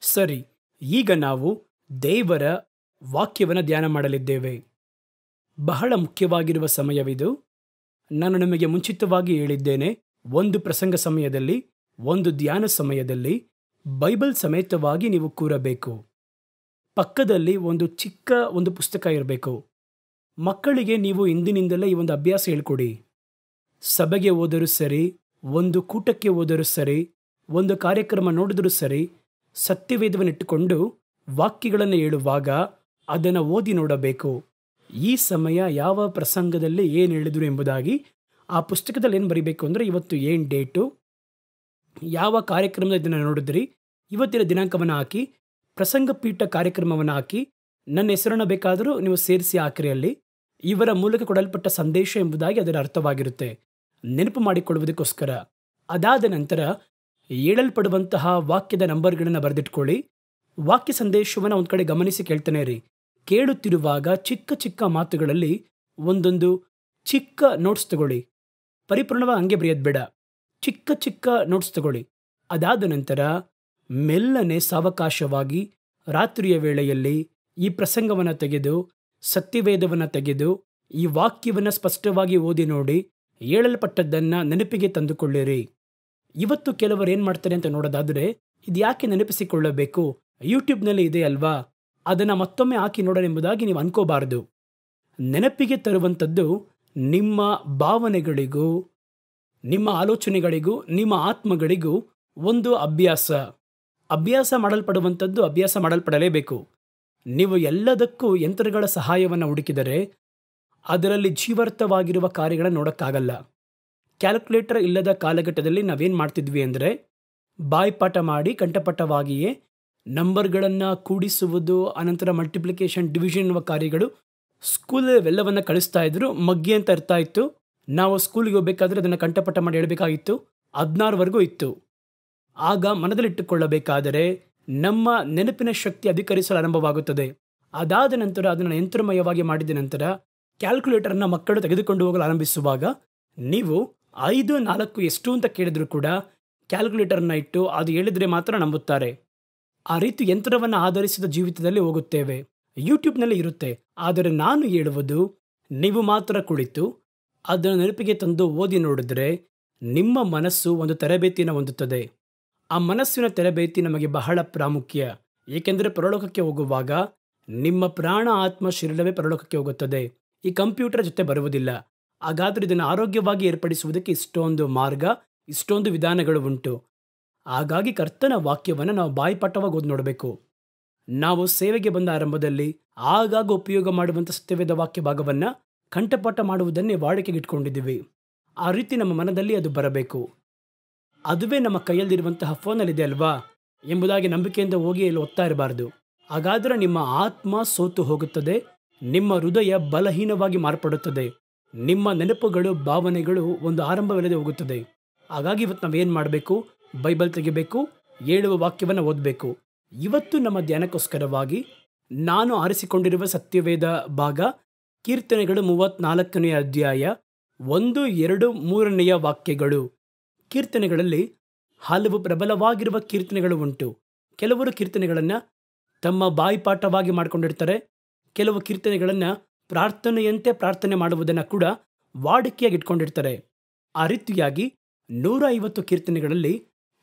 ಸರಿ, ಈಗ ನಾವು ದೇವರ ವಾಕ್ಯವನ್ನು ಧ್ಯಾನ ಮಾಡಲಿದ್ದೇವೆ. ಬಹಳ ಮುಖ್ಯವಾಗಿರುವ ಸಮಯವಿದು. ನಾನು ನಿಮಗೆ ಮುಂಚಿತವಾಗಿ ಹೇಳಿದ್ದೇನೆ, ಒಂದು ಪ್ರಸಂಗ ಸಮಯದಲ್ಲಿ, ಒಂದು ಧ್ಯಾನ ಸಮಯದಲ್ಲಿ ಬೈಬಲ್ ಸಮೇತವಾಗಿ ನೀವು ಕೂರಬೇಕು. ಪಕ್ಕದಲ್ಲಿ ಒಂದು ಚಿಕ್ಕ ಪುಸ್ತಕ ಇರಬೇಕು. ಮಕ್ಕಳಿಗೆ ನೀವು ಇಂದಿನಿಂದಲೇ ಈ ಒಂದು ಅಭ್ಯಾಸ ಹೇಳ್ಕೊಡಿ. ಸಭೆಗೆ ಹೋದರೂ ಸರಿ, ಒಂದು ಕೂಟಕ್ಕೆ ಹೋದರೂ ಸರಿ, ಒಂದು ಕಾರ್ಯಕ್ರಮ ನೋಡಿದರೂ ಸರಿ, ಸತ್ಯವೇದವನ್ನಿಟ್ಟುಕೊಂಡು ವಾಕ್ಯಗಳನ್ನು ಹೇಳುವಾಗ ಅದನ್ನು ಓದಿ ನೋಡಬೇಕು. ಈ ಸಮಯ ಯಾವ ಪ್ರಸಂಗದಲ್ಲಿ ಏನು ಹೇಳಿದರು ಎಂಬುದಾಗಿ ಆ ಪುಸ್ತಕದಲ್ಲಿ ಏನು ಬರೀಬೇಕು ಅಂದರೆ, ಇವತ್ತು ಏನು ಡೇಟು, ಯಾವ ಕಾರ್ಯಕ್ರಮದ ಇದನ್ನು ನೋಡಿದ್ರಿ, ಇವತ್ತಿನ ದಿನಾಂಕವನ್ನು ಹಾಕಿ, ಪ್ರಸಂಗ ಪೀಠ ಕಾರ್ಯಕ್ರಮವನ್ನು ಹಾಕಿ, ನನ್ನ ಹೆಸರನ್ನು ಬೇಕಾದರೂ ನೀವು ಸೇರಿಸಿ ಹಾಕಿರಿ. ಅಲ್ಲಿ ಇವರ ಮೂಲಕ ಕೊಡಲ್ಪಟ್ಟ ಸಂದೇಶ ಎಂಬುದಾಗಿ ಅದರ ಅರ್ಥವಾಗಿರುತ್ತೆ. ನೆನಪು ಮಾಡಿಕೊಳ್ಳುವುದಕ್ಕೋಸ್ಕರ. ಅದಾದ ನಂತರ ಹೇಳಲ್ಪಡುವಂತಹ ವಾಕ್ಯದ ನಂಬರ್ಗಳನ್ನು ಬರೆದಿಟ್ಕೊಳ್ಳಿ. ವಾಕ್ಯ ಸಂದೇಶವನ್ನು ಒಂದು ಕಡೆ ಗಮನಿಸಿ ಕೇಳ್ತಾನೆ ಇರಿ. ಕೇಳುತ್ತಿರುವಾಗ ಚಿಕ್ಕ ಚಿಕ್ಕ ಮಾತುಗಳಲ್ಲಿ ಒಂದೊಂದು ಚಿಕ್ಕ ನೋಟ್ಸ್ ತಗೊಳ್ಳಿ. ಪರಿಪೂರ್ಣವಾಗಿ ಹಂಗೆ ಬರೆಯೋದು ಬೇಡ. ಚಿಕ್ಕ ಚಿಕ್ಕ ನೋಟ್ಸ್ ತಗೊಳ್ಳಿ. ಅದಾದ ನಂತರ ಮೆಲ್ಲನೆ ಸಾವಕಾಶವಾಗಿ ರಾತ್ರಿಯ ವೇಳೆಯಲ್ಲಿ ಈ ಪ್ರಸಂಗವನ್ನು ತೆಗೆದು, ಸತ್ಯವೇದವನ್ನು ತೆಗೆದು, ಈ ವಾಕ್ಯವನ್ನು ಸ್ಪಷ್ಟವಾಗಿ ಓದಿ ನೋಡಿ, ಹೇಳಲ್ಪಟ್ಟದ್ದನ್ನು ನೆನಪಿಗೆ ತಂದುಕೊಳ್ಳಿರಿ. ಇವತ್ತು ಕೆಲವರು ಏನು ಮಾಡ್ತಾರೆ ಅಂತ ನೋಡೋದಾದರೆ, ಇದು ಯಾಕೆ ನೆನಪಿಸಿಕೊಳ್ಳಬೇಕು, ಯೂಟ್ಯೂಬ್ನಲ್ಲಿ ಇದೆ ಅಲ್ವಾ, ಅದನ್ನು ಮತ್ತೊಮ್ಮೆ ಹಾಕಿ ನೋಡೋಣ ಎಂಬುದಾಗಿ ನೀವು ಅನ್ಕೋಬಾರದು. ನೆನಪಿಗೆ ತರುವಂಥದ್ದು ನಿಮ್ಮ ಭಾವನೆಗಳಿಗೂ, ನಿಮ್ಮ ಆಲೋಚನೆಗಳಿಗೂ, ನಿಮ್ಮ ಆತ್ಮಗಳಿಗೂ ಒಂದು ಅಭ್ಯಾಸ ಮಾಡಲ್ಪಡುವಂಥದ್ದು ಅಭ್ಯಾಸ ಮಾಡಲ್ಪಡಲೇಬೇಕು. ನೀವು ಎಲ್ಲದಕ್ಕೂ ಯಂತ್ರಗಳ ಸಹಾಯವನ್ನು ಹುಡುಕಿದರೆ ಅದರಲ್ಲಿ ಜೀವಾರ್ಥವಾಗಿರುವ ಕಾರ್ಯಗಳನ್ನು ನೋಡೋಕ್ಕಾಗಲ್ಲ. ಕ್ಯಾಲ್ಕುಲೇಟರ್ ಇಲ್ಲದ ಕಾಲಘಟ್ಟದಲ್ಲಿ ನಾವೇನು ಮಾಡ್ತಿದ್ವಿ ಅಂದರೆ, ಬಾಯ್ಪಾಠ ಮಾಡಿ ಕಂಠಪಟ್ಟವಾಗಿಯೇ ನಂಬರ್ಗಳನ್ನು ಕೂಡಿಸುವುದು, ಅನಂತರ ಮಲ್ಟಿಪ್ಲಿಕೇಶನ್, ಡಿವಿಷನ್ ಎನ್ನುವ ಕಾರ್ಯಗಳು ಸ್ಕೂಲವೆಲ್ಲವನ್ನು ಕಳಿಸ್ತಾ ಇದ್ರು. ಮಗ್ಗಿ ಅಂತ ಇರ್ತಾ ಇತ್ತು. ನಾವು ಸ್ಕೂಲಿಗೆ ಹೋಗಬೇಕಾದ್ರೆ ಅದನ್ನು ಕಂಠಪಟ್ಟ ಮಾಡಿ ಹೇಳಬೇಕಾಗಿತ್ತು. 16ವರೆಗೂ ಇತ್ತು. ಆಗ ಮನದಲ್ಲಿಟ್ಟುಕೊಳ್ಳಬೇಕಾದರೆ ನಮ್ಮ ನೆನಪಿನ ಶಕ್ತಿ ಅಧಿಕರಿಸಲು ಆರಂಭವಾಗುತ್ತದೆ. ಅದಾದ ನಂತರ ಅದನ್ನು ಯಂತ್ರಮಯವಾಗಿ ಮಾಡಿದ ನಂತರ ಕ್ಯಾಲ್ಕುಲೇಟರ್ನ ಮಕ್ಕಳು ತೆಗೆದುಕೊಂಡು ಹೋಗಲು ಆರಂಭಿಸುವಾಗ ನೀವು 5, 4 ಎಷ್ಟು ಅಂತ ಕೇಳಿದ್ರು ಕೂಡ ಕ್ಯಾಲ್ಕುಲೇಟರ್ನ ಇಟ್ಟು ಅದು ಹೇಳಿದರೆ ಮಾತ್ರ ನಂಬುತ್ತಾರೆ. ಆ ರೀತಿ ಯಂತ್ರವನ್ನು ಆಧರಿಸಿದ ಜೀವಿತದಲ್ಲಿ ಹೋಗುತ್ತೇವೆ. ಯೂಟ್ಯೂಬ್ನಲ್ಲಿ ಇರುತ್ತೆ. ಆದರೆ ನಾನು ಹೇಳುವುದು, ನೀವು ಮಾತ್ರ ಕುಳಿತು ಅದನ್ನು ನೆನಪಿಗೆ ತಂದು ಓದಿ ನೋಡಿದ್ರೆ ನಿಮ್ಮ ಮನಸ್ಸು ಒಂದು ತರಬೇತಿಯನ್ನು ಹೊಂದುತ್ತದೆ. ಆ ಮನಸ್ಸಿನ ತರಬೇತಿ ನಮಗೆ ಬಹಳ ಪ್ರಾಮುಖ್ಯ. ಏಕೆಂದರೆ ಪರಲೋಕಕ್ಕೆ ಹೋಗುವಾಗ ನಿಮ್ಮ ಪ್ರಾಣ, ಆತ್ಮ, ಶರೀರವೇ ಪರಲೋಕಕ್ಕೆ ಹೋಗುತ್ತದೆ. ಈ ಕಂಪ್ಯೂಟರ್ ಜೊತೆ ಬರುವುದಿಲ್ಲ. ಹಾಗಾದರೆ ಇದನ್ನು ಆರೋಗ್ಯವಾಗಿ ಏರ್ಪಡಿಸುವುದಕ್ಕೆ ಇಷ್ಟೊಂದು ಮಾರ್ಗ, ಇಷ್ಟೊಂದು ವಿಧಾನಗಳು ಉಂಟು. ಹಾಗಾಗಿ ಕರ್ತನ ವಾಕ್ಯವನ್ನು ನಾವು ಬಾಯಿಪಾಠವಾಗಿ ಓದಿ ನೋಡಬೇಕು. ನಾವು ಸೇವೆಗೆ ಬಂದ ಆರಂಭದಲ್ಲಿ ಆಗಾಗ ಉಪಯೋಗ ಮಾಡುವಂಥ ಸತ್ಯವೇದ ವಾಕ್ಯ ಭಾಗವನ್ನು ಕಂಠಪಾಠ ಮಾಡುವುದನ್ನೇ ವಾಡಿಕೆಗೆ ಇಟ್ಕೊಂಡಿದ್ದೀವಿ. ಆ ರೀತಿ ನಮ್ಮ ಮನದಲ್ಲಿ ಅದು ಬರಬೇಕು. ಅದುವೇ ನಮ್ಮ ಕೈಯಲ್ಲಿರುವಂತಹ ಫೋನಲ್ಲಿದೆ ಅಲ್ವಾ ಎಂಬುದಾಗಿ ನಂಬಿಕೆಯಿಂದ ಹೋಗಿ ಇಲ್ಲಿ ಓದ್ತಾ ಇರಬಾರ್ದು. ಹಾಗಾದರೆ ನಿಮ್ಮ ಆತ್ಮ ಸೋತು ಹೋಗುತ್ತದೆ, ನಿಮ್ಮ ಹೃದಯ ಬಲಹೀನವಾಗಿ ಮಾರ್ಪಡುತ್ತದೆ, ನಿಮ್ಮ ನೆನಪುಗಳು, ಭಾವನೆಗಳು ಒಂದು ಆರಂಭವಿಲ್ಲದೆ ಹೋಗುತ್ತದೆ. ಹಾಗಾಗಿ ಇವತ್ತು ನಾವೇನು ಮಾಡಬೇಕು, ಬೈಬಲ್ ತೆಗಿಬೇಕು, ಹೇಳುವ ವಾಕ್ಯವನ್ನು ಓದಬೇಕು. ಇವತ್ತು ನಮ್ಮ ಧ್ಯಾನಕ್ಕೋಸ್ಕರವಾಗಿ ನಾನು ಆರಿಸಿಕೊಂಡಿರುವ ಸತ್ಯವೇದ ಭಾಗ ಕೀರ್ತನೆಗಳು 34ನೇ ಅಧ್ಯಾಯ 1, 2, 3ನೇ ವಾಕ್ಯಗಳು. ಕೀರ್ತನೆಗಳಲ್ಲಿ ಹಲವು ಪ್ರಬಲವಾಗಿರುವ ಕೀರ್ತನೆಗಳು ಉಂಟು. ಕೆಲವರು ಕೀರ್ತನೆಗಳನ್ನು ತಮ್ಮ ಬಾಯಿಪಾಠವಾಗಿ ಮಾಡಿಕೊಂಡಿರ್ತಾರೆ. ಕೆಲವು ಕೀರ್ತನೆಗಳನ್ನು ಪ್ರಾರ್ಥನೆಯಂತೆ ಪ್ರಾರ್ಥನೆ ಮಾಡುವುದನ್ನು ಕೂಡ ವಾಡಿಕೆಯಾಗಿ ಇಟ್ಕೊಂಡಿರ್ತಾರೆ. ಆ ರೀತಿಯಾಗಿ 150 ಕೀರ್ತನೆಗಳಲ್ಲಿ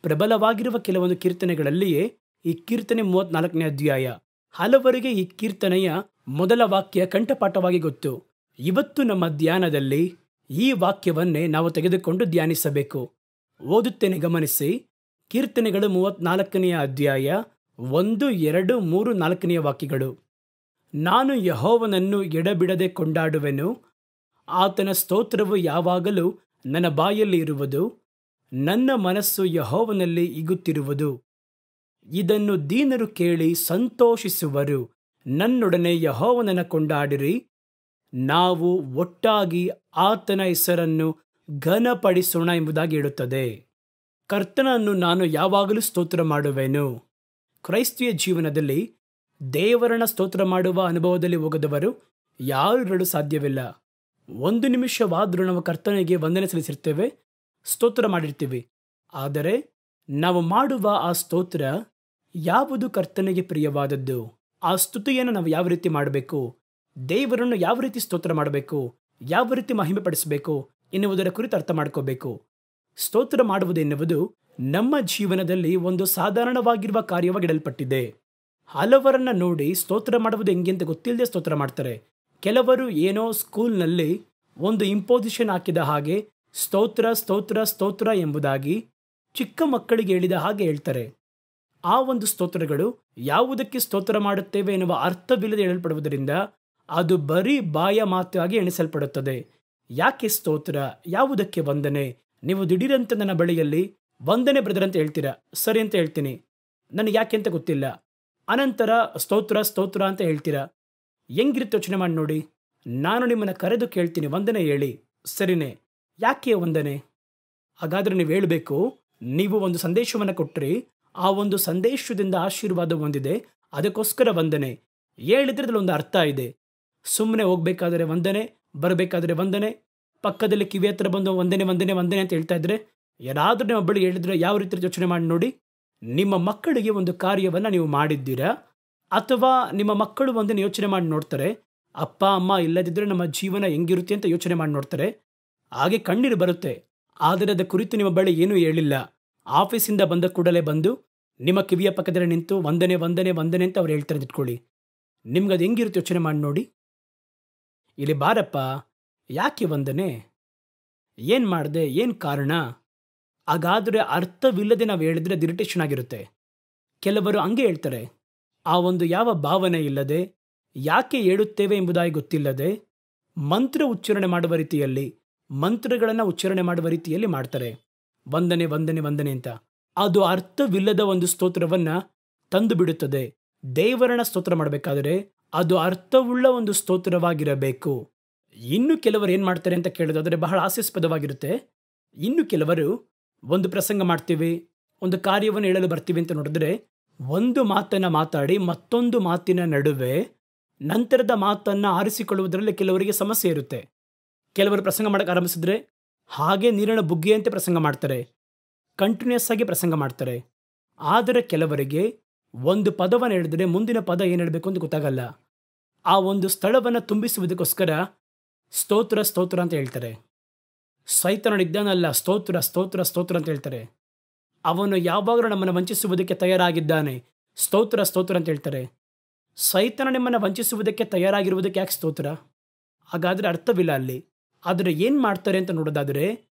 ಪ್ರಬಲವಾಗಿರುವ ಕೆಲವೊಂದು ಕೀರ್ತನೆಗಳಲ್ಲಿಯೇ ಈ ಕೀರ್ತನೆ 34ನೇ ಅಧ್ಯಾಯ. ಹಲವರಿಗೆ ಈ ಕೀರ್ತನೆಯ ಮೊದಲ ವಾಕ್ಯ ಕಂಠಪಾಠವಾಗಿ ಗೊತ್ತು. ಇವತ್ತು ನಮ್ಮ ಧ್ಯಾನದಲ್ಲಿ ಈ ವಾಕ್ಯವನ್ನೇ ನಾವು ತೆಗೆದುಕೊಂಡು ಧ್ಯಾನಿಸಬೇಕು. ಓದುತ್ತೇನೆ, ಗಮನಿಸಿ. ಕೀರ್ತನೆಗಳು 34ನೇ ಅಧ್ಯಾಯ 1, 2, 3, 4ನೇ ವಾಕ್ಯಗಳು. ನಾನು ಯೆಹೋವನನ್ನು ಎಡಬಿಡದೆ ಕೊಂಡಾಡುವೆನು. ಆತನ ಸ್ತೋತ್ರವು ಯಾವಾಗಲೂ ನನ್ನ ಬಾಯಲ್ಲಿ ಇರುವುದು. ನನ್ನ ಮನಸ್ಸು ಯೆಹೋವನಲ್ಲಿ ಹಿಗ್ಗುತ್ತಿರುವುದು. ಇದನ್ನು ದೀನರು ಕೇಳಿ ಸಂತೋಷಿಸುವರು. ನನ್ನೊಡನೆ ಯೆಹೋವನನ್ನು ಕೊಂಡಾಡಿರಿ. ನಾವು ಒಟ್ಟಾಗಿ ಆತನ ಹೆಸರನ್ನು ಘನಪಡಿಸೋಣ ಎಂಬುದಾಗಿ ಹೇಳುತ್ತದೆ. ಕರ್ತನನ್ನು ನಾನು ಯಾವಾಗಲೂ ಸ್ತೋತ್ರ ಮಾಡುವೆನು. ಕ್ರೈಸ್ತಿಯ ಜೀವನದಲ್ಲಿ ದೇವರನ್ನ ಸ್ತೋತ್ರ ಮಾಡುವ ಅನುಭವದಲ್ಲಿ ಹೋಗದವರು ಯಾರು ಇರಲು ಸಾಧ್ಯವಿಲ್ಲ. 1 ನಿಮಿಷವಾದರೂ ನಾವು ಕರ್ತನಿಗೆ ವಂದನೆ ಸಲ್ಲಿಸಿರ್ತೇವೆ, ಸ್ತೋತ್ರ ಮಾಡಿರ್ತೀವಿ. ಆದರೆ ನಾವು ಮಾಡುವ ಆ ಸ್ತೋತ್ರ ಯಾವುದು ಕರ್ತನಿಗೆ ಪ್ರಿಯವಾದದ್ದು? ಆ ಸ್ತುತಿಯನ್ನು ನಾವು ಯಾವ ರೀತಿ ಮಾಡಬೇಕು? ದೇವರನ್ನು ಯಾವ ರೀತಿ ಸ್ತೋತ್ರ ಮಾಡಬೇಕು? ಯಾವ ರೀತಿ ಮಹಿಮೆ ಪಡಿಸಬೇಕು ಎನ್ನುವುದರ ಕುರಿತು ಅರ್ಥ ಮಾಡ್ಕೋಬೇಕು. ಸ್ತೋತ್ರ ಮಾಡುವುದೆನ್ನುವುದು ನಮ್ಮ ಜೀವನದಲ್ಲಿ ಒಂದು ಸಾಧಾರಣವಾಗಿರುವ ಕಾರ್ಯವಾಗಿಡಲ್ಪಟ್ಟಿದೆ. ಹಲವರನ್ನ ನೋಡಿ ಸ್ತೋತ್ರ ಮಾಡುವುದು ಹೆಂಗೆ ಅಂತ ಗೊತ್ತಿಲ್ಲದೆ ಸ್ತೋತ್ರ ಮಾಡ್ತಾರೆ. ಕೆಲವರು ಏನೋ ಸ್ಕೂಲ್ನಲ್ಲಿ ಒಂದು ಇಂಪೋಸಿಷನ್ ಹಾಕಿದ ಹಾಗೆ ಸ್ತೋತ್ರ ಸ್ತೋತ್ರ ಸ್ತೋತ್ರ ಎಂಬುದಾಗಿ ಚಿಕ್ಕ ಮಕ್ಕಳಿಗೆ ಹೇಳಿದ ಹಾಗೆ ಹೇಳ್ತಾರೆ. ಆ ಒಂದು ಸ್ತೋತ್ರಗಳು ಯಾವುದಕ್ಕೆ ಸ್ತೋತ್ರ ಮಾಡುತ್ತೇವೆ ಎನ್ನುವ ಅರ್ಥವಿಲ್ಲದೆ ಹೇಳಲ್ಪಡುವುದರಿಂದ ಅದು ಬರೀ ಬಾಯ ಮಾತಾಗಿ ಎಣಿಸಲ್ಪಡುತ್ತದೆ. ಯಾಕೆ ಸ್ತೋತ್ರ? ಯಾವುದಕ್ಕೆ ವಂದನೆ? ನೀವು ದಿಢೀರಂತ ನನ್ನ ಬಳಿಯಲ್ಲಿ ವಂದನೆ ಬ್ರದರ್ ಅಂತ ಹೇಳ್ತೀರಾ, ಸರಿ ಅಂತ ಹೇಳ್ತೀನಿ, ನನಗೆ ಯಾಕೆ ಅಂತ ಗೊತ್ತಿಲ್ಲ. ಅನಂತರ ಸ್ತೋತ್ರ ಸ್ತೋತ್ರ ಅಂತ ಹೇಳ್ತೀರಾ. ಹೆಂಗಿರುತ್ತೆ ಯೋಚನೆ ಮಾಡಿ ನೋಡಿ. ನಾನು ನಿಮ್ಮನ್ನು ಕರೆದು ಕೇಳ್ತೀನಿ, ವಂದನೆ ಹೇಳಿ, ಸರಿನೇ, ಯಾಕೆ ವಂದನೆ? ಹಾಗಾದರೆ ನೀವು ಹೇಳಬೇಕು, ನೀವು ಒಂದು ಸಂದೇಶವನ್ನು ಕೊಟ್ಟರೆ ಆ ಒಂದು ಸಂದೇಶದಿಂದ ಆಶೀರ್ವಾದ ಹೊಂದಿದೆ, ಅದಕ್ಕೋಸ್ಕರ ವಂದನೆ. ಹೇಳಿದ್ರೆ ಅದ್ರಲ್ಲಿ ಒಂದು ಅರ್ಥ ಇದೆ. ಸುಮ್ಮನೆ ಹೋಗ್ಬೇಕಾದ್ರೆ ವಂದನೆ, ಬರಬೇಕಾದ್ರೆ ವಂದನೆ, ಪಕ್ಕದಲ್ಲಿ ಕಿವಿ ಹತ್ರ ಬಂದು ವಂದನೆ ವಂದನೆ ವಂದನೆ ಅಂತ ಹೇಳ್ತಾ ಇದ್ರೆ ಯಾರಾದರೂ ನಿಮ್ಮ ಬಳಿ ಹೇಳಿದ್ರೆ ಯಾವ ರೀತಿ ಯೋಚನೆ ಮಾಡಿ ನೋಡಿ. ನಿಮ್ಮ ಮಕ್ಕಳಿಗೆ ಒಂದು ಕಾರ್ಯವನ್ನು ನೀವು ಮಾಡಿದ್ದೀರಾ, ಅಥವಾ ನಿಮ್ಮ ಮಕ್ಕಳು ಒಂದನ್ನು ಯೋಚನೆ ಮಾಡಿ ನೋಡ್ತಾರೆ, ಅಪ್ಪ ಅಮ್ಮ ಇಲ್ಲದಿದ್ದರೆ ನಮ್ಮ ಜೀವನ ಹೆಂಗಿರುತ್ತೆ ಅಂತ ಯೋಚನೆ ಮಾಡಿ ನೋಡ್ತಾರೆ. ಹಾಗೆ ಕಣ್ಣೀರು ಬರುತ್ತೆ. ಆದರೆ ಅದರ ಕುರಿತು ನಿಮ್ಮ ಬಳಿ ಏನೂ ಹೇಳಿಲ್ಲ. ಆಫೀಸಿಂದ ಬಂದ ಕೂಡಲೇ ಬಂದು ನಿಮ್ಮ ಕಿವಿಯ ಪಕ್ಕದಲ್ಲಿ ನಿಂತು ವಂದನೆ ವಂದನೆ ವಂದನೆ ಅಂತ ಅವ್ರು ಹೇಳ್ತಾರೆ ಅಂತ ಇಟ್ಕೊಳ್ಳಿ. ನಿಮ್ಗೆ ಅದು ಹೆಂಗಿರುತ್ತೆ ಯೋಚನೆ ಮಾಡಿ ನೋಡಿ. ಇಲ್ಲಿ ಬಾರಪ್ಪ, ಯಾಕೆ ವಂದನೆ? ಏನು ಮಾಡಿದೆ? ಏನು ಕಾರಣ? ಹಾಗಾದರೆ ಅರ್ಥವಿಲ್ಲದೆ ನಾವು ಹೇಳಿದ್ರೆ ಅದು ಇರಿಟೇಷನ್ ಆಗಿರುತ್ತೆ. ಕೆಲವರು ಹಂಗೆ ಹೇಳ್ತಾರೆ, ಆ ಒಂದು ಯಾವ ಭಾವನೆ ಇಲ್ಲದೆ, ಯಾಕೆ ಹೇಳುತ್ತೇವೆ ಎಂಬುದಾಗಿ ಗೊತ್ತಿಲ್ಲದೆ, ಮಂತ್ರ ಉಚ್ಚಾರಣೆ ಮಾಡುವ ರೀತಿಯಲ್ಲಿ, ಮಂತ್ರಗಳನ್ನು ಉಚ್ಚಾರಣೆ ಮಾಡುವ ರೀತಿಯಲ್ಲಿ ಮಾಡ್ತಾರೆ. ವಂದನೆ ವಂದನೆ ವಂದನೆ ಅಂತ. ಅದು ಅರ್ಥವಿಲ್ಲದ ಒಂದು ಸ್ತೋತ್ರವನ್ನು ತಂದು ಬಿಡುತ್ತದೆ. ದೇವರನ್ನ ಸ್ತೋತ್ರ ಮಾಡಬೇಕಾದರೆ ಅದು ಅರ್ಥವುಳ್ಳ ಒಂದು ಸ್ತೋತ್ರವಾಗಿರಬೇಕು. ಇನ್ನು ಕೆಲವರು ಏನು ಮಾಡ್ತಾರೆ ಅಂತ ಕೇಳೋದಾದರೆ ಬಹಳ ಹಾಸ್ಯಾಸ್ಪದವಾಗಿರುತ್ತೆ. ಇನ್ನು ಕೆಲವರು ಒಂದು ಪ್ರಸಂಗ ಮಾಡ್ತೀವಿ, ಒಂದು ಕಾರ್ಯವನ್ನು ಹೇಳಲು ಬರ್ತೀವಿ ಅಂತ ನೋಡಿದ್ರೆ ಒಂದು ಮಾತನ್ನು ಮಾತಾಡಿ ಮತ್ತೊಂದು ಮಾತಿನ ನಡುವೆ ನಂತರದ ಮಾತನ್ನು ಆರಿಸಿಕೊಳ್ಳುವುದರಲ್ಲಿ ಕೆಲವರಿಗೆ ಸಮಸ್ಯೆ ಇರುತ್ತೆ. ಕೆಲವರು ಪ್ರಸಂಗ ಮಾಡೋಕ್ಕೆ ಆರಂಭಿಸಿದ್ರೆ ಹಾಗೆ ನೀರಿನ ಬುಗ್ಗೆಯಂತೆ ಪ್ರಸಂಗ ಮಾಡ್ತಾರೆ, ಕಂಟಿನ್ಯೂಸ್ ಆಗಿ ಪ್ರಸಂಗ ಮಾಡ್ತಾರೆ. ಆದರೆ ಕೆಲವರಿಗೆ ಒಂದು ಪದವನ್ನು ಹೇಳಿದ್ರೆ ಮುಂದಿನ ಪದ ಏನು ಹೇಳಬೇಕು ಅಂತ ಗೊತ್ತಾಗಲ್ಲ. ಆ ಒಂದು ಸ್ಥಳವನ್ನು ತುಂಬಿಸುವುದಕ್ಕೋಸ್ಕರ ಸ್ತೋತ್ರ ಸ್ತೋತ್ರ ಅಂತ ಹೇಳ್ತಾರೆ. ಸೈತಾನನಿದ್ದಾನಲ್ಲ, ಸ್ತೋತ್ರ ಸ್ತೋತ್ರ ಸ್ತೋತ್ರ ಅಂತ ಹೇಳ್ತಾರೆ. ಅವನು ಯಾವಾಗಲೂ ನಮ್ಮನ್ನು ವಂಚಿಸುವುದಕ್ಕೆ ತಯಾರಾಗಿದ್ದಾನೆ, ಸ್ತೋತ್ರ ಸ್ತೋತ್ರ ಅಂತ ಹೇಳ್ತಾರೆ. ಸೈತಾನ ನಿಮ್ಮನ್ನು ವಂಚಿಸುವುದಕ್ಕೆ ತಯಾರಾಗಿರುವುದಕ್ಕೆ ಯಾಕೆ ಸ್ತೋತ್ರ? ಹಾಗಾದರೆ ಅರ್ಥವಿಲ್ಲ ಅಲ್ಲಿ. ಆದರೆ ಏನು ಮಾಡ್ತಾರೆ ಅಂತ ನೋಡೋದಾದರೆ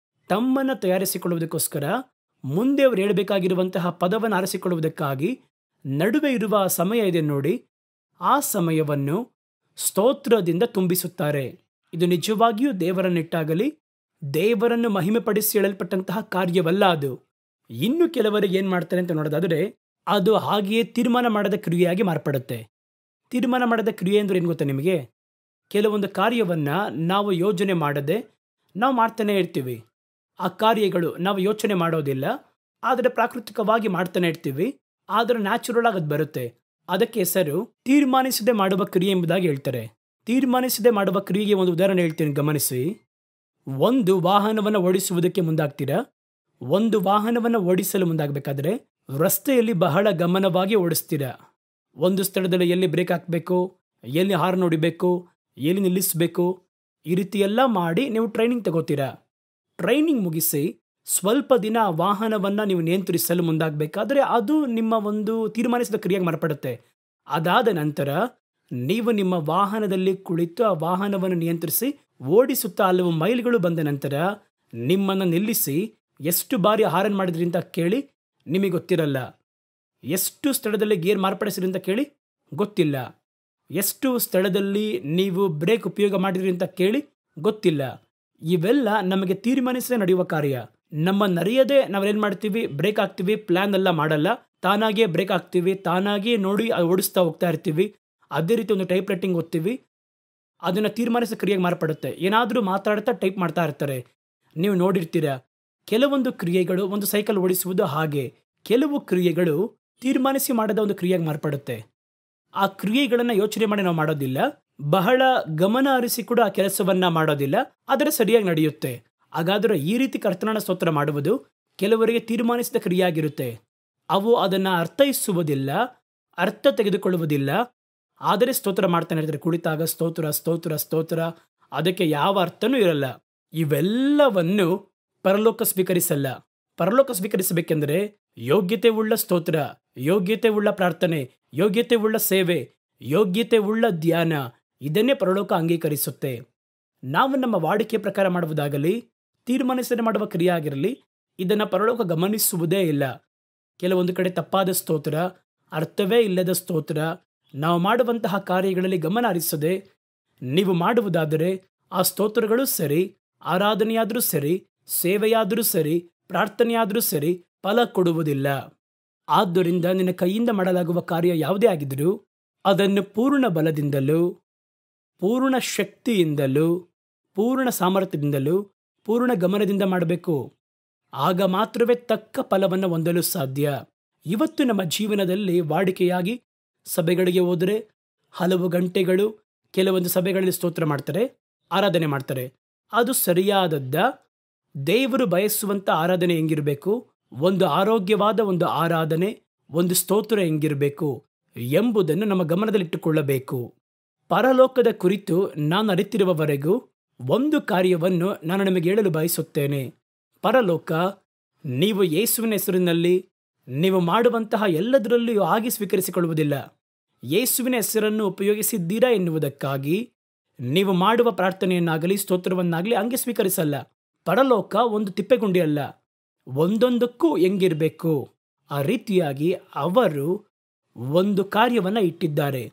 ತಮ್ಮನ್ನು ತಯಾರಿಸಿಕೊಳ್ಳುವುದಕ್ಕೋಸ್ಕರ ಮುಂದೆ ಅವರು ಹೇಳಬೇಕಾಗಿರುವಂತಹ ಪದವನ್ನು ಆರಿಸಿಕೊಳ್ಳುವುದಕ್ಕಾಗಿ ನಡುವೆ ಇರುವ ಸಮಯ ಇದೆ ನೋಡಿ, ಆ ಸಮಯವನ್ನು ಸ್ತೋತ್ರದಿಂದ ತುಂಬಿಸುತ್ತಾರೆ. ಇದು ನಿಜವಾಗಿಯೂ ದೇವರನ್ನಿಟ್ಟಾಗಲಿ ದೇವರನ್ನು ಮಹಿಮೆ ಪಡಿಸಿ ಹೇಳಲ್ಪಟ್ಟಂತಹ ಕಾರ್ಯವಲ್ಲ ಅದು. ಇನ್ನು ಕೆಲವರಿಗೆ ಏನು ಮಾಡ್ತಾರೆ ಅಂತ ನೋಡೋದಾದರೆ ಅದು ಹಾಗೆಯೇ ತೀರ್ಮಾನ ಮಾಡದ ಕ್ರಿಯೆಯಾಗಿ ಮಾರ್ಪಡುತ್ತೆ. ತೀರ್ಮಾನ ಮಾಡದ ಕ್ರಿಯೆ ಅಂದರೆ ಏನು ಗೊತ್ತಾ ನಿಮಗೆ? ಕೆಲವೊಂದು ಕಾರ್ಯವನ್ನು ನಾವು ಯೋಜನೆ ಮಾಡದೆ ನಾವು ಮಾಡ್ತಾನೆ ಇರ್ತೀವಿ. ಆ ಕಾರ್ಯಗಳು ನಾವು ಯೋಚನೆ ಮಾಡೋದಿಲ್ಲ, ಆದರೆ ಪ್ರಾಕೃತಿಕವಾಗಿ ಮಾಡ್ತಾನೆ ಇರ್ತೀವಿ. ಆದರೆ ನ್ಯಾಚುರಲ್ ಆಗಿ ಅದು ಬರುತ್ತೆ. ಅದಕ್ಕೆ ಹೆಸರು ತೀರ್ಮಾನಿಸದೆ ಮಾಡುವ ಕ್ರಿಯೆ ಎಂಬುದಾಗಿ ಹೇಳ್ತಾರೆ. ತೀರ್ಮಾನಿಸದೆ ಮಾಡುವ ಕ್ರಿಯೆಗೆ ಒಂದು ಉದಾಹರಣೆ ಹೇಳ್ತೀನಿ, ಗಮನಿಸಿ. ಒಂದು ವಾಹನವನ್ನು ಓಡಿಸುವುದಕ್ಕೆ ಮುಂದಾಗ್ತೀರಾ. ಒಂದು ವಾಹನವನ್ನು ಓಡಿಸಲು ಮುಂದಾಗಬೇಕಾದ್ರೆ ರಸ್ತೆಯಲ್ಲಿ ಬಹಳ ಗಮನವಾಗಿ ಓಡಿಸ್ತೀರಾ. ಒಂದು ಸ್ಥಳದಲ್ಲಿ ಎಲ್ಲಿ ಬ್ರೇಕ್ ಹಾಕಬೇಕು, ಎಲ್ಲಿ ಹಾರ್ನ್ ಹೊಡಿಬೇಕು, ಎಲ್ಲಿ ನಿಲ್ಲಿಸಬೇಕು, ಈ ರೀತಿ ಎಲ್ಲ ಮಾಡಿ ನೀವು ಟ್ರೈನಿಂಗ್ ತಗೋತೀರಾ. ಟ್ರೈನಿಂಗ್ ಮುಗಿಸಿ ಸ್ವಲ್ಪ ದಿನ ಆ ವಾಹನವನ್ನು ನೀವು ನಿಯಂತ್ರಿಸಲು ಮುಂದಾಗಬೇಕಾದ್ರೆ ಅದು ನಿಮ್ಮ ಒಂದು ತೀರ್ಮಾನಿಸಿದ ಕ್ರಿಯೆಗೆ ಮಾರ್ಪಡುತ್ತೆ. ಅದಾದ ನಂತರ ನೀವು ನಿಮ್ಮ ವಾಹನದಲ್ಲಿ ಕುಳಿತು ಆ ವಾಹನವನ್ನು ನಿಯಂತ್ರಿಸಿ ಓಡಿಸುತ್ತಾ ಹಲವು ಮೈಲ್ಗಳು ಬಂದ ನಂತರ ನಿಮ್ಮನ್ನು ನಿಲ್ಲಿಸಿ ಎಷ್ಟು ಬಾರಿ ಹಾರನ್ ಮಾಡಿದ್ರಿ ಅಂತ ಕೇಳಿ ನಿಮಗೆ ಗೊತ್ತಿರಲ್ಲ. ಎಷ್ಟು ಸ್ಥಳದಲ್ಲಿ ಗೇರ್ ಮಾರ್ಪಡಿಸಿದ್ರಿ ಅಂತ ಕೇಳಿ ಗೊತ್ತಿಲ್ಲ. ಎಷ್ಟು ಸ್ಥಳದಲ್ಲಿ ನೀವು ಬ್ರೇಕ್ ಉಪಯೋಗ ಮಾಡಿದ್ರಿ ಅಂತ ಕೇಳಿ ಗೊತ್ತಿಲ್ಲ. ಇವೆಲ್ಲ ನಮಗೆ ತೀರ್ಮಾನಿಸದೆ ನಡೆಯುವ ಕಾರ್ಯ. ನಮ್ಮನ್ನರಿಯದೆ ನಾವೇನು ಮಾಡ್ತೀವಿ, ಬ್ರೇಕ್ ಹಾಕ್ತೀವಿ, ಪ್ಲ್ಯಾನ್ ಎಲ್ಲ ಮಾಡಲ್ಲ, ತಾನಾಗಿಯೇ ಬ್ರೇಕ್ ಹಾಕ್ತೀವಿ, ತಾನಾಗಿಯೇ ನೋಡಿ ಓಡಿಸ್ತಾ ಹೋಗ್ತಾ ಇರ್ತೀವಿ. ಅದೇ ರೀತಿ ಒಂದು ಟೈಪ್ ರೈಟಿಂಗ್ ಓದ್ತೀವಿ, ಅದನ್ನು ತೀರ್ಮಾನಿಸೋ ಕ್ರಿಯೆಗೆ ಮಾರ್ಪಡುತ್ತೆ. ಏನಾದರೂ ಮಾತಾಡ್ತಾ ಟೈಪ್ ಮಾಡ್ತಾ ಇರ್ತಾರೆ, ನೀವು ನೋಡಿರ್ತೀರ. ಕೆಲವೊಂದು ಕ್ರಿಯೆಗಳು, ಒಂದು ಸೈಕಲ್ ಓಡಿಸುವುದು ಹಾಗೆ, ಕೆಲವು ಕ್ರಿಯೆಗಳು ತೀರ್ಮಾನಿಸಿ ಮಾಡದ ಒಂದು ಕ್ರಿಯೆಗೆ ಮಾರ್ಪಡುತ್ತೆ. ಆ ಕ್ರಿಯೆಗಳನ್ನು ಯೋಚನೆ ಮಾಡಿ ನಾವು ಮಾಡೋದಿಲ್ಲ, ಬಹಳ ಗಮನ ಹರಿಸಿ ಕೂಡ ಆ ಕೆಲಸವನ್ನ ಮಾಡೋದಿಲ್ಲ, ಆದರೆ ಸರಿಯಾಗಿ ನಡೆಯುತ್ತೆ. ಹಾಗಾದರೆ ಈ ರೀತಿ ಕರ್ತನನ ಸ್ತೋತ್ರ ಮಾಡುವುದು ಕೆಲವರಿಗೆ ತೀರ್ಮಾನಿಸಿದ ಕ್ರಿಯೆಯಾಗಿರುತ್ತೆ. ಅವು ಅದನ್ನು ಅರ್ಥೈಸುವುದಿಲ್ಲ, ಅರ್ಥ ತೆಗೆದುಕೊಳ್ಳುವುದಿಲ್ಲ. ಆದರೆ ಸ್ತೋತ್ರ ಮಾಡ್ತಾನೆ ಇರ್ತಾರೆ. ಕುಳಿತಾಗ ಸ್ತೋತ್ರ ಸ್ತೋತ್ರ ಸ್ತೋತ್ರ, ಅದಕ್ಕೆ ಯಾವ ಅರ್ಥನೂ ಇರಲ್ಲ. ಇವೆಲ್ಲವನ್ನು ಪರಲೋಕ ಸ್ವೀಕರಿಸಲ್ಲ. ಪರಲೋಕ ಸ್ವೀಕರಿಸಬೇಕೆಂದರೆ ಯೋಗ್ಯತೆ ಉಳ್ಳ ಸ್ತೋತ್ರ, ಯೋಗ್ಯತೆ ಉಳ್ಳ ಪ್ರಾರ್ಥನೆ, ಯೋಗ್ಯತೆ ಉಳ್ಳ ಸೇವೆ, ಯೋಗ್ಯತೆ ಉಳ್ಳ ಧ್ಯಾನ, ಇದನ್ನೇ ಪರಲೋಕ ಅಂಗೀಕರಿಸುತ್ತೆ. ನಾವು ನಮ್ಮ ವಾಡಿಕೆ ಪ್ರಕಾರ ಮಾಡುವುದಾಗಲಿ, ತೀರ್ಮಾನಿಸದೆ ಮಾಡುವ ಕ್ರಿಯೆ ಆಗಿರಲಿ, ಇದನ್ನು ಪರಲೋಕ ಗಮನಿಸುವುದೇ ಇಲ್ಲ. ಕೆಲವೊಂದು ಕಡೆ ತಪ್ಪಾದ ಸ್ತೋತ್ರ, ಅರ್ಥವೇ ಇಲ್ಲದ ಸ್ತೋತ್ರ, ನಾವು ಮಾಡುವಂತಹ ಕಾರ್ಯಗಳಲ್ಲಿ ಗಮನ ಹರಿಸದೆ ನೀವು ಮಾಡುವುದಾದರೆ ಆ ಸ್ತೋತ್ರಗಳು ಸರಿ, ಆರಾಧನೆಯಾದರೂ ಸರಿ, ಸೇವೆಯಾದರೂ ಸರಿ, ಪ್ರಾರ್ಥನೆಯಾದರೂ ಸರಿ, ಫಲ ಕೊಡುವುದಿಲ್ಲ. ಆದ್ದರಿಂದ ನಿನ್ನ ಕೈಯಿಂದ ಮಾಡಲಾಗುವ ಕಾರ್ಯ ಯಾವುದೇ ಆಗಿದ್ದರೂ ಅದನ್ನು ಪೂರ್ಣ ಬಲದಿಂದಲೂ, ಪೂರ್ಣ ಶಕ್ತಿಯಿಂದಲೂ, ಪೂರ್ಣ ಸಾಮರ್ಥ್ಯದಿಂದಲೂ, ಪೂರ್ಣ ಗಮನದಿಂದ ಮಾಡಬೇಕು. ಆಗ ಮಾತ್ರವೇ ತಕ್ಕ ಫಲವನ್ನು ಹೊಂದಲು ಸಾಧ್ಯ. ಇವತ್ತು ನಮ್ಮ ಜೀವನದಲ್ಲಿ ವಾಡಿಕೆಯಾಗಿ ಸಭೆಗಳಿಗೆ ಹೋದರೆ ಹಲವು ಗಂಟೆಗಳು ಕೆಲವೊಂದು ಸಭೆಗಳಲ್ಲಿ ಸ್ತೋತ್ರ ಮಾಡ್ತಾರೆ, ಆರಾಧನೆ ಮಾಡ್ತಾರೆ. ಅದು ಸರಿಯಾದದ್ದ? ದೇವರು ಬಯಸುವಂಥ ಆರಾಧನೆ ಹೆಂಗಿರಬೇಕು, ಒಂದು ಆರೋಗ್ಯವಾದ ಒಂದು ಆರಾಧನೆ, ಒಂದು ಸ್ತೋತ್ರ ಹೆಂಗಿರಬೇಕು ಎಂಬುದನ್ನು ನಮ್ಮ ಗಮನದಲ್ಲಿಟ್ಟುಕೊಳ್ಳಬೇಕು. ಪರಲೋಕದ ಕುರಿತು ನಾನು ಅರಿತಿರುವವರೆಗೂ ಒಂದು ಕಾರ್ಯವನ್ನು ನಾನು ನಿಮಗೆ ಹೇಳಲು ಬಯಸುತ್ತೇನೆ. ಪರಲೋಕ ನೀವು ಯೇಸುವಿನ ಹೆಸರಿನಲ್ಲಿ ನೀವು ಮಾಡುವಂತಹ ಎಲ್ಲದರಲ್ಲಿಯೂ ಆಗಿ ಸ್ವೀಕರಿಸಿಕೊಳ್ಳುವುದಿಲ್ಲ. ಯೇಸುವಿನ ಹೆಸರನ್ನು ಉಪಯೋಗಿಸಿದ್ದೀರಾ ಎನ್ನುವುದಕ್ಕಾಗಿ ನೀವು ಮಾಡುವ ಪ್ರಾರ್ಥನೆಯನ್ನಾಗಲಿ ಸ್ತೋತ್ರವನ್ನಾಗಲಿ ಹಂಗೆ ಸ್ವೀಕರಿಸಲ್ಲ. ಪರಲೋಕ ಒಂದು ತಿಪ್ಪೆಗುಂಡಿ ಅಲ್ಲ, ಒಂದೊಂದಕ್ಕೂ ಹೆಂಗಿರಬೇಕು ಆ ರೀತಿಯಾಗಿ ಅವರು ಒಂದು ಕಾರ್ಯವನ್ನು ಇಟ್ಟಿದ್ದಾರೆ.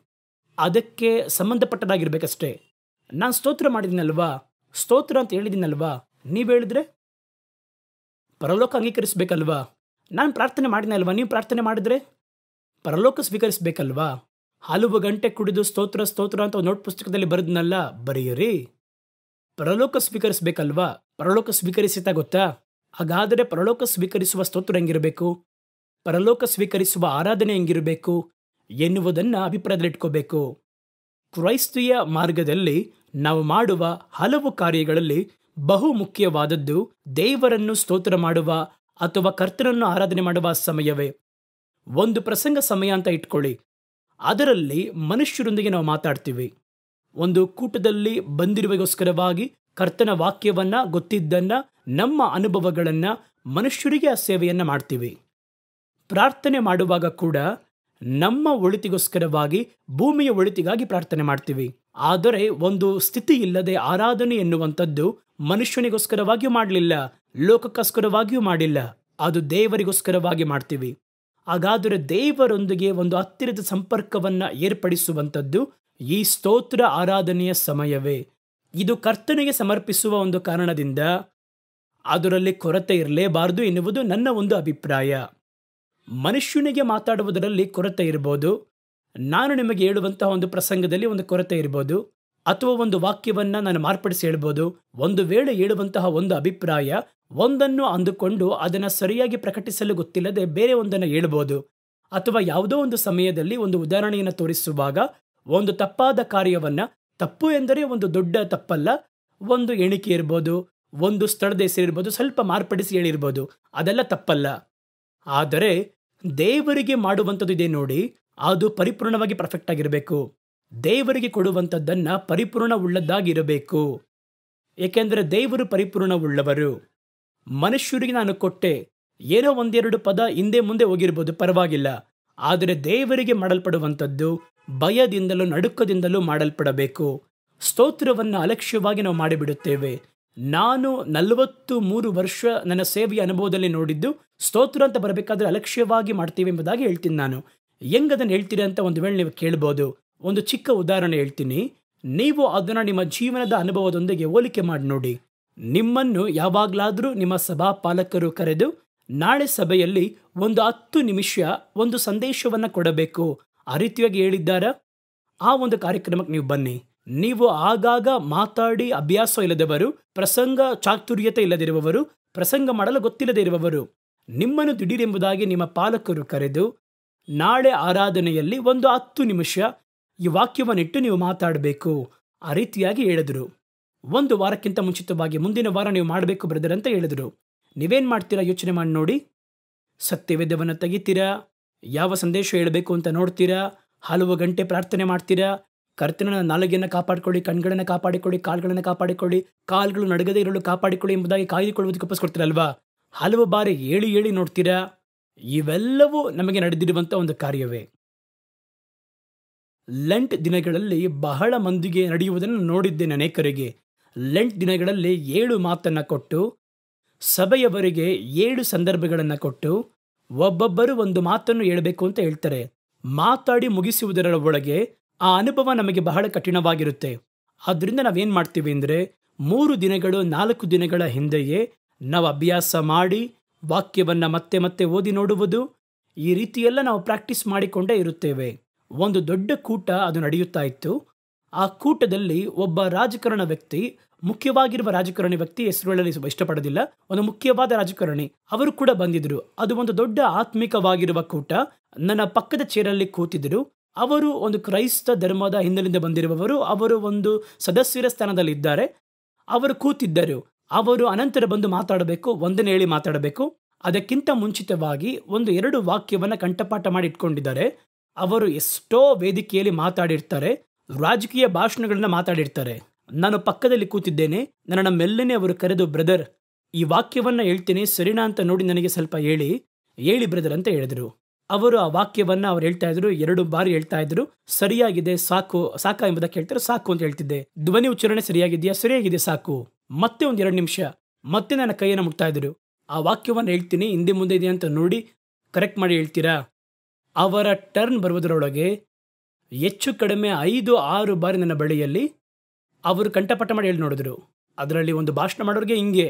ಅದಕ್ಕೆ ಸಂಬಂಧಪಟ್ಟದಾಗಿರ್ಬೇಕಷ್ಟೇ. ನಾನು ಸ್ತೋತ್ರ ಮಾಡಿದ್ದೀನಲ್ವಾ, ಸ್ತೋತ್ರ ಅಂತ ಹೇಳಿದ್ದೀನಲ್ವಾ, ನೀವು ಹೇಳಿದ್ರೆ ಪರಲೋಕ ಅಂಗೀಕರಿಸಬೇಕಲ್ವಾ. ನಾನು ಪ್ರಾರ್ಥನೆ ಮಾಡಿದ್ನಲ್ವಾ, ನೀವು ಪ್ರಾರ್ಥನೆ ಮಾಡಿದ್ರೆ ಪರಲೋಕ ಸ್ವೀಕರಿಸಬೇಕಲ್ವಾ. ಹಲವು ಗಂಟೆ ಕುಡಿದು ಸ್ತೋತ್ರ ಸ್ತೋತ್ರ ಅಂತ ನೋಟ್ ಪುಸ್ತಕದಲ್ಲಿ ಬರೆದ್ನಲ್ಲ, ಬರೆಯಿರಿ. ಪರಲೋಕ ಸ್ವೀಕರಿಸಬೇಕಲ್ವಾ. ಪರಲೋಕ ಸ್ವೀಕರಿಸಿತಾ ಗೊತ್ತಾ? ಹಾಗಾದರೆ ಪರಲೋಕ ಸ್ವೀಕರಿಸುವ ಸ್ತೋತ್ರ ಹೆಂಗಿರಬೇಕು, ಪರಲೋಕ ಸ್ವೀಕರಿಸುವ ಆರಾಧನೆ ಹೆಂಗಿರಬೇಕು ಎನ್ನುವುದನ್ನು ಅಭಿಪ್ರಾಯದಲ್ಲಿಟ್ಕೋಬೇಕು. ಕ್ರೈಸ್ತಿಯ ಮಾರ್ಗದಲ್ಲಿ ನಾವು ಮಾಡುವ ಹಲವು ಕಾರ್ಯಗಳಲ್ಲಿ ಬಹು ಮುಖ್ಯವಾದದ್ದು ದೇವರನ್ನು ಸ್ತೋತ್ರ ಮಾಡುವ ಅಥವಾ ಕರ್ತನನ್ನು ಆರಾಧನೆ ಮಾಡುವ ಸಮಯವೇ. ಒಂದು ಪ್ರಸಂಗ ಸಮಯ ಅಂತ ಇಟ್ಕೊಳ್ಳಿ. ಅದರಲ್ಲಿ ಮನುಷ್ಯರೊಂದಿಗೆ ನಾವು ಮಾತಾಡ್ತೀವಿ. ಒಂದು ಕೂಟದಲ್ಲಿ ಬಂದಿರುವಗೋಸ್ಕರವಾಗಿ ಕರ್ತನ ವಾಕ್ಯವನ್ನು ಗೊತ್ತಿದ್ದನ್ನು, ನಮ್ಮ ಅನುಭವಗಳನ್ನು ಮನುಷ್ಯರಿಗೆ ಆ ಸೇವೆಯನ್ನು ಮಾಡ್ತೀವಿ. ಪ್ರಾರ್ಥನೆ ಮಾಡುವಾಗ ಕೂಡ ನಮ್ಮ ಒಳಿತಿಗೋಸ್ಕರವಾಗಿ, ಭೂಮಿಯ ಒಳಿತಿಗಾಗಿ ಪ್ರಾರ್ಥನೆ ಮಾಡ್ತೀವಿ. ಆದರೆ ಒಂದು ಸ್ಥಿತಿ ಇಲ್ಲದೆ ಆರಾಧನೆ ಎನ್ನುವಂಥದ್ದು ಮನುಷ್ಯನಿಗೋಸ್ಕರವಾಗಿಯೂ ಮಾಡಲಿಲ್ಲ, ಲೋಕಕ್ಕೋಸ್ಕರವಾಗಿಯೂ ಮಾಡಿಲ್ಲ, ಅದು ದೇವರಿಗೋಸ್ಕರವಾಗಿ ಮಾಡ್ತೀವಿ. ಹಾಗಾದರೆ ದೇವರೊಂದಿಗೆ ಒಂದು ಹತ್ತಿರದ ಸಂಪರ್ಕವನ್ನು ಏರ್ಪಡಿಸುವಂಥದ್ದು ಈ ಸ್ತೋತ್ರ ಆರಾಧನೆಯ ಸಮಯವೇ. ಇದು ಕರ್ತನಿಗೆ ಸಮರ್ಪಿಸುವ ಒಂದು ಕಾರಣದಿಂದ ಅದರಲ್ಲಿ ಕೊರತೆ ಇರಲೇಬಾರದು ಎನ್ನುವುದು ನನ್ನ ಒಂದು ಅಭಿಪ್ರಾಯ. ಮನುಷ್ಯನಿಗೆ ಮಾತಾಡುವುದರಲ್ಲಿ ಕೊರತೆ ಇರ್ಬೋದು, ನಾನು ನಿಮಗೆ ಹೇಳುವಂತಹ ಒಂದು ಪ್ರಸಂಗದಲ್ಲಿ ಒಂದು ಕೊರತೆ ಇರ್ಬೋದು, ಅಥವಾ ಒಂದು ವಾಕ್ಯವನ್ನು ನಾನು ಮಾರ್ಪಡಿಸಿ ಹೇಳ್ಬೋದು. ಒಂದು ವೇಳೆ ಹೇಳುವಂತಹ ಒಂದು ಅಭಿಪ್ರಾಯ ಒಂದನ್ನು ಅಂದುಕೊಂಡು ಅದನ್ನು ಸರಿಯಾಗಿ ಪ್ರಕಟಿಸಲು ಗೊತ್ತಿಲ್ಲದೆ ಬೇರೆ ಒಂದನ್ನು ಹೇಳ್ಬೋದು. ಅಥವಾ ಯಾವುದೋ ಒಂದು ಸಮಯದಲ್ಲಿ ಒಂದು ಉದಾಹರಣೆಯನ್ನು ತೋರಿಸುವಾಗ ಒಂದು ತಪ್ಪಾದ ಕಾರ್ಯವನ್ನು, ತಪ್ಪು ಎಂದರೆ ಒಂದು ದೊಡ್ಡ ತಪ್ಪಲ್ಲ, ಒಂದು ಎಣಿಕೆ ಇರ್ಬೋದು, ಒಂದು ಸ್ಥಳದ ಹೆಸರಿರ್ಬೋದು, ಸ್ವಲ್ಪ ಮಾರ್ಪಡಿಸಿ ಹೇಳಿರ್ಬೋದು, ಅದೆಲ್ಲ ತಪ್ಪಲ್ಲ. ಆದರೆ ದೇವರಿಗೆ ಮಾಡುವಂಥದ್ದು ಇದೆ ನೋಡಿ, ಅದು ಪರಿಪೂರ್ಣವಾಗಿ ಪರ್ಫೆಕ್ಟ್ ಆಗಿರಬೇಕು. ದೇವರಿಗೆ ಕೊಡುವಂಥದ್ದನ್ನು ಪರಿಪೂರ್ಣವುಳ್ಳದ್ದಾಗಿರಬೇಕು. ಏಕೆಂದರೆ ದೇವರು ಪರಿಪೂರ್ಣವುಳ್ಳವರು. ಮನುಷ್ಯರಿಗೆ ನಾನು ಕೊಟ್ಟೆ, ಏನೋ ಒಂದೆರಡು ಪದ ಹಿಂದೆ ಮುಂದೆ ಹೋಗಿರ್ಬೋದು, ಪರವಾಗಿಲ್ಲ. ಆದರೆ ದೇವರಿಗೆ ಮಾಡಲ್ಪಡುವಂಥದ್ದು ಭಯದಿಂದಲೂ ನಡುಕದಿಂದಲೂ ಮಾಡಲ್ಪಡಬೇಕು. ಸ್ತೋತ್ರವನ್ನು ಅಲಕ್ಷ್ಯವಾಗಿ ನಾವು ಮಾಡಿಬಿಡುತ್ತೇವೆ. ನಾನು 43 ವರ್ಷ ನನ್ನ ಸೇವೆಯ ಅನುಭವದಲ್ಲಿ ನೋಡಿದ್ದು, ಸ್ತೋತ್ರ ಅಂತ ಬರಬೇಕಾದ್ರೆ ಅಲಕ್ಷ್ಯವಾಗಿ ಮಾಡ್ತೀವಿ ಎಂಬುದಾಗಿ ಹೇಳ್ತೀನಿ ನಾನು. ಹೆಂಗದನ್ನು ಹೇಳ್ತೀರಿ ಅಂತ ಒಂದು ವೇಳೆ ನೀವು ಕೇಳ್ಬೋದು. ಒಂದು ಚಿಕ್ಕ ಉದಾಹರಣೆ ಹೇಳ್ತೀನಿ. ನೀವು ಅದನ್ನು ನಿಮ್ಮ ಜೀವನದ ಅನುಭವದೊಂದಿಗೆ ಹೋಲಿಕೆ ಮಾಡಿ ನೋಡಿ. ನಿಮ್ಮನ್ನು ಯಾವಾಗಲಾದರೂ ನಿಮ್ಮ ಸಭಾ ಪಾಲಕರು ಕರೆದು ನಾಳೆ ಸಭೆಯಲ್ಲಿ ಒಂದು 10 ನಿಮಿಷ ಒಂದು ಸಂದೇಶವನ್ನು ಕೊಡಬೇಕು, ಆ ರೀತಿಯಾಗಿ ಹೇಳಿದ್ದಾರಾ? ಆ ಒಂದು ಕಾರ್ಯಕ್ರಮಕ್ಕೆ ನೀವು ಬನ್ನಿ. ನೀವು ಆಗಾಗ ಮಾತಾಡಿ ಅಭ್ಯಾಸ ಇಲ್ಲದವರು, ಪ್ರಸಂಗ ಚಾತುರ್ಯತೆ ಇಲ್ಲದಿರುವವರು, ಪ್ರಸಂಗ ಮಾಡಲು ಗೊತ್ತಿಲ್ಲದೆ ಇರುವವರು, ನಿಮ್ಮನ್ನು ದಿಢೀರೆಂಬುದಾಗಿ ನಿಮ್ಮ ಪಾಲಕರು ಕರೆದು ನಾಳೆ ಆರಾಧನೆಯಲ್ಲಿ ಒಂದು 10 ನಿಮಿಷ ಈ ವಾಕ್ಯವನ್ನಿಟ್ಟು ನೀವು ಮಾತಾಡಬೇಕು, ಆ ರೀತಿಯಾಗಿ ಹೇಳಿದ್ರು. ಒಂದು ವಾರಕ್ಕಿಂತ ಮುಂಚಿತವಾಗಿ ಮುಂದಿನ ವಾರ ನೀವು ಮಾಡಬೇಕು ಬ್ರದರ್ ಅಂತ ಹೇಳಿದ್ರು. ನೀವೇನು ಮಾಡ್ತೀರಾ ಯೋಚನೆ ಮಾಡಿ ನೋಡಿ. ಸತ್ಯವೇದವನ್ನು ತೆಗಿತೀರಾ, ಯಾವ ಸಂದೇಶ ಹೇಳಬೇಕು ಅಂತ ನೋಡ್ತೀರಾ, ಹಲವು ಗಂಟೆ ಪ್ರಾರ್ಥನೆ ಮಾಡ್ತೀರಾ, ಕರ್ತನ ನಾಲಿಗೆಯನ್ನು ಕಾಪಾಡಿಕೊಳ್ಳಿ, ಕಣ್ಗಳನ್ನು ಕಾಪಾಡಿಕೊಳ್ಳಿ, ಕಾಲುಗಳನ್ನು ಕಾಪಾಡಿಕೊಳ್ಳಿ, ಕಾಲುಗಳು ನಡಗದೇ ಇರಲು ಕಾಪಾಡಿಕೊಳ್ಳಿ ಎಂಬುದಾಗಿ ಕಾಯ್ದುಕೊಳ್ಳುವುದಕ್ಕೆ ಒಪ್ಪಿಸ್ಕೊಡ್ತೀರಲ್ವಾ. ಹಲವು ಬಾರಿ ಹೇಳಿ ಹೇಳಿ ನೋಡ್ತೀರಾ. ಇವೆಲ್ಲವೂ ನಮಗೆ ನಡೆದಿರುವಂಥ ಒಂದು ಕಾರ್ಯವೇ. ಲೆಂಟ್ ದಿನಗಳಲ್ಲಿ ಬಹಳ ಮಂದಿಗೆ ನಡೆಯುವುದನ್ನು ನೋಡಿದ್ದೇನೆ. ಅನೇಕರಿಗೆ ಲೆಂಟ್ ದಿನಗಳಲ್ಲಿ 7 ಮಾತನ್ನು ಕೊಟ್ಟು, ಸಭೆಯವರಿಗೆ 7 ಸಂದರ್ಭಗಳನ್ನು ಕೊಟ್ಟು, ಒಬ್ಬೊಬ್ಬರು ಒಂದು ಮಾತನ್ನು ಹೇಳಬೇಕು ಅಂತ ಹೇಳ್ತಾರೆ. ಮಾತಾಡಿ ಮುಗಿಸುವುದರ ಒಳಗೆ ಆ ಅನುಭವ ನಮಗೆ ಬಹಳ ಕಠಿಣವಾಗಿರುತ್ತೆ. ಆದ್ದರಿಂದ ನಾವೇನು ಮಾಡ್ತೀವಿ ಅಂದರೆ, 3 ದಿನಗಳು 4 ದಿನಗಳ ಹಿಂದೆಯೇ ನಾವು ಅಭ್ಯಾಸ ಮಾಡಿ ವಾಕ್ಯವನ್ನು ಮತ್ತೆ ಮತ್ತೆ ಓದಿ ನೋಡುವುದು, ಈ ರೀತಿಯೆಲ್ಲ ನಾವು ಪ್ರಾಕ್ಟೀಸ್ ಮಾಡಿಕೊಂಡೇ ಇರುತ್ತೇವೆ. ಒಂದು ದೊಡ್ಡ ಕೂಟ ಅದು ನಡೆಯುತ್ತಾ ಇತ್ತು. ಆ ಕೂಟದಲ್ಲಿ ಒಬ್ಬ ರಾಜಕಾರಣ ವ್ಯಕ್ತಿ, ಮುಖ್ಯವಾಗಿರುವ ರಾಜಕಾರಣಿ ವ್ಯಕ್ತಿ, ಹೆಸರು ಹೇಳಲು ಇಷ್ಟಪಡೋದಿಲ್ಲ, ಒಂದು ಮುಖ್ಯವಾದ ರಾಜಕಾರಣಿ, ಅವರು ಕೂಡ ಬಂದಿದ್ರು. ಅದು ಒಂದು ದೊಡ್ಡ ಆತ್ಮಿಕವಾಗಿರುವ ಕೂಟ. ನನ್ನ ಪಕ್ಕದ ಚೇರಲ್ಲಿ ಕೂತಿದ್ರು. ಅವರು ಒಂದು ಕ್ರೈಸ್ತ ಧರ್ಮದ ಹಿನ್ನೆಲೆಯಿಂದ ಬಂದಿರುವವರು. ಅವರು ಒಂದು ಸದಸ್ಯರ ಸ್ಥಾನದಲ್ಲಿದ್ದಾರೆ. ಅವರು ಕೂತಿದ್ದರು. ಅವರು ಅನಂತರ ಬಂದು ಮಾತಾಡಬೇಕು, ಒಂದನೇ ಹೇಳಿ ಮಾತಾಡಬೇಕು. ಅದಕ್ಕಿಂತ ಮುಂಚಿತವಾಗಿ 1-2 ವಾಕ್ಯವನ್ನು ಕಂಠಪಾಠ ಮಾಡಿ ಇಟ್ಕೊಂಡಿದ್ದಾರೆ. ಅವರು ಎಷ್ಟೋ ವೇದಿಕೆಯಲ್ಲಿ ಮಾತಾಡಿರ್ತಾರೆ, ರಾಜಕೀಯ ಭಾಷಣಗಳನ್ನ ಮಾತಾಡಿರ್ತಾರೆ. ನಾನು ಪಕ್ಕದಲ್ಲಿ ಕೂತಿದ್ದೇನೆ. ನನ್ನನ್ನು ಮೆಲ್ಲನೆ ಅವರು ಕರೆದು, ಬ್ರದರ್, ಈ ವಾಕ್ಯವನ್ನು ಹೇಳ್ತೀನಿ, ಸರಿನಾ ಅಂತ ನೋಡಿ ನನಗೆ ಸ್ವಲ್ಪ ಹೇಳಿ ಬ್ರದರ್ ಅಂತ ಹೇಳಿದ್ರು. ಅವರು ಆ ವಾಕ್ಯವನ್ನು ಅವ್ರು ಹೇಳ್ತಾ ಇದ್ರು, 2 ಬಾರಿ ಹೇಳ್ತಾ ಇದ್ರು. ಸರಿಯಾಗಿದೆ, ಸಾಕಾ ಎಂಬುದಕ್ಕೆ ಹೇಳ್ತಾರೆ. ಸಾಕು ಅಂತ ಹೇಳ್ತಿದ್ದೆ. ಧ್ವನಿ ಉಚ್ಚಾರಣೆ ಸರಿಯಾಗಿದೆಯಾ? ಸರಿಯಾಗಿದೆ, ಸಾಕು. ಮತ್ತೆ 1-2 ನಿಮಿಷ ಮತ್ತೆ ನನ್ನ ಕೈಯನ್ನು ಮುಟ್ತಾ ಇದ್ರು. ಆ ವಾಕ್ಯವನ್ನು ಹೇಳ್ತೀನಿ, ಹಿಂದೆ ಮುಂದೆ ಇದೆ ಅಂತ ನೋಡಿ ಕರೆಕ್ಟ್ ಮಾಡಿ ಹೇಳ್ತೀರಾ? ಅವರ ಟರ್ನ್ ಬರುವುದರೊಳಗೆ ಹೆಚ್ಚು ಕಡಿಮೆ 5-6 ಬಾರಿ ನನ್ನ ಬಳಿಯಲ್ಲಿ ಅವರು ಕಂಠಪಾಠ ಮಾಡಿ ಹೇಳಿ ನೋಡಿದ್ರು. ಅದರಲ್ಲಿ ಒಂದು ಭಾಷಣ ಮಾಡೋರಿಗೆ ಹಿಂಗೆ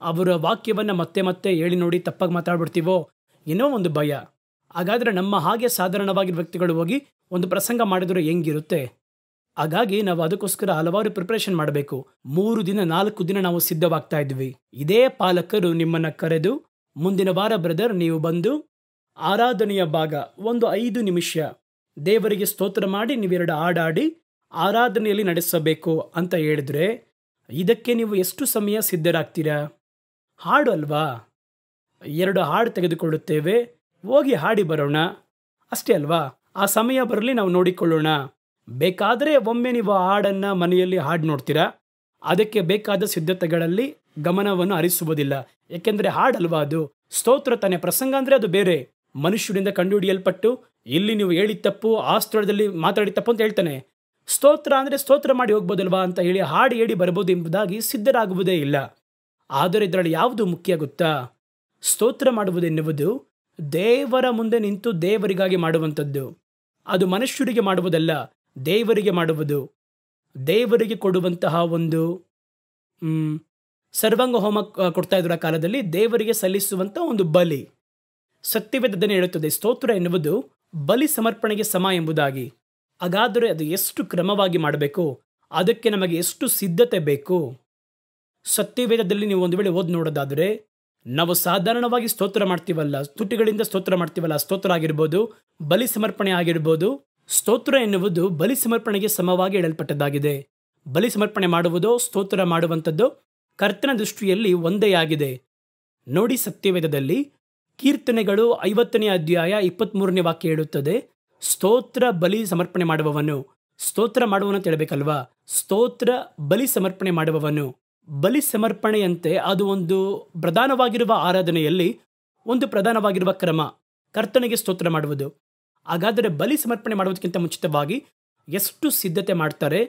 ಅವರ ವಾಕ್ಯವನ್ನು ಮತ್ತೆ ಮತ್ತೆ ಹೇಳಿ ನೋಡಿ ತಪ್ಪಾಗಿ ಮಾತಾಡ್ಬಿಡ್ತೀವೋ ಏನೋ ಒಂದು ಭಯ. ಹಾಗಾದರೆ ನಮ್ಮ ಹಾಗೆ ಸಾಧಾರಣವಾಗಿರೋ ವ್ಯಕ್ತಿಗಳು ಹೋಗಿ ಒಂದು ಪ್ರಸಂಗ ಮಾಡಿದ್ರೆ ಹೆಂಗಿರುತ್ತೆ? ಹಾಗಾಗಿ ನಾವು ಅದಕ್ಕೋಸ್ಕರ ಹಲವಾರು ಪ್ರಿಪ್ರೇಷನ್ ಮಾಡಬೇಕು. 3 ದಿನ 4 ದಿನ ನಾವು ಸಿದ್ಧವಾಗ್ತಾ ಇದ್ವಿ. ಇದೇ ಪಾಲಕರು ನಿಮ್ಮನ್ನು ಕರೆದು, ಮುಂದಿನ ವಾರ ಬ್ರದರ್ ನೀವು ಬಂದು ಆರಾಧನೆಯ ಭಾಗ ಒಂದು 5 ನಿಮಿಷ ದೇವರಿಗೆ ಸ್ತೋತ್ರ ಮಾಡಿ ನೀವು 2 ಹಾಡಾಡಿ ಆರಾಧನೆಯಲ್ಲಿ ನಡೆಸಬೇಕು ಅಂತ ಹೇಳಿದ್ರೆ, ಇದಕ್ಕೆ ನೀವು ಎಷ್ಟು ಸಮಯ ಸಿದ್ಧರಾಗ್ತೀರಾ? ಹಾಡು ಅಲ್ವಾ? 2 ಹಾಡು ತೆಗೆದುಕೊಳ್ಳುತ್ತೇವೆ, ಹೋಗಿ ಹಾಡಿ ಬರೋಣ ಅಷ್ಟೇ ಅಲ್ವಾ? ಆ ಸಮಯ ಬರಲಿ, ನಾವು ನೋಡಿಕೊಳ್ಳೋಣ. ಬೇಕಾದರೆ ಒಮ್ಮೆ ನೀವು ಹಾಡನ್ನು ಮನೆಯಲ್ಲಿ ಹಾಡು ನೋಡ್ತೀರಾ, ಅದಕ್ಕೆ ಬೇಕಾದ ಸಿದ್ಧತೆಗಳಲ್ಲಿ ಗಮನವನ್ನು ಹರಿಸುವುದಿಲ್ಲ. ಏಕೆಂದರೆ ಹಾಡಲ್ವಾ ಅದು? ಸ್ತೋತ್ರ ತಾನೇ. ಪ್ರಸಂಗ ಅಂದರೆ ಅದು ಬೇರೆ, ಮನುಷ್ಯರಿಂದ ಕಂಡುಹಿಡಿಯಲ್ಪಟ್ಟು ಇಲ್ಲಿ ನೀವು ಹೇಳಿ ತಪ್ಪು, ಆ ಸ್ಥಳದಲ್ಲಿ ಮಾತಾಡಿ ತಪ್ಪು ಅಂತ ಹೇಳ್ತಾನೆ. ಸ್ತೋತ್ರ ಅಂದರೆ ಸ್ತೋತ್ರ ಮಾಡಿ ಹೋಗ್ಬೋದಲ್ವಾ ಅಂತ ಹೇಳಿ ಹಾಡು ಹೇಳಿ ಬರ್ಬೋದು ಎಂಬುದಾಗಿ ಸಿದ್ಧರಾಗುವುದೇ ಇಲ್ಲ. ಆದರೆ ಇದರಲ್ಲಿ ಯಾವುದು ಮುಖ್ಯ ಗೊತ್ತಾ? ಸ್ತೋತ್ರ ಮಾಡುವುದೆನ್ನುವುದು ದೇವರ ಮುಂದೆ ನಿಂತು ದೇವರಿಗಾಗಿ ಮಾಡುವಂಥದ್ದು. ಅದು ಮನುಷ್ಯರಿಗೆ ಮಾಡುವುದಲ್ಲ, ದೇವರಿಗೆ ಮಾಡುವುದು. ದೇವರಿಗೆ ಕೊಡುವಂತಹ ಒಂದು ಸರ್ವಾಂಗ ಹೋಮ ಕೊಡ್ತಾ ಇದ್ರು ಆ ಕಾಲದಲ್ಲಿ, ದೇವರಿಗೆ ಸಲ್ಲಿಸುವಂಥ ಒಂದು ಬಲಿ. ಸತ್ಯವೇದನೆ ಹೇಳುತ್ತದೆ, ಸ್ತೋತ್ರ ಎನ್ನುವುದು ಬಲಿ ಸಮರ್ಪಣೆಗೆ ಸಮ ಎಂಬುದಾಗಿ. ಹಾಗಾದರೆ ಅದು ಎಷ್ಟು ಕ್ರಮವಾಗಿ ಮಾಡಬೇಕು, ಅದಕ್ಕೆ ನಮಗೆ ಎಷ್ಟು ಸಿದ್ಧತೆ ಬೇಕು? ಸತ್ಯವೇದದಲ್ಲಿ ನೀವು ಒಂದು ವೇಳೆ ಓದಿ ನೋಡೋದಾದರೆ, ನಾವು ಸಾಧಾರಣವಾಗಿ ಸ್ತೋತ್ರ ಮಾಡ್ತೀವಲ್ಲ, ತುಟಿಗಳಿಂದ ಸ್ತೋತ್ರ ಮಾಡ್ತೀವಲ್ಲ, ಸ್ತೋತ್ರ ಆಗಿರ್ಬೋದು, ಬಲಿ ಸಮರ್ಪಣೆ ಆಗಿರ್ಬೋದು. ಸ್ತೋತ್ರ ಎನ್ನುವುದು ಬಲಿ ಸಮರ್ಪಣೆಗೆ ಸಮವಾಗಿ ಹೇಳಲ್ಪಟ್ಟದ್ದಾಗಿದೆ. ಬಲಿ ಸಮರ್ಪಣೆ ಮಾಡುವುದು, ಸ್ತೋತ್ರ ಮಾಡುವಂಥದ್ದು ಕರ್ತನ ದೃಷ್ಟಿಯಲ್ಲಿ ಒಂದೇ ಆಗಿದೆ. ನೋಡಿ, ಸತ್ಯವೇದದಲ್ಲಿ ಕೀರ್ತನೆಗಳು 50ನೇ ಅಧ್ಯಾಯ 23ನೇ ವಾಕ್ಯ ಹೇಳುತ್ತದೆ, ಸ್ತೋತ್ರ ಬಲಿ ಸಮರ್ಪಣೆ ಮಾಡುವವನು. ಸ್ತೋತ್ರ ಮಾಡುವನು ಅಂತ ಹೇಳಬೇಕಲ್ವಾ? ಸ್ತೋತ್ರ ಬಲಿ ಸಮರ್ಪಣೆ ಮಾಡುವವನು. ಬಲಿ ಸಮರ್ಪಣೆಯಂತೆ ಅದು ಒಂದು ಪ್ರಧಾನವಾಗಿರುವ ಆರಾಧನೆಯಲ್ಲಿ ಒಂದು ಪ್ರಧಾನವಾಗಿರುವ ಕ್ರಮ, ಕರ್ತನಿಗೆ ಸ್ತೋತ್ರ ಮಾಡುವುದು. ಹಾಗಾದರೆ ಬಲಿ ಸಮರ್ಪಣೆ ಮಾಡುವುದಕ್ಕಿಂತ ಮುಂಚಿತವಾಗಿ ಎಷ್ಟು ಸಿದ್ಧತೆ ಮಾಡ್ತಾರೆ?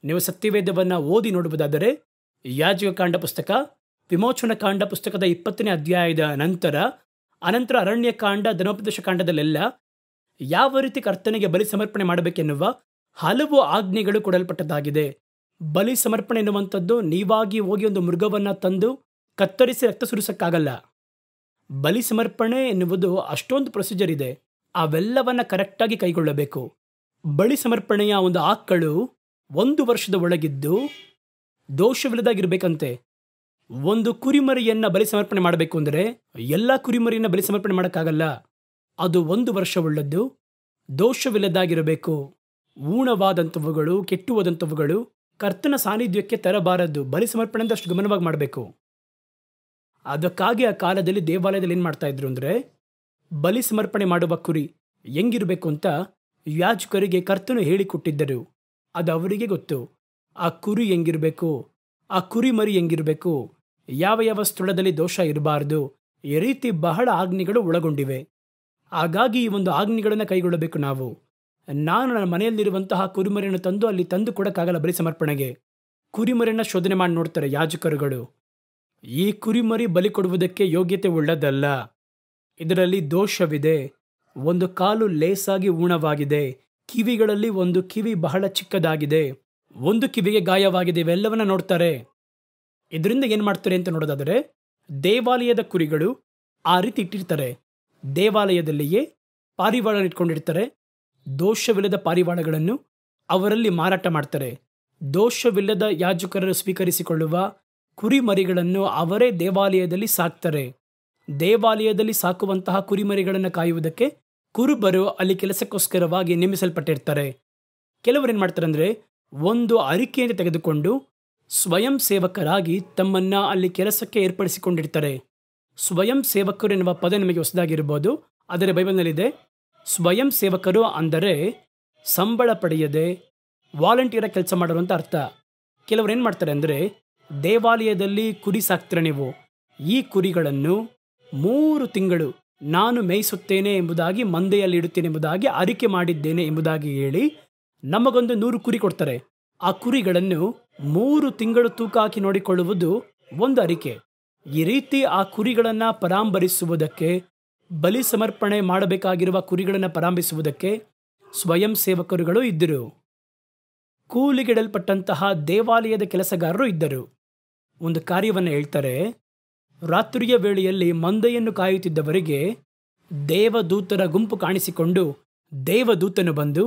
ನೀವು ಸತ್ಯವೇದವನ್ನು ಓದಿ ನೋಡುವುದಾದರೆ, ಯಾಜಕಕಾಂಡ ಪುಸ್ತಕ, ವಿಮೋಚನ ಕಾಂಡ ಪುಸ್ತಕದ 20ನೇ ಅಧ್ಯಾಯದ ಅನಂತರ ಅರಣ್ಯಕಾಂಡ, ಧರ್ಮೋಪದೇಶ ಕಾಂಡದಲ್ಲೆಲ್ಲ ಯಾವ ರೀತಿ ಕರ್ತನಿಗೆ ಬಲಿ ಸಮರ್ಪಣೆ ಮಾಡಬೇಕೆನ್ನುವ ಹಲವು ಆಜ್ಞೆಗಳು ಕೊಡಲ್ಪಟ್ಟದ್ದಾಗಿದೆ. ಬಲಿ ಸಮರ್ಪಣೆ ಎನ್ನುವಂಥದ್ದು ನೀವಾಗಿ ಹೋಗಿ ಒಂದು ಮೃಗವನ್ನು ತಂದು ಕತ್ತರಿಸಿ ರಕ್ತ ಸುರಿಸೋಕ್ಕಾಗಲ್ಲ. ಬಲಿ ಸಮರ್ಪಣೆ ಎನ್ನುವುದು ಅಷ್ಟೊಂದು ಪ್ರೊಸೀಜರ್ ಇದೆ. ಅವೆಲ್ಲವನ್ನು ಕರೆಕ್ಟಾಗಿ ಕೈಗೊಳ್ಳಬೇಕು. ಬಲಿ ಸಮರ್ಪಣೆಯ ಒಂದು ಆಕಳು 1 ವರ್ಷದ ಒಳಗಿದ್ದು ದೋಷವಿಲ್ಲದಾಗಿರ್ಬೇಕಂತೆ. ಒಂದು ಕುರಿಮರಿಯನ್ನು ಬಲಿ ಸಮರ್ಪಣೆ ಮಾಡಬೇಕು ಅಂದರೆ ಎಲ್ಲ ಕುರಿಮರಿಯನ್ನು ಬಲಿ ಸಮರ್ಪಣೆ ಮಾಡೋಕ್ಕಾಗಲ್ಲ. ಅದು 1 ವರ್ಷವುಳ್ಳದ್ದು, ದೋಷವಿಲ್ಲದಾಗಿರಬೇಕು. ಊಣವಾದಂಥವುಗಳು, ಕೆಟ್ಟುವುದಂಥವುಗಳು ಕರ್ತನ ಸಾನ್ನಿಧ್ಯಕ್ಕೆ ತರಬಾರದು. ಬಲಿ ಸಮರ್ಪಣೆ ಅಂತ ಅಷ್ಟು ಗಮನವಾಗಿ ಮಾಡಬೇಕು. ಅದಕ್ಕಾಗಿ ಆ ಕಾಲದಲ್ಲಿ ದೇವಾಲಯದಲ್ಲಿ ಏನು ಮಾಡ್ತಾ ಇದ್ರು ಅಂದರೆ, ಬಲಿ ಸಮರ್ಪಣೆ ಮಾಡುವ ಕುರಿ ಹೆಂಗಿರಬೇಕು ಅಂತ ಯಾಜಕರಿಗೆ ಕರ್ತನು ಹೇಳಿಕೊಟ್ಟಿದ್ದರು. ಅದು ಅವರಿಗೆ ಗೊತ್ತು. ಆ ಕುರಿ ಹೆಂಗಿರಬೇಕು, ಆ ಕುರಿ ಮರಿ ಹೆಂಗಿರಬೇಕು, ಯಾವ ಯಾವ ಸ್ಥಳದಲ್ಲಿ ದೋಷ ಇರಬಾರ್ದು, ಈ ರೀತಿ ಬಹಳ ಆಜ್ಞೆಗಳು ಒಳಗೊಂಡಿವೆ. ಹಾಗಾಗಿ ಈ ಒಂದು ಆಜ್ಞೆಗಳನ್ನು ಕೈಗೊಳ್ಳಬೇಕು ನಾವು. ನಾನು ನನ್ನ ಮನೆಯಲ್ಲಿರುವಂತಹ ಕುರಿಮರಿಯನ್ನು ತಂದು ಅಲ್ಲಿ ತಂದು ಕೊಡೋಕ್ಕಾಗಲ್ಲ ಬಲಿ ಸಮರ್ಪಣೆಗೆ. ಕುರಿಮರಿಯನ್ನು ಶೋಧನೆ ಮಾಡಿ ನೋಡ್ತಾರೆ ಯಾಜಕರುಗಳು. ಈ ಕುರಿಮರಿ ಬಲಿ ಕೊಡುವುದಕ್ಕೆ ಯೋಗ್ಯತೆ ಉಳ್ಳದಲ್ಲ, ಇದರಲ್ಲಿ ದೋಷವಿದೆ, ಒಂದು ಕಾಲು ಲೇಸಾಗಿ ಊನವಾಗಿದೆ, ಕಿವಿಗಳಲ್ಲಿ ಒಂದು ಕಿವಿ ಬಹಳ ಚಿಕ್ಕದಾಗಿದೆ, ಒಂದು ಕಿವಿಗೆ ಗಾಯವಾಗಿದೆ, ಇವೆಲ್ಲವನ್ನ ನೋಡ್ತಾರೆ. ಇದರಿಂದ ಏನು ಮಾಡ್ತಾರೆ ಅಂತ ನೋಡೋದಾದರೆ, ದೇವಾಲಯದ ಕುರಿಗಳು ಆ ರೀತಿ ಇಟ್ಟಿರ್ತಾರೆ. ದೇವಾಲಯದಲ್ಲಿಯೇ ಪಾರಿವಾಳ ಇಟ್ಕೊಂಡಿರ್ತಾರೆ. ದೋಷವಿಲ್ಲದ ಪಾರಿವಾಳಗಳನ್ನು ಅವರಲ್ಲಿ ಮಾರಾಟ ಮಾಡ್ತಾರೆ. ದೋಷವಿಲ್ಲದ ಯಾಜಕರನ್ನು ಸ್ವೀಕರಿಸಿಕೊಳ್ಳುವ ಕುರಿಮರಿಗಳನ್ನು ಅವರೇ ದೇವಾಲಯದಲ್ಲಿ ಸಾಕ್ತಾರೆ. ದೇವಾಲಯದಲ್ಲಿ ಸಾಕುವಂತಹ ಕುರಿಮರಿಗಳನ್ನು ಕಾಯುವುದಕ್ಕೆ ಕುರುಬರು ಅಲ್ಲಿ ಕೆಲಸಕ್ಕೋಸ್ಕರವಾಗಿ ನೇಮಿಸಲ್ಪಟ್ಟಿರ್ತಾರೆ. ಕೆಲವರು ಏನು ಮಾಡ್ತಾರೆ ಅಂದರೆ, ಒಂದು ಅರಿಕೆಯನ್ನು ತೆಗೆದುಕೊಂಡು ಸ್ವಯಂ ಸೇವಕರಾಗಿ ತಮ್ಮನ್ನು ಅಲ್ಲಿ ಕೆಲಸಕ್ಕೆ ಏರ್ಪಡಿಸಿಕೊಂಡಿರ್ತಾರೆ. ಸ್ವಯಂ ಸೇವಕರು ಎನ್ನುವ ಪದ ನಿಮಗೆ ಹೊಸದಾಗಿರ್ಬೋದು, ಆದರೆ ಬೈಬಲ್ನಲ್ಲಿದೆ. ಸ್ವಯಂ ಸೇವಕರು ಅಂದರೆ ಸಂಬಳ ಪಡೆಯದೆ ವಾಲಂಟಿಯರ ಕೆಲಸ ಮಾಡುವಂಥ ಅರ್ಥ. ಕೆಲವರು ಏನು ಮಾಡ್ತಾರೆ ಅಂದರೆ, ದೇವಾಲಯದಲ್ಲಿ ಕುರಿ ಸಾಕ್ತೀರ ನೀವು, ಈ ಕುರಿಗಳನ್ನು 3 ತಿಂಗಳು ನಾನು ಮೇಯಿಸುತ್ತೇನೆ ಎಂಬುದಾಗಿ, ಮಂದೆಯಲ್ಲಿ ಇಡುತ್ತೇನೆ ಎಂಬುದಾಗಿ, ಅರಿಕೆ ಮಾಡಿದ್ದೇನೆ ಎಂಬುದಾಗಿ ಹೇಳಿ ನಮಗೊಂದು 100 ಕುರಿ ಕೊಡ್ತಾರೆ. ಆ ಕುರಿಗಳನ್ನು 3 ತಿಂಗಳು ತೂಕ ಹಾಕಿ ನೋಡಿಕೊಳ್ಳುವುದು ಒಂದು ಅರಿಕೆ. ಈ ರೀತಿ ಆ ಕುರಿಗಳನ್ನು ಪರಾಂಬರಿಸುವುದಕ್ಕೆ, ಬಲಿ ಸಮರ್ಪಣೆ ಮಾಡಬೇಕಾಗಿರುವ ಕುರಿಗಳನ್ನು ಪರಾಂಬಿಸುವುದಕ್ಕೆ ಸ್ವಯಂ ಸೇವಕರುಗಳು ಇದ್ದರು. ಕೂಲಿಗಿಡಲ್ಪಟ್ಟಂತಹ ದೇವಾಲಯದ ಕೆಲಸಗಾರರು ಇದ್ದರು. ಒಂದು ಕಾರ್ಯವನ್ನು ಹೇಳ್ತಾರೆ. ರಾತ್ರಿಯ ವೇಳೆಯಲ್ಲಿ ಮಂದೆಯನ್ನು ಕಾಯುತ್ತಿದ್ದವರಿಗೆ ದೇವದೂತರ ಗುಂಪು ಕಾಣಿಸಿಕೊಂಡು ದೇವದೂತನು ಬಂದು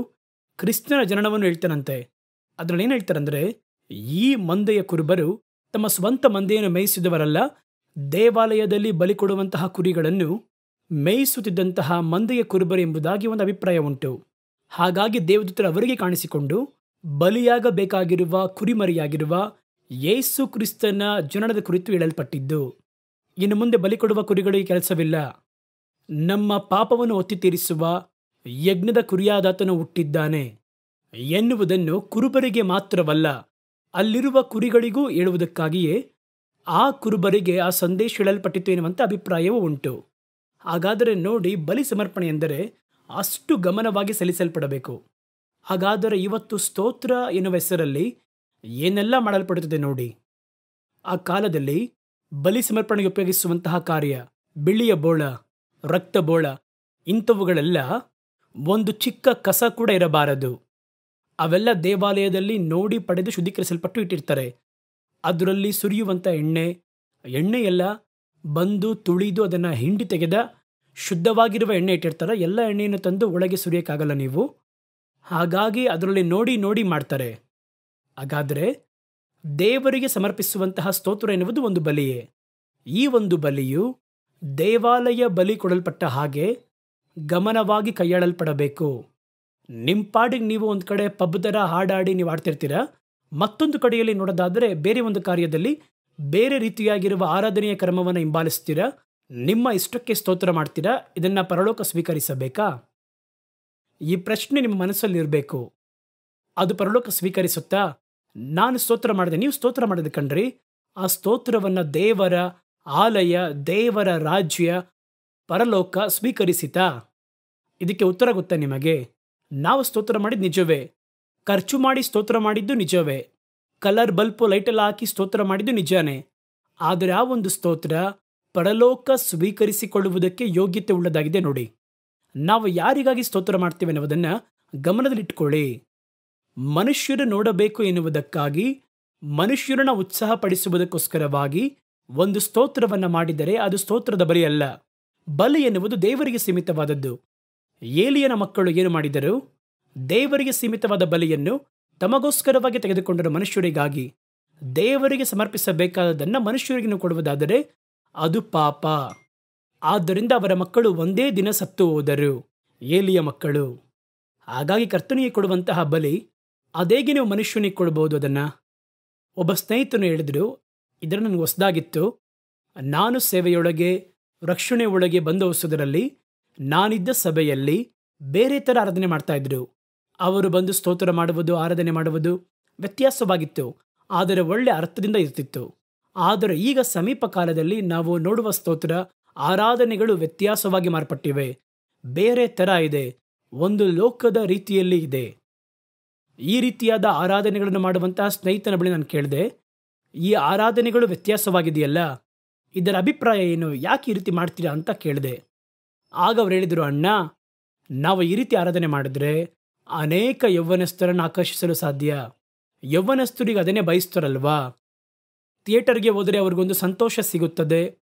ಕ್ರಿಸ್ತನ ಜನನವನ್ನು ಹೇಳ್ತಾನಂತೆ. ಅದರಲ್ಲಿ ಏನು ಹೇಳ್ತಾರಂದರೆ, ಈ ಮಂದೆಯ ಕುರುಬರು ತಮ್ಮ ಸ್ವಂತ ಮಂದೆಯನ್ನು ಮೇಯಿಸಿದವರಲ್ಲ, ದೇವಾಲಯದಲ್ಲಿ ಬಲಿ ಕೊಡುವಂತಹ ಕುರಿಗಳನ್ನು ಮೇಯಿಸುತ್ತಿದ್ದಂತಹ ಮಂದೆಯ ಕುರುಬರು ಎಂಬುದಾಗಿ ಒಂದು ಅಭಿಪ್ರಾಯ ಉಂಟು. ಹಾಗಾಗಿ ದೇವದೂತರು ಅವರಿಗೆ ಕಾಣಿಸಿಕೊಂಡು ಬಲಿಯಾಗಬೇಕಾಗಿರುವ ಕುರಿಮರಿಯಾಗಿರುವ ಯೇಸು ಕ್ರಿಸ್ತನ ಜನನದ ಕುರಿತು ಹೇಳಲ್ಪಟ್ಟಿದ್ದು. ಇನ್ನು ಮುಂದೆ ಬಲಿ ಕೊಡುವ ಕುರಿಗಳಿಗೆ ಕೆಲಸವಿಲ್ಲ. ನಮ್ಮ ಪಾಪವನ್ನು ಒತ್ತಿ ತೀರಿಸುವ ಯಜ್ಞದ ಕುರಿಯಾದಾತನು ಹುಟ್ಟಿದ್ದಾನೆ ಎನ್ನುವುದನ್ನು ಕುರುಬರಿಗೆ ಮಾತ್ರವಲ್ಲ, ಅಲ್ಲಿರುವ ಕುರಿಗಳಿಗೂ ಹೇಳುವುದಕ್ಕಾಗಿಯೇ ಆ ಕುರುಬರಿಗೆ ಆ ಸಂದೇಶ ಹೇಳಲ್ಪಟ್ಟಿತು ಎನ್ನುವಂಥ ಅಭಿಪ್ರಾಯವೂ ಉಂಟು. ಹಾಗಾದರೆ ನೋಡಿ, ಬಲಿ ಸಮರ್ಪಣೆ ಎಂದರೆ ಅಷ್ಟು ಗಮನವಾಗಿ ಸಲ್ಲಿಸಲ್ಪಡಬೇಕು. ಹಾಗಾದರೆ ಇವತ್ತು ಸ್ತೋತ್ರ ಎನ್ನುವ ಹೆಸರಲ್ಲಿ ಏನೆಲ್ಲ ಮಾಡಲ್ಪಡುತ್ತದೆ ನೋಡಿ. ಆ ಕಾಲದಲ್ಲಿ ಬಲಿ ಸಮರ್ಪಣೆಗೆ ಉಪಯೋಗಿಸುವಂತಹ ಕಾರ್ಯ, ಬಿಳಿಯ ಬೋಳ, ರಕ್ತ ಬೋಳ, ಇಂಥವುಗಳೆಲ್ಲ ಒಂದು ಚಿಕ್ಕ ಕಸ ಕೂಡ ಇರಬಾರದು. ಅವೆಲ್ಲ ದೇವಾಲಯದಲ್ಲಿ ನೋಡಿ ಪಡೆದು ಶುದ್ಧೀಕರಿಸಲ್ಪಟ್ಟು ಇಟ್ಟಿರ್ತಾರೆ. ಅದರಲ್ಲಿ ಸುರಿಯುವಂಥ ಎಣ್ಣೆ ಎಲ್ಲ ಬಂದು ತುಳಿದು ಅದನ್ನು ಹಿಂಡಿ ತೆಗೆದ ಶುದ್ಧವಾಗಿರುವ ಎಣ್ಣೆ ಇಟ್ಟಿರ್ತಾರೆ. ಎಲ್ಲ ಎಣ್ಣೆಯನ್ನು ತಂದು ಒಳಗೆ ಸುರಿಯೋಕ್ಕಾಗಲ್ಲ ನೀವು. ಹಾಗಾಗಿ ಅದರಲ್ಲಿ ನೋಡಿ ನೋಡಿ ಮಾಡ್ತಾರೆ. ಹಾಗಾದರೆ ದೇವರಿಗೆ ಸಮರ್ಪಿಸುವಂತಹ ಸ್ತೋತ್ರ ಎನ್ನುವುದು ಒಂದು ಬಲಿಯೇ. ಈ ಒಂದು ಬಲಿಯು ದೇವಾಲಯ ಬಲಿ ಕೊಡಲ್ಪಟ್ಟ ಹಾಗೆ ಗಮನವಾಗಿ ಕೈಯಾಳಲ್ಪಡಬೇಕು. ನಿಮ್ಮ ಪಾಡಿಗೆ ನೀವು ಒಂದು ಕಡೆ ಪಬ್ ಥರ ಹಾಡಾಡಿ ನೀವು ಆಡ್ತಿರ್ತೀರ, ಮತ್ತೊಂದು ಕಡೆಯಲ್ಲಿ ನೋಡೋದಾದರೆ ಬೇರೆ ಒಂದು ಕಾರ್ಯದಲ್ಲಿ ಬೇರೆ ರೀತಿಯಾಗಿರುವ ಆರಾಧನೆಯ ಕ್ರಮವನ್ನು ಹಿಂಬಾಲಿಸ್ತೀರಾ, ನಿಮ್ಮ ಇಷ್ಟಕ್ಕೆ ಸ್ತೋತ್ರ ಮಾಡ್ತೀರಾ. ಇದನ್ನು ಪರಲೋಕ ಸ್ವೀಕರಿಸಬೇಕಾ? ಈ ಪ್ರಶ್ನೆ ನಿಮ್ಮ ಮನಸ್ಸಲ್ಲಿ ಇರಬೇಕು. ಅದು ಪರಲೋಕ ಸ್ವೀಕರಿಸುತ್ತಾ? ನಾನು ಸ್ತೋತ್ರ ಮಾಡಿದೆ, ನೀವು ಸ್ತೋತ್ರ ಮಾಡಿದೆ ಕಣ್ರಿ. ಆ ಸ್ತೋತ್ರವನ್ನು ದೇವರ ಆಲಯ, ದೇವರ ರಾಜ್ಯ, ಪರಲೋಕ ಸ್ವೀಕರಿಸಿತಾ? ಇದಕ್ಕೆ ಉತ್ತರ ಗೊತ್ತಾ ನಿಮಗೆ? ನಾವು ಸ್ತೋತ್ರ ಮಾಡಿದ್ದು ನಿಜವೇ, ಖರ್ಚು ಮಾಡಿ ಸ್ತೋತ್ರ ಮಾಡಿದ್ದು ನಿಜವೇ, ಕಲರ್ ಬಲ್ಪು ಲೈಟೆಲ್ಲ ಹಾಕಿ ಸ್ತೋತ್ರ ಮಾಡಿದ್ದು ನಿಜಾನೇ. ಆದರೆ ಆ ಒಂದು ಸ್ತೋತ್ರ ಪರಲೋಕ ಸ್ವೀಕರಿಸಿಕೊಳ್ಳುವುದಕ್ಕೆ ಯೋಗ್ಯತೆ ಉಳ್ಳದಾಗಿದೆ ನೋಡಿ. ನಾವು ಯಾರಿಗಾಗಿ ಸ್ತೋತ್ರ ಮಾಡ್ತೇವೆ ಅನ್ನೋದನ್ನು ಗಮನದಲ್ಲಿಟ್ಕೊಳ್ಳಿ. ಮನುಷ್ಯರು ನೋಡಬೇಕು ಎನ್ನುವುದಕ್ಕಾಗಿ, ಮನುಷ್ಯರನ್ನ ಉತ್ಸಾಹಪಡಿಸುವುದಕ್ಕೋಸ್ಕರವಾಗಿ ಒಂದು ಸ್ತೋತ್ರವನ್ನು ಮಾಡಿದರೆ ಅದು ಸ್ತೋತ್ರದ ಬಲಿ ಅಲ್ಲ. ಬಲಿ ಎನ್ನುವುದು ದೇವರಿಗೆ ಸೀಮಿತವಾದದ್ದು. ಏಲಿಯನ ಮಕ್ಕಳು ಏನು ಮಾಡಿದರು? ದೇವರಿಗೆ ಸೀಮಿತವಾದ ಬಲಿಯನ್ನು ತಮಗೋಸ್ಕರವಾಗಿ ತೆಗೆದುಕೊಂಡರು. ಮನುಷ್ಯರಿಗಾಗಿ ದೇವರಿಗೆ ಸಮರ್ಪಿಸಬೇಕಾದದನ್ನು ಮನುಷ್ಯರಿಗೆ ಕೊಡುವುದಾದರೆ ಅದು ಪಾಪ. ಆದ್ದರಿಂದ ಅವರ ಮಕ್ಕಳು ಒಂದೇ ದಿನ ಸತ್ತು ಹೋದರು, ಏಲಿಯ ಮಕ್ಕಳು. ಹಾಗಾಗಿ ಕರ್ತನಿಗೆ ಕೊಡುವಂತಹ ಬಲಿ ಅದೇಗೆ ನೀವು ಮನುಷ್ಯನಿಗೆ ಕೊಡ್ಬೋದು? ಅದನ್ನು ಒಬ್ಬ ಸ್ನೇಹಿತನು ಹೇಳಿದ್ರು, ಇದರ ನನಗೆ ಹೊಸದಾಗಿತ್ತು. ನಾನು ಸೇವೆಯೊಳಗೆ, ರಕ್ಷಣೆ ಒಳಗೆ ಬಂದ ಹೊಸದರಲ್ಲಿ ನಾನಿದ್ದ ಸಭೆಯಲ್ಲಿ ಬೇರೆ ಥರ ಆರಾಧನೆ ಮಾಡ್ತಾ ಇದ್ರು. ಅವರು ಬಂದು ಸ್ತೋತ್ರ ಮಾಡುವುದು, ಆರಾಧನೆ ಮಾಡುವುದು ವ್ಯತ್ಯಾಸವಾಗಿತ್ತು, ಆದರೆ ಒಳ್ಳೆ ಅರ್ಥದಿಂದ ಇರ್ತಿತ್ತು. ಆದರೆ ಈಗ ಸಮೀಪ ಕಾಲದಲ್ಲಿ ನಾವು ನೋಡುವ ಸ್ತೋತ್ರ ಆರಾಧನೆಗಳು ವ್ಯತ್ಯಾಸವಾಗಿ ಮಾರ್ಪಟ್ಟಿವೆ. ಬೇರೆ ಥರ ಇದೆ, ಒಂದು ಲೋಕದ ರೀತಿಯಲ್ಲಿ ಇದೆ. ಈ ರೀತಿಯಾದ ಆರಾಧನೆಗಳನ್ನು ಮಾಡುವಂತಹ ಸ್ನೇಹಿತನ ಬಳಿ ನಾನು ಕೇಳಿದೆ, ಈ ಆರಾಧನೆಗಳು ವ್ಯತ್ಯಾಸವಾಗಿದೆಯಲ್ಲ, ಇದರ ಅಭಿಪ್ರಾಯ ಏನು, ಯಾಕೆ ಈ ರೀತಿ ಮಾಡ್ತೀರಾ ಅಂತ ಕೇಳಿದೆ. ಆಗ ಅವ್ರು ಹೇಳಿದರು, ಅಣ್ಣ, ನಾವು ಈ ರೀತಿ ಆರಾಧನೆ ಮಾಡಿದ್ರೆ ಅನೇಕ ಯೌವನಸ್ಥರನ್ನು ಆಕರ್ಷಿಸಲು ಸಾಧ್ಯ. ಯೌವನಸ್ಥರಿಗೆ ಅದನ್ನೇ ಬಯಸ್ತಾರಲ್ವಾ. ಥಿಯೇಟರ್ಗೆ ಹೋದರೆ ಅವ್ರಿಗೊಂದು ಸಂತೋಷ ಸಿಗುತ್ತದೆ.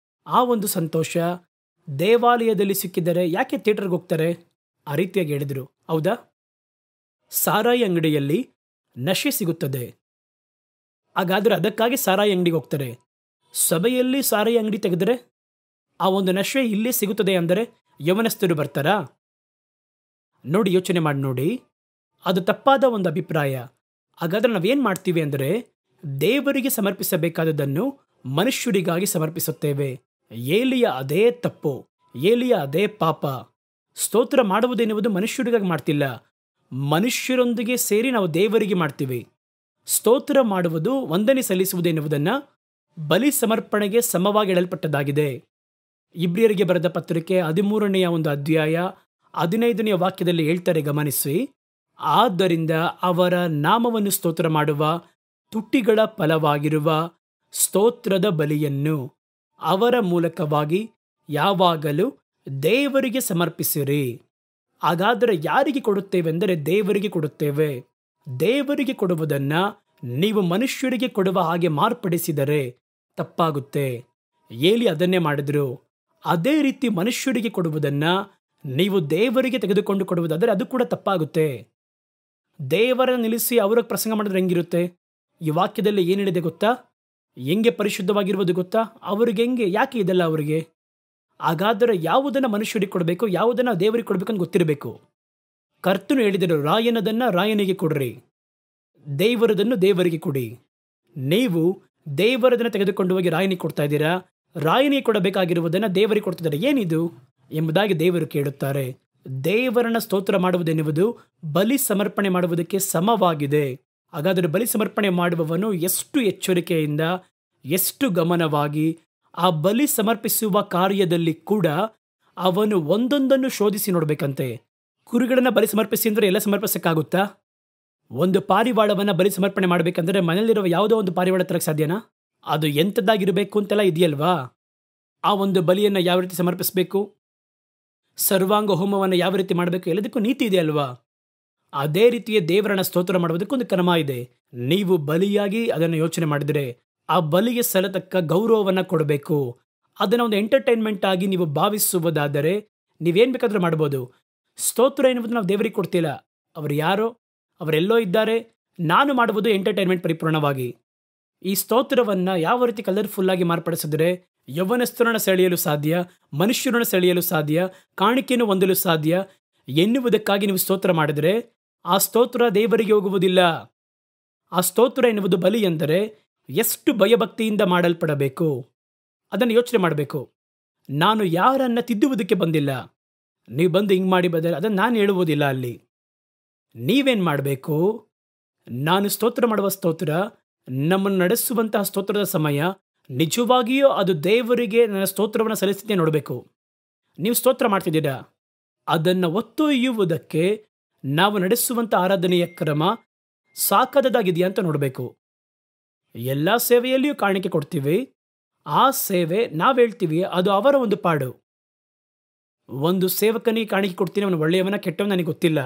ಆ ಒಂದು ಸಂತೋಷ ದೇವಾಲಯದಲ್ಲಿ ಸಿಕ್ಕಿದರೆ ಯಾಕೆ ಥಿಯೇಟರ್ಗೆ ಹೋಗ್ತಾರೆ? ಆ ರೀತಿಯಾಗಿ ಹೇಳಿದರು. ಹೌದಾ? ಸಾರಾಯಿ ಅಂಗಡಿಯಲ್ಲಿ ನಶೆ ಸಿಗುತ್ತದೆ, ಹಾಗಾದರೆ ಅದಕ್ಕಾಗಿ ಸಾರಾಯಿ ಅಂಗಡಿಗೆ ಹೋಗ್ತಾರೆ. ಸಭೆಯಲ್ಲಿ ಸಾರಾಯಿ ಅಂಗಡಿ ತೆಗೆದರೆ ಆ ಒಂದು ನಶೆ ಇಲ್ಲೇ ಸಿಗುತ್ತದೆ ಅಂದರೆ ಯೌವನಸ್ಥರು ಬರ್ತಾರಾ? ನೋಡಿ, ಯೋಚನೆ ಮಾಡಿ ನೋಡಿ, ಅದು ತಪ್ಪಾದ ಒಂದು ಅಭಿಪ್ರಾಯ. ಹಾಗಾದರೆ ನಾವೇನು ಮಾಡ್ತೀವಿ ಅಂದರೆ ದೇವರಿಗೆ ಸಮರ್ಪಿಸಬೇಕಾದದ್ದನ್ನು ಮನುಷ್ಯರಿಗಾಗಿ ಸಮರ್ಪಿಸುತ್ತೇವೆ. ಏಲಿಯ ಅದೇ ತಪ್ಪು, ಏಲಿಯ ಅದೇ ಪಾಪ. ಸ್ತೋತ್ರ ಮಾಡುವುದೆನ್ನುವುದು ಮನುಷ್ಯರಿಗಾಗಿ ಮಾಡ್ತಿಲ್ಲ, ಮನುಷ್ಯರೊಂದಿಗೆ ಸೇರಿ ನಾವು ದೇವರಿಗೆ ಮಾಡ್ತೀವಿ. ಸ್ತೋತ್ರ ಮಾಡುವುದು, ವಂದನೆ ಸಲ್ಲಿಸುವುದೆನ್ನುವುದನ್ನು ಬಲಿ ಸಮರ್ಪಣೆಗೆ ಸಮವಾಗಿ ಹೇಳಲ್ಪಟ್ಟದ್ದಾಗಿದೆ. ಇಬ್ರಿಯರಿಗೆ ಬರೆದ ಪತ್ರಿಕೆ 13ನೇ ಒಂದು ಅಧ್ಯಾಯ 15ನೇ ವಾಕ್ಯದಲ್ಲಿ ಹೇಳ್ತಾರೆ, ಗಮನಿಸಿ. ಆದ್ದರಿಂದ ಅವರ ನಾಮವನ್ನು ಸ್ತೋತ್ರ ಮಾಡುವ ತುಟಿಗಳ ಫಲವಾಗಿರುವ ಸ್ತೋತ್ರದ ಬಲಿಯನ್ನು ಅವರ ಮೂಲಕವಾಗಿ ಯಾವಾಗಲೂ ದೇವರಿಗೆ ಸಮರ್ಪಿಸಿರಿ. ಹಾಗಾದರೆ ಯಾರಿಗೆ ಕೊಡುತ್ತೇವೆಂದರೆ ದೇವರಿಗೆ ಕೊಡುತ್ತೇವೆ. ದೇವರಿಗೆ ಕೊಡುವುದನ್ನು ನೀವು ಮನುಷ್ಯರಿಗೆ ಕೊಡುವ ಹಾಗೆ ಮಾರ್ಪಡಿಸಿದರೆ ತಪ್ಪಾಗುತ್ತೆ. ಏಲಿ ಅದನ್ನೇ ಮಾಡಿದ್ರು. ಅದೇ ರೀತಿ ಮನುಷ್ಯರಿಗೆ ಕೊಡುವುದನ್ನು ನೀವು ದೇವರಿಗೆ ತೆಗೆದುಕೊಂಡು ಕೊಡುವುದಾದರೆ ಅದು ಕೂಡ ತಪ್ಪಾಗುತ್ತೆ. ದೇವರನ್ನು ನಿಲ್ಲಿಸಿ ಅವ್ರಿಗೆ ಪ್ರಸಂಗ ಮಾಡಿದ್ರೆ ಹೆಂಗಿರುತ್ತೆ? ಈ ವಾಕ್ಯದಲ್ಲಿ ಏನು ಹೇಳಿದೆ ಗೊತ್ತಾ? ಹೆಂಗೆ ಪರಿಶುದ್ಧವಾಗಿರ್ಬೋದು ಗೊತ್ತಾ? ಅವ್ರಿಗೆ ಹೆಂಗೆ, ಯಾಕೆ ಇದೆಲ್ಲ ಅವರಿಗೆ? ಹಾಗಾದರೆ ಯಾವುದನ್ನು ಮನುಷ್ಯರಿಗೆ ಕೊಡಬೇಕು, ಯಾವುದನ್ನು ದೇವರಿಗೆ ಕೊಡಬೇಕು ಅಂತ ಗೊತ್ತಿರಬೇಕು. ಕರ್ತನು ಹೇಳಿದರು, ರಾಯನದನ್ನು ರಾಯನಿಗೆ ಕೊಡ್ರಿ, ದೇವರದನ್ನು ದೇವರಿಗೆ ಕೊಡಿ. ನೀವು ದೇವರದನ್ನು ತೆಗೆದುಕೊಂಡು ಹೋಗಿ ರಾಯನಿಗೆ ಕೊಡ್ತಾ ಇದ್ದೀರಾ, ರಾಯನಿಗೆ ಕೊಡಬೇಕಾಗಿರುವುದನ್ನು ದೇವರಿಗೆ ಕೊಡ್ತಿದ್ದಾರೆ. ಏನಿದು ಎಂಬುದಾಗಿ ದೇವರು ಕೇಳುತ್ತಾರೆ. ದೇವರನ್ನ ಸ್ತೋತ್ರ ಮಾಡುವುದೆನ್ನುವುದು ಬಲಿ ಸಮರ್ಪಣೆ ಮಾಡುವುದಕ್ಕೆ ಸಮವಾಗಿದೆ. ಹಾಗಾದರೆ ಬಲಿ ಸಮರ್ಪಣೆ ಮಾಡುವವನು ಎಷ್ಟು ಎಚ್ಚರಿಕೆಯಿಂದ, ಎಷ್ಟು ಗಮನವಾಗಿ ಆ ಬಲಿ ಸಮರ್ಪಿಸುವ ಕಾರ್ಯದಲ್ಲಿ ಕೂಡ ಅವನು ಒಂದೊಂದನ್ನು ಶೋಧಿಸಿ ನೋಡಬೇಕಂತೆ. ಕುರಿಗಳನ್ನು ಬಲಿ ಸಮರ್ಪಿಸಿ ಅಂದರೆ ಎಲ್ಲ ಸಮರ್ಪಿಸಕ್ಕಾಗುತ್ತಾ? ಒಂದು ಪಾರಿವಾಳವನ್ನು ಬಲಿ ಸಮರ್ಪಣೆ ಮಾಡಬೇಕಂದ್ರೆ ಮನೆಯಲ್ಲಿರುವ ಯಾವುದೋ ಒಂದು ಪಾರಿವಾಳ ತರಕ್ಕೆ ಸಾಧ್ಯನಾ? ಅದು ಎಂಥದ್ದಾಗಿರಬೇಕು ಅಂತೆಲ್ಲ ಇದೆಯಲ್ವಾ? ಆ ಒಂದು ಬಲಿಯನ್ನು ಯಾವ ರೀತಿ ಸಮರ್ಪಿಸಬೇಕು, ಸರ್ವಾಂಗ ಹೋಮವನ್ನು ಯಾವ ರೀತಿ ಮಾಡಬೇಕು, ಎಲ್ಲದಕ್ಕೂ ನೀತಿ ಇದೆ ಅಲ್ವಾ? ಅದೇ ರೀತಿಯ ದೇವರನ್ನ ಸ್ತೋತ್ರ ಮಾಡುವುದಕ್ಕೊಂದು ಕ್ರಮ ಇದೆ. ನೀವು ಬಲಿಯಾಗಿ ಅದನ್ನು ಯೋಚನೆ ಮಾಡಿದರೆ ಆ ಬಲಿಗೆ ಸಲ್ಲತಕ್ಕ ಗೌರವವನ್ನು ಕೊಡಬೇಕು. ಅದನ್ನು ಒಂದು ಎಂಟರ್ಟೈನ್ಮೆಂಟ್ ಆಗಿ ನೀವು ಭಾವಿಸುವುದಾದರೆ ನೀವೇನು ಬೇಕಾದರೂ ಮಾಡ್ಬೋದು. ಸ್ತೋತ್ರ ಎನ್ನುವುದು ನಾವು ದೇವರಿಗೆ ಕೊಡ್ತಿಲ್ಲ. ಅವರು ಯಾರೋ, ಅವರೆಲ್ಲೋ ಇದ್ದಾರೆ. ನಾನು ಮಾಡುವುದು ಎಂಟರ್ಟೈನ್ಮೆಂಟ್ ಪರಿಪೂರ್ಣವಾಗಿ. ಈ ಸ್ತೋತ್ರವನ್ನು ಯಾವ ರೀತಿ ಕಲರ್ಫುಲ್ಲಾಗಿ ಮಾರ್ಪಡಿಸಿದ್ರೆ ಯೌವನಸ್ಥರನ್ನು ಸೆಳೆಯಲು ಸಾಧ್ಯ, ಮನುಷ್ಯರನ್ನು ಸೆಳೆಯಲು ಸಾಧ್ಯ, ಕಾಣಿಕೆಯನ್ನು ಹೊಂದಲು ಸಾಧ್ಯ ಎನ್ನುವುದಕ್ಕಾಗಿ ನೀವು ಸ್ತೋತ್ರ ಮಾಡಿದರೆ ಆ ಸ್ತೋತ್ರ ದೇವರಿಗೆ ಹೋಗುವುದಿಲ್ಲ. ಆ ಸ್ತೋತ್ರ ಎನ್ನುವುದು ಬಲಿ ಎಂದರೆ ಎಷ್ಟು ಭಯಭಕ್ತಿಯಿಂದ ಮಾಡಲ್ಪಡಬೇಕು ಅದನ್ನು ಯೋಚನೆ ಮಾಡಬೇಕು. ನಾನು ಯಾರನ್ನ ತಿದ್ದುವುದಕ್ಕೆ ಬಂದಿಲ್ಲ. ನೀವು ಬಂದು ಹಿಂಗೆ ಮಾಡಿ ಬದಲು ಅದನ್ನು ನಾನು ಹೇಳುವುದಿಲ್ಲ. ಅಲ್ಲಿ ನೀವೇನು ಮಾಡಬೇಕು? ನಾನು ಸ್ತೋತ್ರ ಮಾಡುವ ಸ್ತೋತ್ರ, ನಮ್ಮನ್ನು ನಡೆಸುವಂತಹ ಸ್ತೋತ್ರದ ಸಮಯ ನಿಜವಾಗಿಯೂ ಅದು ದೇವರಿಗೆ ನನ್ನ ಸ್ತೋತ್ರವನ್ನು ಸಲ್ಲಿಸಿದ್ದೆ ನೋಡಬೇಕು. ನೀವು ಸ್ತೋತ್ರ ಮಾಡ್ತಿದ್ದೀರಾ, ಅದನ್ನು ಒತ್ತೊಯ್ಯುವುದಕ್ಕೆ ನಾವು ನಡೆಸುವಂಥ ಆರಾಧನೆಯ ಕ್ರಮ ಸಾಕಾದದಾಗಿದೆಯಾ ಅಂತ ನೋಡಬೇಕು. ಎಲ್ಲ ಸೇವೆಯಲ್ಲಿಯೂ ಕಾಣಿಕೆ ಕೊಡ್ತೀವಿ. ಆ ಸೇವೆ ನಾವು ಹೇಳ್ತೀವಿ ಅದು ಅವರ ಒಂದು ಪಾಡು. ಒಂದು ಸೇವಕನಿಗೆ ಕಾಣಿಕೆ ಕೊಡ್ತೀನಿ, ಅವನು ಒಳ್ಳೆಯವನ ಕೆಟ್ಟವನ ನನಗೆ ಗೊತ್ತಿಲ್ಲ,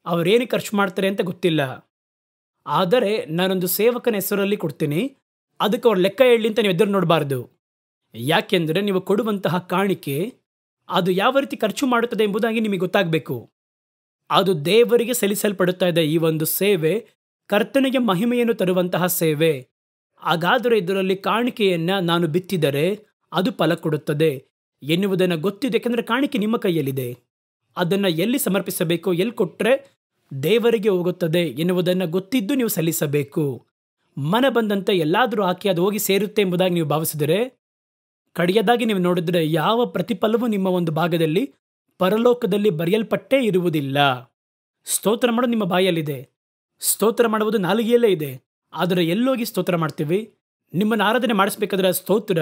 ಅವರೇನು ಖರ್ಚು ಮಾಡ್ತಾರೆ ಅಂತ ಗೊತ್ತಿಲ್ಲ. ಆದರೆ ನಾನೊಂದು ಸೇವಕನ ಹೆಸರಲ್ಲಿ ಕೊಡ್ತೀನಿ, ಅದಕ್ಕೆ ಅವ್ರು ಲೆಕ್ಕ ಹೇಳಿ ಅಂತ ನೀವು ಎದುರು ನೋಡಬಾರ್ದು. ಯಾಕೆಂದರೆ ನೀವು ಕೊಡುವಂತಹ ಕಾಣಿಕೆ ಅದು ಯಾವ ರೀತಿ ಖರ್ಚು ಮಾಡುತ್ತದೆ ಎಂಬುದಾಗಿ ನಿಮಗೆ ಗೊತ್ತಾಗಬೇಕು. ಅದು ದೇವರಿಗೆ ಸಲ್ಲಿಸಲ್ಪಡುತ್ತಾ ಇದೆ. ಈ ಒಂದು ಸೇವೆ ಕರ್ತನಿಗೆ ಮಹಿಮೆಯನ್ನು ತರುವಂತಹ ಸೇವೆ. ಹಾಗಾದರೆ ಇದರಲ್ಲಿ ಕಾಣಿಕೆಯನ್ನು ನಾನು ಬಿತ್ತಿದರೆ ಅದು ಫಲ ಕೊಡುತ್ತದೆ ಎನ್ನುವುದನ್ನು ಗೊತ್ತಿದೆ. ಯಾಕೆಂದರೆ ಕಾಣಿಕೆ ನಿಮ್ಮ ಕೈಯಲ್ಲಿದೆ. ಅದನ್ನು ಎಲ್ಲಿ ಸಮರ್ಪಿಸಬೇಕು, ಎಲ್ಲಿ ಕೊಟ್ಟರೆ ದೇವರಿಗೆ ಹೋಗುತ್ತದೆ ಎನ್ನುವುದನ್ನು ಗೊತ್ತಿದ್ದು ನೀವು ಸಲ್ಲಿಸಬೇಕು. ಮನ ಬಂದಂತೆ ಎಲ್ಲಾದರೂ ಹಾಕಿ ಅದು ಹೋಗಿ ಸೇರುತ್ತೆ ಎಂಬುದಾಗಿ ನೀವು ಭಾವಿಸಿದರೆ ಕಡೆಯದಾಗಿ ನೀವು ನೋಡಿದ್ರೆ ಯಾವ ಪ್ರತಿಫಲವೂ ನಿಮ್ಮ ಒಂದು ಭಾಗದಲ್ಲಿ ಪರಲೋಕದಲ್ಲಿ ಬರೆಯಲ್ಪಟ್ಟೇ ಇರುವುದಿಲ್ಲ. ಸ್ತೋತ್ರ ಮಾಡೋದು ನಿಮ್ಮ ಬಾಯಲ್ಲಿದೆ, ಸ್ತೋತ್ರ ಮಾಡುವುದು ನಾಲಿಗೆಯಲ್ಲೇ ಇದೆ. ಆದರೆ ಎಲ್ಲೋಗಿ ಸ್ತೋತ್ರ ಮಾಡ್ತೀವಿ? ನಿಮ್ಮನ್ನು ಆರಾಧನೆ ಮಾಡಿಸ್ಬೇಕಾದ್ರೆ ಸ್ತೋತ್ರ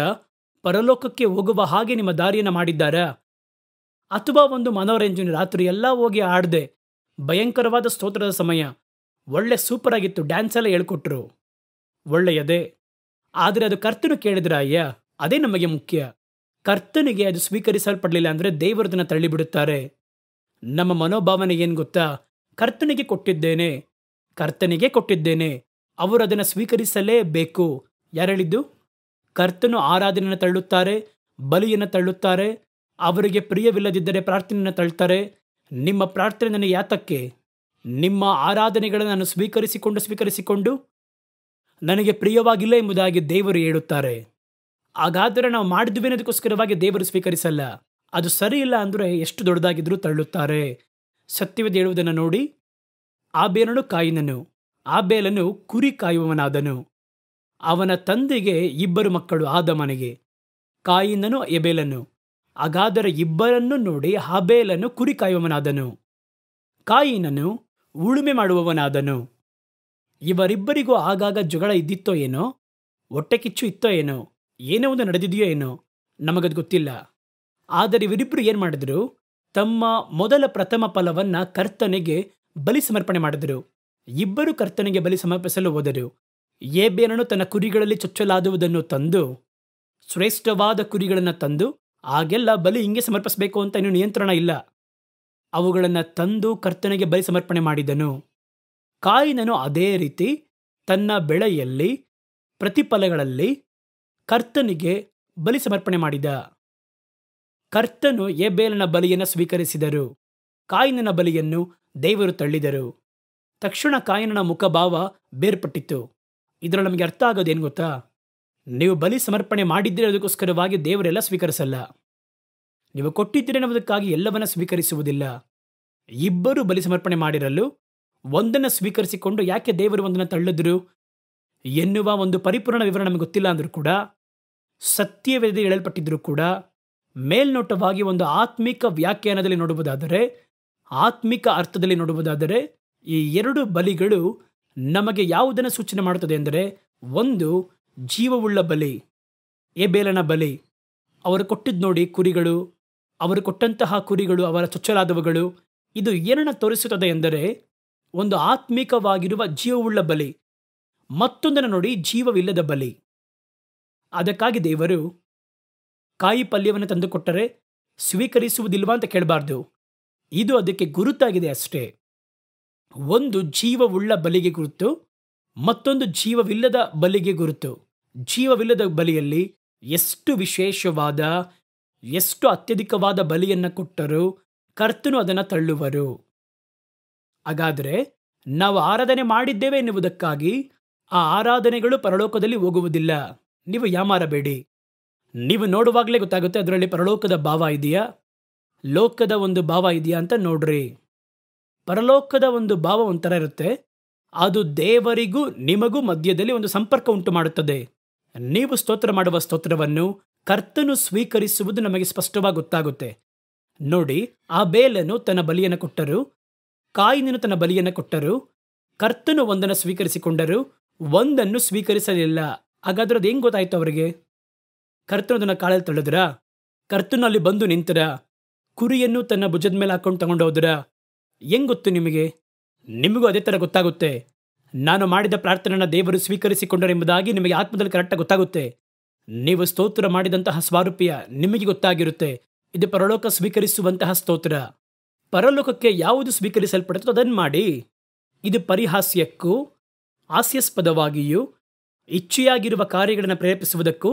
ಪರಲೋಕಕ್ಕೆ ಹೋಗುವ ಹಾಗೆ ನಿಮ್ಮ ದಾರಿಯನ್ನು ಮಾಡಿದ್ದಾರಾ? ಅಥವಾ ಒಂದು ಮನೋರಂಜನೆ ರಾತ್ರಿ ಎಲ್ಲ ಹೋಗಿ ಆಡದೆ ಭಯಂಕರವಾದ ಸ್ತೋತ್ರದ ಸಮಯ ಒಳ್ಳೆ ಸೂಪರ್ ಆಗಿತ್ತು, ಡ್ಯಾನ್ಸ್ ಎಲ್ಲ ಹೇಳ್ಕೊಟ್ರು, ಒಳ್ಳೆಯದೇ. ಆದರೆ ಅದು ಕರ್ತನು ಕೇಳಿದ್ರ ಅಯ್ಯ, ಅದೇ ನಮಗೆ ಮುಖ್ಯ. ಕರ್ತನಿಗೆ ಅದು ಸ್ವೀಕರಿಸಲ್ಪಡಲಿಲ್ಲ ಅಂದರೆ ದೇವರದನ್ನು ತಳ್ಳಿಬಿಡುತ್ತಾರೆ. ನಮ್ಮ ಮನೋಭಾವನೆ ಏನು ಗೊತ್ತಾ? ಕರ್ತನಿಗೆ ಕೊಟ್ಟಿದ್ದೇನೆ, ಅವರು ಅದನ್ನು ಸ್ವೀಕರಿಸಲೇಬೇಕು. ಯಾರು ಹೇಳಿದ್ದು? ಕರ್ತನು ಆರಾಧನೆಯನ್ನು ತಳ್ಳುತ್ತಾರೆ, ಬಲಿಯನ್ನು ತಳ್ಳುತ್ತಾರೆ, ಅವರಿಗೆ ಪ್ರಿಯವಿಲ್ಲದಿದ್ದರೆ ಪ್ರಾರ್ಥನೆಯನ್ನು ತಳ್ಳುತ್ತಾರೆ. ನಿಮ್ಮ ಪ್ರಾರ್ಥನೆ ನನಗೆ ಯಾತಕ್ಕೆ? ನಿಮ್ಮ ಆರಾಧನೆಗಳನ್ನು ನಾನು ಸ್ವೀಕರಿಸಿಕೊಂಡು ನನಗೆ ಪ್ರಿಯವಾಗಿಲ್ಲ ಎಂಬುದಾಗಿ ದೇವರು ಹೇಳುತ್ತಾರೆ. ಹಾಗಾದರೆ ನಾವು ಮಾಡಿದ್ವಿ ಅನ್ನೋದಕ್ಕೋಸ್ಕರವಾಗಿ ದೇವರು ಸ್ವೀಕರಿಸಲ್ಲ. ಅದು ಸರಿ ಇಲ್ಲ ಅಂದರೆ ಎಷ್ಟು ದೊಡ್ಡದಾಗಿದ್ರೂ ತಳ್ಳುತ್ತಾರೆ. ಸತ್ಯವೇದ ಹೇಳುವುದನ್ನು ನೋಡಿ. ಆಬೇಲನು ಕಾಯಿನನು, ಆಬೇಲನು ಕುರಿ ಕಾಯುವವನಾದನು. ಅವನ ತಂದೆಗೆ 2 ಮಕ್ಕಳು ಆದಮನಿಗೆ, ಕಾಯಿನನು ಎಬೇಲನು. ಹಾಗಾದರೆ ಇಬ್ಬರನ್ನು ನೋಡಿ ಹಾಬೇಲನು ಕುರಿ ಕಾಯುವವನಾದನು, ಕಾಯಿನನು ಉಳುಮೆ ಮಾಡುವವನಾದನು. ಇವರಿಬ್ಬರಿಗೂ ಆಗಾಗ ಜಗಳ ಇದ್ದಿತ್ತೋ ಏನೋ, ಹೊಟ್ಟೆ ಕಿಚ್ಚು ಇತ್ತೋ ಏನೋ, ಏನೋ ಒಂದು ನಡೆದಿದೆಯೋ ಏನೋ, ನಮಗದು ಗೊತ್ತಿಲ್ಲ. ಆದರೆ ಇವರಿಬ್ಬರು ಏನು ಮಾಡಿದ್ರು? ತಮ್ಮ ಮೊದಲ ಪ್ರಥಮ ಫಲವನ್ನು ಕರ್ತನಿಗೆ ಬಲಿ ಸಮರ್ಪಣೆ ಮಾಡಿದರು. ಇಬ್ಬರು ಕರ್ತನಿಗೆ ಬಲಿ ಸಮರ್ಪಿಸಲು ಹೋದರು. ಏಬೇಲನು ತನ್ನ ಕುರಿಗಳಲ್ಲಿ ಚೊಚ್ಚಲಾದುವುದನ್ನು ತಂದು, ಶ್ರೇಷ್ಠವಾದ ಕುರಿಗಳನ್ನು ತಂದು, ಆಗೆಲ್ಲ ಬಲಿ ಹಿಂಗೆ ಸಮರ್ಪಿಸಬೇಕು ಅಂತ ಇನ್ನೂ ನಿಯಂತ್ರಣ ಇಲ್ಲ, ಅವುಗಳನ್ನು ತಂದು ಕರ್ತನಿಗೆ ಬಲಿ ಸಮರ್ಪಣೆ ಮಾಡಿದನು. ಕಾಯಿನನು ಅದೇ ರೀತಿ ತನ್ನ ಬೆಳೆಯಲ್ಲಿ ಪ್ರತಿಫಲಗಳಲ್ಲಿ ಕರ್ತನಿಗೆ ಬಲಿ ಸಮರ್ಪಣೆ ಮಾಡಿದ. ಕರ್ತನು ಏಬೇಲನ ಬಲಿಯನ್ನು ಸ್ವೀಕರಿಸಿದರು, ಕಾಯಿನನ ಬಲಿಯನ್ನು ದೇವರು ತಳ್ಳಿದರು. ತಕ್ಷಣ ಕಾಯಿನನ ಮುಖಭಾವ ಬೇರ್ಪಟ್ಟಿತು. ಇದರಲ್ಲಿ ನಮಗೆ ಅರ್ಥ ಆಗೋದೇನು ಗೊತ್ತಾ? ನೀವು ಬಲಿ ಸಮರ್ಪಣೆ ಮಾಡಿದ್ದೀರಿ ಅದಕ್ಕೋಸ್ಕರವಾಗಿ ದೇವರೆಲ್ಲ ಸ್ವೀಕರಿಸಲ್ಲ. ನೀವು ಕೊಟ್ಟಿದ್ದೀರಿ ಅನ್ನೋದಕ್ಕಾಗಿ ಎಲ್ಲವನ್ನ ಸ್ವೀಕರಿಸುವುದಿಲ್ಲ. ಇಬ್ಬರು ಬಲಿ ಸಮರ್ಪಣೆ ಮಾಡಿರಲು ಒಂದನ್ನು ಸ್ವೀಕರಿಸಿಕೊಂಡು ಯಾಕೆ ದೇವರು ಒಂದನ್ನು ತಳ್ಳಿದ್ರು ಎನ್ನುವ ಒಂದು ಪರಿಪೂರ್ಣ ವಿವರ ನಮಗೆ ಗೊತ್ತಿಲ್ಲ ಅಂದರೂ ಕೂಡ, ಸತ್ಯವೇದ ಹೇಳಲ್ಪಟ್ಟಿದ್ರೂ ಕೂಡ, ಮೇಲ್ನೋಟವಾಗಿ ಒಂದು ಆತ್ಮಿಕ ವ್ಯಾಖ್ಯಾನದಲ್ಲಿ ನೋಡುವುದಾದರೆ, ಆತ್ಮಿಕ ಅರ್ಥದಲ್ಲಿ ನೋಡುವುದಾದರೆ, ಈ 2 ಬಲಿಗಳು ನಮಗೆ ಯಾವುದನ್ನು ಸೂಚನೆ ಮಾಡುತ್ತದೆ ಎಂದರೆ, ಒಂದು ಜೀವವುಳ್ಳ ಬಲಿ, ಏಬೇಲನ ಬಲಿ. ಅವರು ಕೊಟ್ಟಿದ್ದು ನೋಡಿ ಕುರಿಗಳು, ಅವರು ಕೊಟ್ಟಂತಹ ಕುರಿಗಳು, ಅವರ ಚೊಚ್ಚಲಾದವುಗಳು. ಇದು ಏನನ್ನು ತೋರಿಸುತ್ತದೆ ಎಂದರೆ ಒಂದು ಆತ್ಮಿಕವಾಗಿರುವ ಜೀವವುಳ್ಳ ಬಲಿ. ಮತ್ತೊಂದನ್ನು ನೋಡಿ ಜೀವವಿಲ್ಲದ ಬಲಿ. ಅದಕ್ಕಾಗಿ ದೇವರು ಕಾಯಿ ಪಲ್ಯವನ್ನು ತಂದುಕೊಟ್ಟರೆ ಸ್ವೀಕರಿಸುವುದಿಲ್ವಾ ಅಂತ ಕೇಳಬಾರ್ದು. ಇದು ಅದಕ್ಕೆ ಗುರುತಾಗಿದೆ ಅಷ್ಟೇ. ಒಂದು ಜೀವವುಳ್ಳ ಬಲಿಗೆ ಗುರುತು, ಮತ್ತೊಂದು ಜೀವವಿಲ್ಲದ ಬಲಿಗೆ ಗುರುತು. ಜೀವವಿಲ್ಲದ ಬಲಿಯಲ್ಲಿ ಎಷ್ಟು ವಿಶೇಷವಾದ, ಎಷ್ಟು ಅತ್ಯಧಿಕವಾದ ಬಲಿಯನ್ನು ಕೊಟ್ಟರೂ ಕರ್ತನು ಅದನ್ನು ತಳ್ಳುವರು. ಹಾಗಾದರೆ ನಾವು ಆರಾಧನೆ ಮಾಡಿದ್ದೇವೆ ಎನ್ನುವುದಕ್ಕಾಗಿ ಆ ಆರಾಧನೆಗಳು ಪರಲೋಕದಲ್ಲಿ ಹೋಗುವುದಿಲ್ಲ. ನೀವು ಯಾಮಾರಬೇಡಿ. ನೀವು ನೋಡುವಾಗಲೇ ಗೊತ್ತಾಗುತ್ತೆ ಅದರಲ್ಲಿ ಪರಲೋಕದ ಭಾವ ಇದೆಯಾ, ಲೋಕದ ಒಂದು ಭಾವ ಇದೆಯಾ ಅಂತ ನೋಡ್ರಿ. ಪರಲೋಕದ ಒಂದು ಭಾವ ಒಂಥರ ಇರುತ್ತೆ. ಅದು ದೇವರಿಗೂ ನಿಮಗೂ ಮಧ್ಯದಲ್ಲಿ ಒಂದು ಸಂಪರ್ಕ ಉಂಟು ಮಾಡುತ್ತದೆ. ನೀವು ಸ್ತೋತ್ರ ಮಾಡುವ ಸ್ತೋತ್ರವನ್ನು ಕರ್ತನು ಸ್ವೀಕರಿಸುವುದು ನಮಗೆ ಸ್ಪಷ್ಟವಾಗಿ ಗೊತ್ತಾಗುತ್ತೆ. ನೋಡಿ, ಆಬೇಲನು ತನ್ನ ಬಲಿಯನ್ನು ಕೊಟ್ಟರು, ಕಾಯಿನನು ತನ್ನ ಬಲಿಯನ್ನು ಕೊಟ್ಟರು. ಕರ್ತನು ಒಂದನ್ನು ಸ್ವೀಕರಿಸಿಕೊಂಡರು, ಒಂದನ್ನು ಸ್ವೀಕರಿಸಲಿಲ್ಲ. ಹಾಗಾದ್ರೆ ಅದು ಹೆಂಗೆ ಗೊತ್ತಾಯ್ತು ಅವರಿಗೆ? ಕರ್ತನು ಅದನ್ನು ಕಾಳಲ್ಲಿ ತಳ್ಳಿದ್ರ? ಕರ್ತನು ಅಲ್ಲಿ ಬಂದು ನಿಂತರ? ಕುರಿಯನ್ನು ತನ್ನ ಭುಜದ ಮೇಲೆ ಹಾಕೊಂಡು ತಗೊಂಡು ಹೋದ್ರ? ಹೆಂಗ್ ಗೊತ್ತು ನಿಮಗೆ? ನಿಮಗೂ ಅದೇ ಥರ ಗೊತ್ತಾಗುತ್ತೆ. ನಾನು ಮಾಡಿದ ಪ್ರಾರ್ಥನೆಯನ್ನು ದೇವರು ಸ್ವೀಕರಿಸಿಕೊಂಡರೆಂಬುದಾಗಿ ನಿಮಗೆ ಆತ್ಮದಲ್ಲಿ ಕರೆಕ್ಟಾಗಿ ಗೊತ್ತಾಗುತ್ತೆ. ನೀವು ಸ್ತೋತ್ರ ಮಾಡಿದಂತಹ ಸ್ವಾರೂಪ್ಯ ನಿಮಗೆ ಗೊತ್ತಾಗಿರುತ್ತೆ. ಇದು ಪರಲೋಕ ಸ್ವೀಕರಿಸುವಂತಹ ಸ್ತೋತ್ರ. ಪರಲೋಕಕ್ಕೆ ಯಾವುದು ಸ್ವೀಕರಿಸಲ್ಪಡುತ್ತೋ ಅದನ್ನು ಮಾಡಿ. ಇದು ಪರಿಹಾಸ್ಯಕ್ಕೂ ಹಾಸ್ಯಾಸ್ಪದವಾಗಿಯೂ ಇಚ್ಛೆಯಾಗಿರುವ ಕಾರ್ಯಗಳನ್ನು ಪ್ರೇರೇಪಿಸುವುದಕ್ಕೂ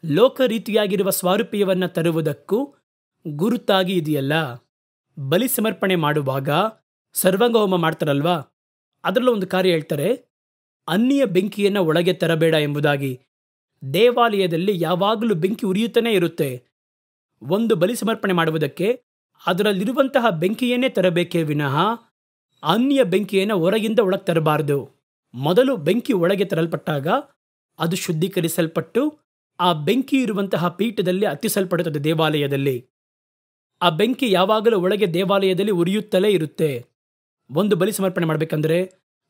ಲೋಕ ರೀತಿಯಾಗಿರುವ ಸ್ವಾರೂಪ್ಯವನ್ನು ತರುವುದಕ್ಕೂ ಗುರುತಾಗಿ ಇದೆಯಲ್ಲ. ಬಲಿ ಸಮರ್ಪಣೆ ಮಾಡುವಾಗ ಸರ್ವಾಂಗ ಹೋಮ ಮಾಡ್ತಾರಲ್ವಾ, ಅದರಲ್ಲೂ ಒಂದು ಕಾರ್ಯ ಹೇಳ್ತಾರೆ, ಅನ್ಯ ಬೆಂಕಿಯನ್ನು ಒಳಗೆ ತರಬೇಡ ಎಂಬುದಾಗಿ. ದೇವಾಲಯದಲ್ಲಿ ಯಾವಾಗಲೂ ಬೆಂಕಿ ಉರಿಯುತ್ತಲೇ ಇರುತ್ತೆ. ಒಂದು ಬಲಿ ಸಮರ್ಪಣೆ ಮಾಡುವುದಕ್ಕೆ ಅದರಲ್ಲಿರುವಂತಹ ಬೆಂಕಿಯನ್ನೇ ತರಬೇಕೇ ವಿನಃ ಅನ್ಯ ಬೆಂಕಿಯನ್ನು ಹೊರಗಿಂದ ಒಳಗೆ ತರಬಾರದು. ಮೊದಲು ಬೆಂಕಿ ಒಳಗೆ ತರಲ್ಪಟ್ಟಾಗ ಅದು ಶುದ್ಧೀಕರಿಸಲ್ಪಟ್ಟು ಆ ಬೆಂಕಿ ಇರುವಂತಹ ಪೀಠದಲ್ಲಿ ಹತ್ತಿಸಲ್ಪಡುತ್ತದೆ ದೇವಾಲಯದಲ್ಲಿ. ಆ ಬೆಂಕಿ ಯಾವಾಗಲೂ ಒಳಗೆ ದೇವಾಲಯದಲ್ಲಿ ಉರಿಯುತ್ತಲೇ ಇರುತ್ತೆ. ಒಂದು ಬಲಿ ಸಮರ್ಪಣೆ ಮಾಡಬೇಕಂದ್ರೆ,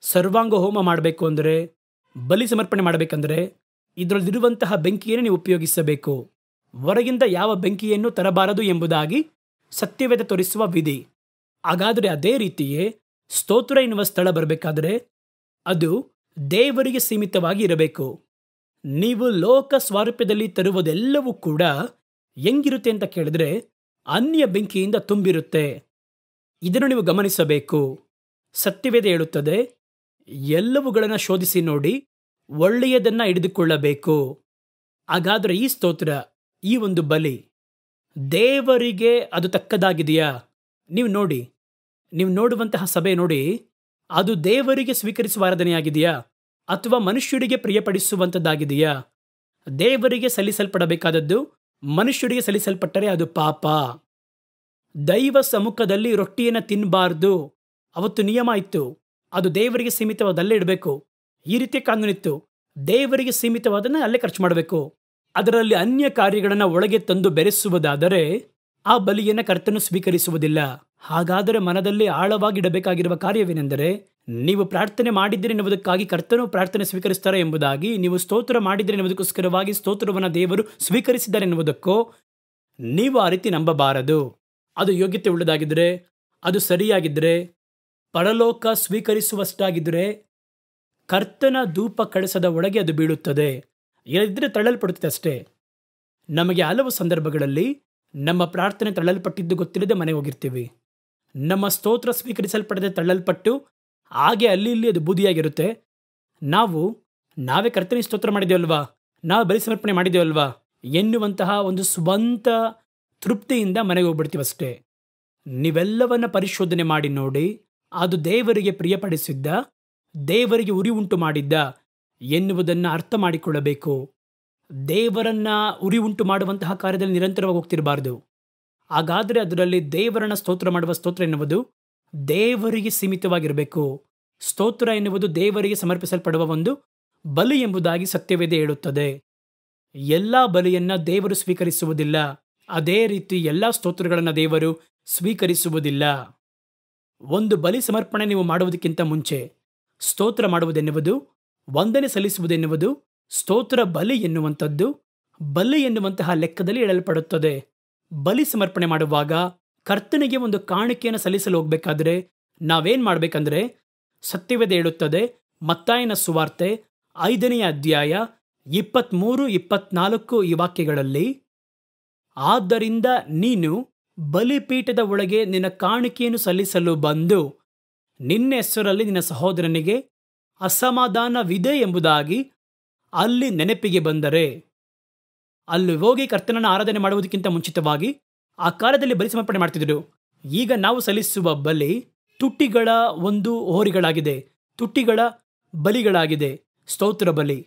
ಸರ್ವಾಂಗ ಹೋಮ ಮಾಡಬೇಕು ಅಂದರೆ, ಬಲಿ ಸಮರ್ಪಣೆ ಮಾಡಬೇಕಂದ್ರೆ ಇದರಲ್ಲಿರುವಂತಹ ಬೆಂಕಿಯನ್ನು ನೀವು ಉಪಯೋಗಿಸಬೇಕು. ಹೊರಗಿಂದ ಯಾವ ಬೆಂಕಿಯನ್ನು ತರಬಾರದು ಎಂಬುದಾಗಿ ಸತ್ಯವೇದ ತೋರಿಸುವ ವಿಧಿ. ಹಾಗಾದರೆ ಅದೇ ರೀತಿಯೇ ಸ್ತೋತ್ರ ಎನ್ನುವ ಸ್ಥಳ ಬರಬೇಕಾದ್ರೆ ಅದು ದೇವರಿಗೆ ಸೀಮಿತವಾಗಿ ಇರಬೇಕು. ನೀವು ಲೋಕ ಸ್ವಾರೂಪ್ಯದಲ್ಲಿ ತರುವುದೆಲ್ಲವೂ ಕೂಡ ಹೆಂಗಿರುತ್ತೆ ಅಂತ ಕೇಳಿದ್ರೆ ಅನ್ಯ ಬೆಂಕಿಯಿಂದ ತುಂಬಿರುತ್ತೆ. ಇದನ್ನು ನೀವು ಗಮನಿಸಬೇಕು. ಸತ್ಯವೇದ ಹೇಳುತ್ತದೆ, ಎಲ್ಲವುಗಳನ್ನು ಶೋಧಿಸಿ ನೋಡಿ, ಒಳ್ಳೆಯದನ್ನ ಹಿಡಿದುಕೊಳ್ಳಬೇಕು. ಹಾಗಾದರೆ ಈ ಸ್ತೋತ್ರ, ಈ ಒಂದು ಬಲಿ ದೇವರಿಗೆ ಅದು ತಕ್ಕದಾಗಿದೆಯಾ? ನೀವು ನೋಡಿ, ನೀವು ನೋಡುವಂತಹ ಸಭೆ ನೋಡಿ, ಅದು ದೇವರಿಗೆ ಸ್ವೀಕರಿಸುವ ಆರಾಧನೆಯಾಗಿದೆಯಾ ಅಥವಾ ಮನುಷ್ಯರಿಗೆ ಪ್ರಿಯಪಡಿಸುವಂಥದ್ದಾಗಿದೆಯಾ? ದೇವರಿಗೆ ಸಲ್ಲಿಸಲ್ಪಡಬೇಕಾದದ್ದು ಮನುಷ್ಯರಿಗೆ ಸಲ್ಲಿಸಲ್ಪಟ್ಟರೆ ಅದು ಪಾಪ. ದೈವ ಸಮ್ಮುಖದಲ್ಲಿ ರೊಟ್ಟಿಯನ್ನು ತಿನ್ನಬಾರ್ದು. ಅವತ್ತು ನಿಯಮ ಇತ್ತು, ಅದು ದೇವರಿಗೆ ಸೀಮಿತವಾದಲ್ಲೇ ಇಡಬೇಕು. ಈ ರೀತಿಯ ಕಾನೂನಿತ್ತು, ದೇವರಿಗೆ ಸೀಮಿತವಾದನ್ನು ಅಲ್ಲೇ ಖರ್ಚು ಮಾಡಬೇಕು. ಅದರಲ್ಲಿ ಅನ್ಯ ಕಾರ್ಯಗಳನ್ನು ಒಳಗೆ ತಂದು ಬೆರೆಸುವುದಾದರೆ ಆ ಬಲಿಯನ್ನು ಕರ್ತನು ಸ್ವೀಕರಿಸುವುದಿಲ್ಲ. ಹಾಗಾದರೆ ಮನದಲ್ಲಿ ಆಳವಾಗಿಡಬೇಕಾಗಿರುವ ಕಾರ್ಯವೇನೆಂದರೆ, ನೀವು ಪ್ರಾರ್ಥನೆ ಮಾಡಿದ್ದೀರಿ ಎನ್ನುವುದಕ್ಕಾಗಿ ಕರ್ತನು ಪ್ರಾರ್ಥನೆ ಸ್ವೀಕರಿಸ್ತಾರೆ ಎಂಬುದಾಗಿ, ನೀವು ಸ್ತೋತ್ರ ಮಾಡಿದ್ದೀರಿ ಎನ್ನುವುದಕ್ಕೋಸ್ಕರವಾಗಿ ಸ್ತೋತ್ರವನ್ನು ದೇವರು ಸ್ವೀಕರಿಸಿದ್ದಾರೆ ಎನ್ನುವುದಕ್ಕೋ ನೀವು ಆ ರೀತಿ ನಂಬಬಾರದು. ಅದು ಯೋಗ್ಯತೆ ಉಳ್ಳದಾಗಿದ್ದರೆ, ಅದು ಸರಿಯಾಗಿದ್ದರೆ, ಪರಲೋಕ ಸ್ವೀಕರಿಸುವಷ್ಟಾಗಿದ್ದರೆ ಕರ್ತನ ಧೂಪ ಕಳಸದ ಒಳಗೆ ಅದು ಬೀಳುತ್ತದೆ. ಇಲ್ಲದಿದ್ದರೆ ತಳ್ಳಲ್ಪಡುತ್ತದೆ ಅಷ್ಟೇ. ನಮಗೆ ಹಲವು ಸಂದರ್ಭಗಳಲ್ಲಿ ನಮ್ಮ ಪ್ರಾರ್ಥನೆ ತಳ್ಳಲ್ಪಟ್ಟಿದ್ದು ಗೊತ್ತಿಲ್ಲದೆ ಮನೆಗೆ ಹೋಗಿರ್ತೀವಿ. ನಮ್ಮ ಸ್ತೋತ್ರ ಸ್ವೀಕರಿಸಲ್ಪಡದೆ ತಳ್ಳಲ್ಪಟ್ಟು ಹಾಗೆ ಅಲ್ಲಿ ಇಲ್ಲಿ ಅದು ಬೂದಿಯಾಗಿರುತ್ತೆ. ನಾವೇ ಕರ್ತನಿಗೆ ಸ್ತೋತ್ರ ಮಾಡಿದ್ದೇವಲ್ವಾ, ನಾವು ಬಲಿ ಸಮರ್ಪಣೆ ಮಾಡಿದ್ದೇವಲ್ವಾ ಎನ್ನುವಂತಹ ಒಂದು ಸ್ವಂತ ತೃಪ್ತಿಯಿಂದ ಮನೆಗೆ ಹೋಗ್ಬಿಡ್ತೀವಷ್ಟೇ. ನೀವೆಲ್ಲವನ್ನ ಪರಿಶೋಧನೆ ಮಾಡಿ ನೋಡಿ, ಅದು ದೇವರಿಗೆ ಪ್ರಿಯಪಡಿಸಿದ್ದ, ದೇವರಿಗೆ ಉರಿ ಉಂಟು ಮಾಡಿದ್ದ ಎನ್ನುವುದನ್ನು ಅರ್ಥ ಮಾಡಿಕೊಳ್ಳಬೇಕು. ದೇವರನ್ನ ಉರಿ ಉಂಟು ಮಾಡುವಂತಹ ಕಾರ್ಯದಲ್ಲಿ ನಿರಂತರವಾಗಿ ಹೋಗ್ತಿರಬಾರ್ದು. ಹಾಗಾದರೆ ಅದರಲ್ಲಿ ದೇವರನ್ನ ಸ್ತೋತ್ರ ಮಾಡುವ ಸ್ತೋತ್ರ ಎನ್ನುವುದು ದೇವರಿಗೆ ಸೀಮಿತವಾಗಿರಬೇಕು. ಸ್ತೋತ್ರ ಎನ್ನುವುದು ದೇವರಿಗೆ ಸಮರ್ಪಿಸಲ್ಪಡುವ ಒಂದು ಬಲಿ ಎಂಬುದಾಗಿ ಸತ್ಯವೇದ ಹೇಳುತ್ತದೆ. ಎಲ್ಲ ಬಲಿಯನ್ನ ದೇವರು ಸ್ವೀಕರಿಸುವುದಿಲ್ಲ. ಅದೇ ರೀತಿ ಎಲ್ಲ ಸ್ತೋತ್ರಗಳನ್ನು ದೇವರು ಸ್ವೀಕರಿಸುವುದಿಲ್ಲ. ಒಂದು ಬಲಿ ಸಮರ್ಪಣೆ ನೀವು ಮಾಡುವುದಕ್ಕಿಂತ ಮುಂಚೆ ಸ್ತೋತ್ರ ಮಾಡುವುದೆನ್ನುವುದು, ವಂದನೆ ಸಲ್ಲಿಸುವುದೆನ್ನುವುದು, ಸ್ತೋತ್ರ ಬಲಿ ಎನ್ನುವಂಥದ್ದು ಬಲಿ ಎನ್ನುವಂತಹ ಲೆಕ್ಕದಲ್ಲಿ ಹೇಳಲ್ಪಡುತ್ತದೆ. ಬಲಿ ಸಮರ್ಪಣೆ ಮಾಡುವಾಗ ಕರ್ತನಿಗೆ ಒಂದು ಕಾಣಿಕೆಯನ್ನು ಸಲ್ಲಿಸಲು ಹೋಗಬೇಕಾದ್ರೆ ನಾವೇನ್ ಮಾಡಬೇಕಂದ್ರೆ, ಸತ್ಯವೇದ ಹೇಳುತ್ತದೆ, ಮತ್ತಾಯನ ಸುವಾರ್ತೆ 5ನೇ ಅಧ್ಯಾಯ 23-24 ಈ ವಾಕ್ಯಗಳಲ್ಲಿ, ಆದ್ದರಿಂದ ನೀನು ಬಲಿಪೀಠದ ಒಳಗೆ ನಿನ್ನ ಕಾಣಿಕೆಯನ್ನು ಸಲ್ಲಿಸಲು ಬಂದು ನಿನ್ನ ಹೆಸರಲ್ಲಿ ನಿನ್ನ ಸಹೋದರನಿಗೆ ಅಸಮಾಧಾನವಿದೆ ಎಂಬುದಾಗಿ ಅಲ್ಲಿ ನೆನಪಿಗೆ ಬಂದರೆ, ಅಲ್ಲಿ ಹೋಗಿ ಕರ್ತನನ್ನು ಆರಾಧನೆ ಮಾಡುವುದಕ್ಕಿಂತ ಮುಂಚಿತವಾಗಿ ಆ ಕಾಲದಲ್ಲಿ ಬಲಿ ಸಮರ್ಪಣೆ ಮಾಡ್ತಿದ್ರು. ಈಗ ನಾವು ಸಲ್ಲಿಸುವ ಬಲಿ ತುಟಿಗಳ ಒಂದು ಹೋರಿಗಳಾಗಿದೆ, ತುಟಿಗಳ ಬಲಿಗಳಾಗಿದೆ, ಸ್ತೋತ್ರ ಬಲಿ.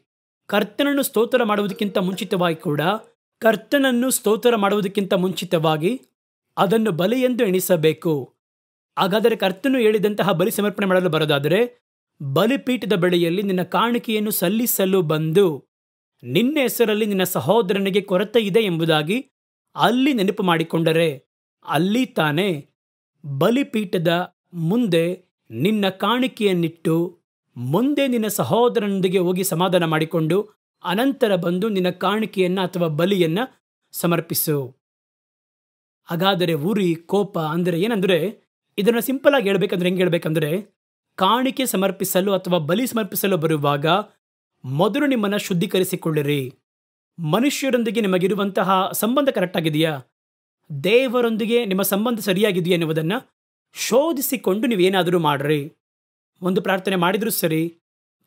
ಕರ್ತನನ್ನು ಸ್ತೋತ್ರ ಮಾಡುವುದಕ್ಕಿಂತ ಮುಂಚಿತವಾಗಿ ಅದನ್ನು ಬಲಿ ಎಂದು ಎಣಿಸಬೇಕು. ಹಾಗಾದರೆ ಕರ್ತನು ಹೇಳಿದಂತಹ ಬಲಿ ಸಮರ್ಪಣೆ ಮಾಡಲು ಬರೋದಾದರೆ, ಬಲಿಪೀಠದ ಬಳಿಯಲ್ಲಿ ನಿನ್ನ ಕಾಣಿಕೆಯನ್ನು ಸಲ್ಲಿಸಲು ಬಂದು ನಿನ್ನ ಹೆಸರಲ್ಲಿ ನಿನ್ನ ಸಹೋದರನಿಗೆ ಕೊರತೆ ಇದೆ ಎಂಬುದಾಗಿ ಅಲ್ಲಿ ನೆನಪು ಮಾಡಿಕೊಂಡರೆ, ಅಲ್ಲಿ ತಾನೇ ಬಲಿಪೀಠದ ಮುಂದೆ ನಿನ್ನ ಕಾಣಿಕೆಯನ್ನಿಟ್ಟು ಮುಂದೆ ನಿನ್ನ ಸಹೋದರನೊಂದಿಗೆ ಹೋಗಿ ಸಮಾಧಾನ ಮಾಡಿಕೊಂಡು ಅನಂತರ ಬಂದು ನಿನ್ನ ಕಾಣಿಕೆಯನ್ನ ಅಥವಾ ಬಲಿಯನ್ನ ಸಮರ್ಪಿಸು. ಹಾಗಾದರೆ ಉರಿ, ಕೋಪ ಅಂದರೆ ಏನಂದ್ರೆ, ಇದನ್ನು ಸಿಂಪಲ್ ಆಗಿ ಹೇಳ್ಬೇಕಂದ್ರೆ ಹೆಂಗೆ ಹೇಳ್ಬೇಕಂದ್ರೆ, ಕಾಣಿಕೆ ಸಮರ್ಪಿಸಲು ಅಥವಾ ಬಲಿ ಸಮರ್ಪಿಸಲು ಬರುವಾಗ ಮೊದಲು ನಿಮ್ಮನ್ನು ಶುದ್ಧೀಕರಿಸಿಕೊಳ್ಳಿರಿ. ಮನುಷ್ಯರೊಂದಿಗೆ ನಿಮಗಿರುವಂತಹ ಸಂಬಂಧ ಕರೆಕ್ಟ್ ಆಗಿದೆಯಾ, ದೇವರೊಂದಿಗೆ ನಿಮ್ಮ ಸಂಬಂಧ ಸರಿಯಾಗಿದೆಯಾ ಎನ್ನುವುದನ್ನು ಶೋಧಿಸಿಕೊಂಡು ನೀವೇನಾದರೂ ಮಾಡ್ರಿ. ಒಂದು ಪ್ರಾರ್ಥನೆ ಮಾಡಿದ್ರೂ ಸರಿ,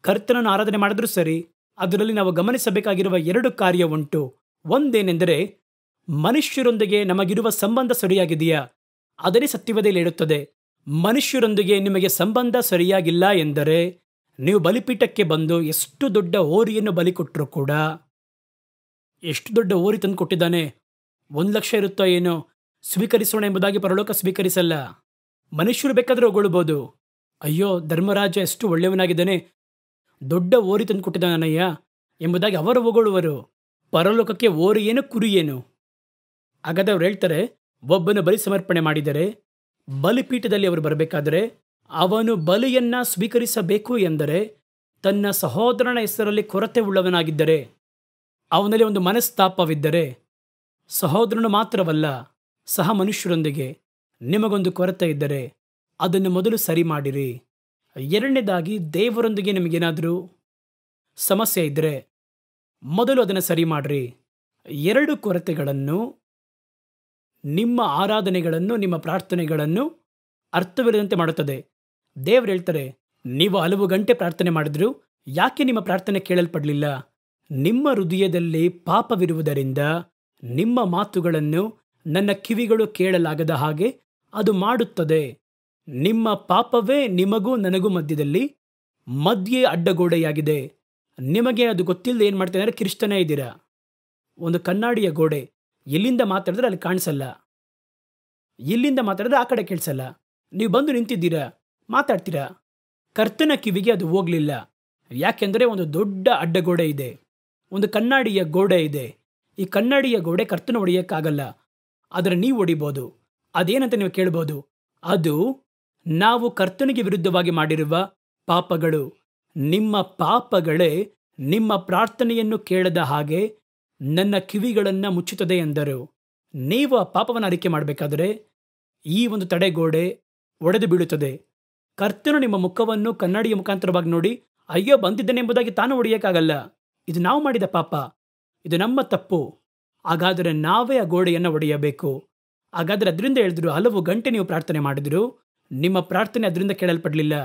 ಕರ್ತನನ್ನು ಆರಾಧನೆ ಮಾಡಿದ್ರೂ ಸರಿ, ಅದರಲ್ಲಿ ನಾವು ಗಮನಿಸಬೇಕಾಗಿರುವ 2 ಕಾರ್ಯ ಉಂಟು. ಒಂದೇನೆಂದರೆ, ಮನುಷ್ಯರೊಂದಿಗೆ ನಮಗಿರುವ ಸಂಬಂಧ ಸರಿಯಾಗಿದೆಯಾ. ಅದನ್ನೇ ಸತ್ಯವೇದದಲ್ಲಿ ಹೇಳುತ್ತದೆ, ಮನುಷ್ಯರೊಂದಿಗೆ ನಿಮಗೆ ಸಂಬಂಧ ಸರಿಯಾಗಿಲ್ಲ ಎಂದರೆ ನೀವು ಬಲಿಪೀಠಕ್ಕೆ ಬಂದು ಎಷ್ಟು ದೊಡ್ಡ ಹೋರಿಯನ್ನು ಬಲಿ ಕೊಟ್ಟರೂ ಕೂಡ, ಎಷ್ಟು ದೊಡ್ಡ ಹೋರಿ ತಂದು ಕೊಟ್ಟಿದ್ದಾನೆ, 1,00,000 ಇರುತ್ತೋ ಏನೋ, ಸ್ವೀಕರಿಸೋಣ ಎಂಬುದಾಗಿ ಪರಲೋಕ ಸ್ವೀಕರಿಸಲ್ಲ. ಮನುಷ್ಯರು ಬೇಕಾದರೆ ಹೊಗಳ್ಬೋದು, ಅಯ್ಯೋ ಧರ್ಮರಾಜ ಎಷ್ಟು ಒಳ್ಳೆಯವನಾಗಿದ್ದಾನೆ, ದೊಡ್ಡ ಹೋರಿ ತಂದು ಕೊಟ್ಟಿದ್ದಾನಯ್ಯ ಎಂಬುದಾಗಿ ಅವರು ಹೊಗಳುವರು. ಪರಲೋಕಕ್ಕೆ ಓರಿಯೇನು ಕುರಿಯೇನು? ಹಾಗಾದ್ರೆ ಅವ್ರು ಹೇಳ್ತಾರೆ, ಒಬ್ಬನು ಬಲಿ ಸಮರ್ಪಣೆ ಮಾಡಿದರೆ ಬಲಿಪೀಠದಲ್ಲಿ ಅವರು ಬರಬೇಕಾದರೆ ಅವನು ಬಲಿಯನ್ನ ಸ್ವೀಕರಿಸಬೇಕು ಎಂದರೆ ತನ್ನ ಸಹೋದರನ ಹೆಸರಲ್ಲಿ ಕೊರತೆ ಉಳ್ಳವನಾಗಿದ್ದರೆ, ಅವನಲ್ಲಿ ಒಂದು ಮನಸ್ತಾಪವಿದ್ದರೆ, ಸಹೋದರನು ಮಾತ್ರವಲ್ಲ ಸಹ ಮನುಷ್ಯರೊಂದಿಗೆ ನಿಮಗೊಂದು ಕೊರತೆ ಇದ್ದರೆ ಅದನ್ನು ಮೊದಲು ಸರಿ ಮಾಡಿರಿ. ಎರಡನೇದಾಗಿ, ದೇವರೊಂದಿಗೆ ನಿಮಗೇನಾದರೂ ಸಮಸ್ಯೆ ಇದ್ದರೆ ಮೊದಲು ಅದನ್ನು ಸರಿ ಮಾಡಿರಿ. ಎರಡು ಕೊರತೆಗಳನ್ನು, ನಿಮ್ಮ ಆರಾಧನೆಗಳನ್ನು, ನಿಮ್ಮ ಪ್ರಾರ್ಥನೆಗಳನ್ನು ಅರ್ಥವಿಲ್ಲದಂತೆ ಮಾಡುತ್ತದೆ. ದೇವರು ಹೇಳ್ತಾರೆ, ನೀವು ಹಲವು ಗಂಟೆ ಪ್ರಾರ್ಥನೆ ಮಾಡಿದ್ರು ಯಾಕೆ ನಿಮ್ಮ ಪ್ರಾರ್ಥನೆ ಕೇಳಲ್ಪಡಲಿಲ್ಲ? ನಿಮ್ಮ ಹೃದಯದಲ್ಲಿ ಪಾಪವಿರುವುದರಿಂದ ನಿಮ್ಮ ಮಾತುಗಳನ್ನು ನನ್ನ ಕಿವಿಗಳು ಕೇಳಲಾಗದ ಹಾಗೆ ಅದು ಮಾಡುತ್ತದೆ. ನಿಮ್ಮ ಪಾಪವೇ ನಿಮಗೂ ನನಗೂ ಮಧ್ಯೆ ಅಡ್ಡಗೋಡೆಯಾಗಿದೆ. ನಿಮಗೆ ಅದು ಗೊತ್ತಿಲ್ಲದೆ ಏನು ಮಾಡ್ತಾ ಇದ್ದಾರೆ? ಕಿರಿಸ್ತಾನೇ ಇದ್ದೀರಾ. ಒಂದು ಕನ್ನಡಿಯ ಗೋಡೆ, ಇಲ್ಲಿಂದ ಮಾತಾಡಿದ್ರೆ ಅಲ್ಲಿ ಕಾಣಿಸಲ್ಲ, ಇಲ್ಲಿಂದ ಮಾತಾಡಿದ್ರೆ ಆ ಕಡೆ ಕೇಳಿಸಲ್ಲ. ನೀವು ಬಂದು ನಿಂತಿದ್ದೀರಾ, ಮಾತಾಡ್ತೀರಾ, ಕರ್ತನ ಕಿವಿಗೆ ಅದು ಹೋಗಲಿಲ್ಲ. ಯಾಕೆಂದರೆ ಒಂದು ದೊಡ್ಡ ಅಡ್ಡಗೋಡೆ ಇದೆ, ಒಂದು ಕನ್ನಡಿಯ ಗೋಡೆ ಇದೆ. ಈ ಕನ್ನಡಿಯ ಗೋಡೆ ಕರ್ತನ ಹೊಡೆಯೋಕ್ಕಾಗಲ್ಲ, ಆದರೆ ನೀವು ಹೊಡಿಬೋದು. ಅದೇನಂತ ನೀವು ಕೇಳ್ಬೋದು? ಅದು ನಾವು ಕರ್ತನಿಗೆ ವಿರುದ್ಧವಾಗಿ ಮಾಡಿರುವ ಪಾಪಗಳು. ನಿಮ್ಮ ಪಾಪಗಳೇ ನಿಮ್ಮ ಪ್ರಾರ್ಥನೆಯನ್ನು ಕೇಳದ ಹಾಗೆ ನನ್ನ ಕಿವಿಗಳನ್ನು ಮುಚ್ಚುತ್ತದೆ ಎಂದರು. ನೀವು ಆ ಪಾಪವನ್ನು ಅರಿಕೆ ಮಾಡಬೇಕಾದರೆ ಈ ಒಂದು ತಡೆಗೋಡೆ ಒಡೆದು ಬೀಳುತ್ತದೆ. ಕರ್ತನು ನಿಮ್ಮ ಮುಖವನ್ನು ಕನ್ನಡಿಯ ಮುಖಾಂತರವಾಗಿ ನೋಡಿ, ಅಯ್ಯೋ ಬಂದಿದ್ದೇನೆ ಎಂಬುದಾಗಿ ತಾನು ಹೊಡೆಯೋಕ್ಕಾಗಲ್ಲ. ಇದು ನಾವು ಮಾಡಿದ ಪಾಪ, ಇದು ನಮ್ಮ ತಪ್ಪು. ಹಾಗಾದರೆ ನಾವೇ ಆ ಗೋಡೆಯನ್ನು ಒಡೆಯಬೇಕು. ಹಾಗಾದರೆ ಅದರಿಂದ ಹೇಳಿದ್ರು, ಹಲವು ಗಂಟೆ ನೀವು ಪ್ರಾರ್ಥನೆ ಮಾಡಿದ್ರು, ನಿಮ್ಮ ಪ್ರಾರ್ಥನೆ ಅದರಿಂದ ಕೇಳಲ್ಪಡಲಿಲ್ಲ.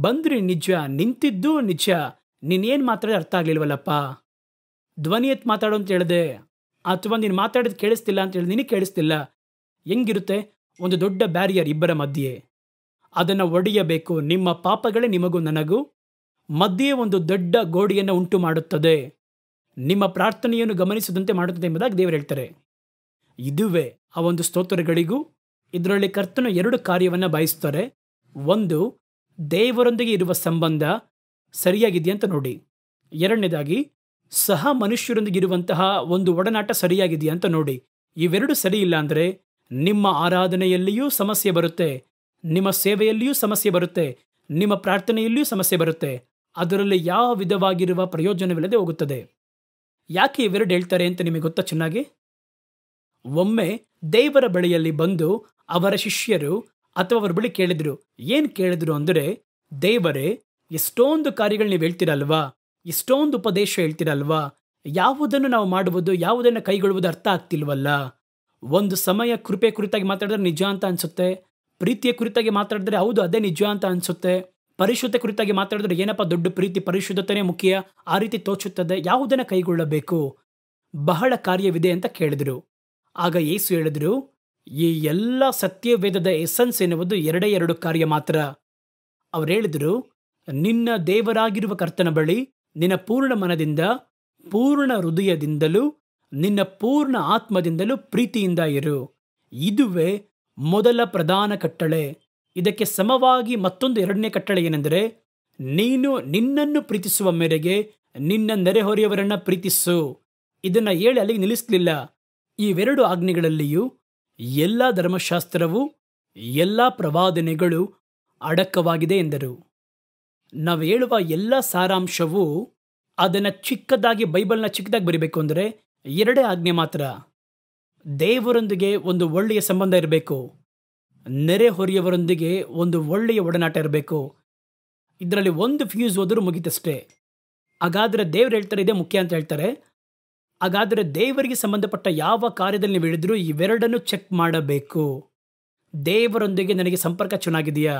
ಬಂದ್ರಿ ನಿಜ, ನಿಂತಿದ್ದು ನಿಜ, ನೀನೇನು ಮಾತಾಡಿದ್ರೆ ಅರ್ಥ ಆಗ್ಲಿಲ್ವಲ್ಲಪ್ಪ. ಧ್ವನಿ ಎತ್ತು ಮಾತಾಡು ಅಂತ ಹೇಳಿದೆ, ಅಥವಾ ನೀನು ಮಾತಾಡಿದ್ ಕೇಳಿಸ್ತಿಲ್ಲ ಅಂತ ಹೇಳಿ ನಿನಗೆ ಕೇಳಿಸ್ತಿಲ್ಲ. ಹೆಂಗಿರುತ್ತೆ? ಒಂದು ದೊಡ್ಡ ಬ್ಯಾರಿಯರ್ ಇಬ್ಬರ ಮಧ್ಯೆ, ಅದನ್ನು ಒಡೆಯಬೇಕು. ನಿಮ್ಮ ಪಾಪಗಳೇ ನಿಮಗೂ ನನಗೂ ಮಧ್ಯೆ ಒಂದು ದೊಡ್ಡ ಗೋಡೆಯನ್ನು ಉಂಟು ಮಾಡುತ್ತದೆ, ನಿಮ್ಮ ಪ್ರಾರ್ಥನೆಯನ್ನು ಗಮನಿಸದಂತೆ ಮಾಡುತ್ತದೆ ಎಂಬುದಾಗಿ ದೇವರು ಹೇಳ್ತಾರೆ. ಇದುವೇ ಆ ಒಂದು ಸ್ತೋತ್ರಗಳಿಗೂ ಇದರಲ್ಲಿ ಕರ್ತನು ಎರಡು ಕಾರ್ಯವನ್ನು ಬಯಸ್ತಾರೆ. ಒಂದು, ದೇವರೊಂದಿಗೆ ಇರುವ ಸಂಬಂಧ ಸರಿಯಾಗಿದೆಯಾ ಅಂತ ನೋಡಿ. ಎರಡನೇದಾಗಿ, ಸಹ ಮನುಷ್ಯರೊಂದಿಗೆ ಇರುವಂತಹ ಒಂದು ಒಡನಾಟ ಸರಿಯಾಗಿದೆಯಾ ಅಂತ ನೋಡಿ. ಇವೆರಡು ಸರಿ ಇಲ್ಲ ಅಂದರೆ ನಿಮ್ಮ ಆರಾಧನೆಯಲ್ಲಿಯೂ ಸಮಸ್ಯೆ ಬರುತ್ತೆ, ನಿಮ್ಮ ಸೇವೆಯಲ್ಲಿಯೂ ಸಮಸ್ಯೆ ಬರುತ್ತೆ, ನಿಮ್ಮ ಪ್ರಾರ್ಥನೆಯಲ್ಲಿಯೂ ಸಮಸ್ಯೆ ಬರುತ್ತೆ. ಅದರಲ್ಲಿ ಯಾವ ವಿಧವಾಗಿರುವ ಪ್ರಯೋಜನವಿಲ್ಲದೆ ಹೋಗುತ್ತದೆ. ಯಾಕೆ ಇವೆರಡು ಹೇಳ್ತಾರೆ ಅಂತ ನಿಮಗೆ ಗೊತ್ತಾ ಚೆನ್ನಾಗಿ? ಒಮ್ಮೆ ದೇವರ ಬಳಿಯಲ್ಲಿ ಬಂದು ಅವರ ಶಿಷ್ಯರು ಅಥವಾ ಅವರ ಬಳಿ ಕೇಳಿದ್ರು. ಏನು ಕೇಳಿದ್ರು ಅಂದರೆ, ದೇವರೇ, ಎಷ್ಟೊಂದು ಕಾರ್ಯಗಳು ನೀವು ಹೇಳ್ತೀರಲ್ವಾ, ಇಷ್ಟೊಂದು ಉಪದೇಶ ಹೇಳ್ತೀರಲ್ವಾ, ಯಾವುದನ್ನು ನಾವು ಮಾಡುವುದು, ಯಾವುದನ್ನು ಕೈಗೊಳ್ಳುವುದು ಅರ್ಥ ಆಗ್ತಿಲ್ವಲ್ಲ. ಒಂದು ಸಮಯ ಕೃಪೆ ಕುರಿತಾಗಿ ಮಾತಾಡಿದ್ರೆ ನಿಜ ಅಂತ ಅನ್ಸುತ್ತೆ, ಪ್ರೀತಿಯ ಕುರಿತಾಗಿ ಮಾತಾಡಿದ್ರೆ ಹೌದು ಅದೇ ನಿಜ ಅಂತ ಅನ್ಸುತ್ತೆ, ಪರಿಶುದ್ಧ ಕುರಿತಾಗಿ ಮಾತಾಡಿದ್ರೆ ಏನಪ್ಪ ದೊಡ್ಡ ಪ್ರೀತಿ, ಪರಿಶುದ್ಧತೆನೇ ಮುಖ್ಯ, ಆ ರೀತಿ ತೋಚುತ್ತದೆ. ಯಾವುದನ್ನು ಕೈಗೊಳ್ಳಬೇಕು? ಬಹಳ ಕಾರ್ಯವಿದೆ ಅಂತ ಕೇಳಿದ್ರು. ಆಗ ಯೇಸು ಹೇಳಿದ್ರು, ಈ ಎಲ್ಲ ಸತ್ಯವೇದದ ಎಸೆನ್ಸ್ ಎನ್ನುವುದು ಎರಡೇ ಎರಡು ಕಾರ್ಯ ಮಾತ್ರ. ಅವ್ರು ಹೇಳಿದ್ರು, ನಿನ್ನ ದೇವರಾಗಿರುವ ಕರ್ತನ ಬಳಿ ನಿನ್ನ ಪೂರ್ಣ ಮನದಿಂದ, ಪೂರ್ಣ ಹೃದಯದಿಂದಲೂ, ನಿನ್ನ ಪೂರ್ಣ ಆತ್ಮದಿಂದಲೂ ಪ್ರೀತಿಯಿಂದ ಇರು. ಇದುವೇ ಮೊದಲ ಪ್ರಧಾನ ಕಟ್ಟಳೆ. ಇದಕ್ಕೆ ಸಮವಾಗಿ ಮತ್ತೊಂದು ಎರಡನೇ ಕಟ್ಟಳೆ ಏನೆಂದರೆ, ನೀನು ನಿನ್ನನ್ನು ಪ್ರೀತಿಸುವ ಮೇರೆಗೆ ನಿನ್ನ ನೆರೆಹೊರೆಯವರನ್ನ ಪ್ರೀತಿಸು. ಇದನ್ನ ಹೇಳಿ ಅಲ್ಲಿಗೆ ನಿಲ್ಲಿಸಲಿಲ್ಲ. ಇವೆರಡು ಆಜ್ಞೆಗಳಲ್ಲಿಯೂ ಎಲ್ಲ ಧರ್ಮಶಾಸ್ತ್ರವು, ಎಲ್ಲ ಪ್ರವಾದನೆಗಳು ಅಡಕವಾಗಿದೆ ಎಂದರು. ನಾವು ಹೇಳುವ ಎಲ್ಲ ಸಾರಾಂಶವು ಅದನ್ನು ಚಿಕ್ಕದಾಗಿ, ಬೈಬಲ್ನ ಚಿಕ್ಕದಾಗಿ ಬರೀಬೇಕು ಅಂದರೆ ಎರಡೇ ಆಜ್ಞೆ ಮಾತ್ರ. ದೇವರೊಂದಿಗೆ ಒಂದು ಒಳ್ಳೆಯ ಸಂಬಂಧ ಇರಬೇಕು, ನೆರೆಹೊರೆಯವರೊಂದಿಗೆ ಒಂದು ಒಳ್ಳೆಯ ಒಡನಾಟ ಇರಬೇಕು. ಇದರಲ್ಲಿ ಒಂದು ಫ್ಯೂಸ್ ಹೋದರೂ ಮುಗಿತಷ್ಟೇ. ಹಾಗಾದರೆ ದೇವರು ಹೇಳ್ತಾರೆ ಇದೇ ಮುಖ್ಯ ಅಂತ ಹೇಳ್ತಾರೆ. ಹಾಗಾದರೆ ದೇವರಿಗೆ ಸಂಬಂಧಪಟ್ಟ ಯಾವ ಕಾರ್ಯದಲ್ಲಿ ನೀವು ಹೇಳಿದ್ರು ಇವೆರಡನ್ನು ಚೆಕ್ ಮಾಡಬೇಕು. ದೇವರೊಂದಿಗೆ ನನಗೆ ಸಂಪರ್ಕ ಚೆನ್ನಾಗಿದೆಯಾ?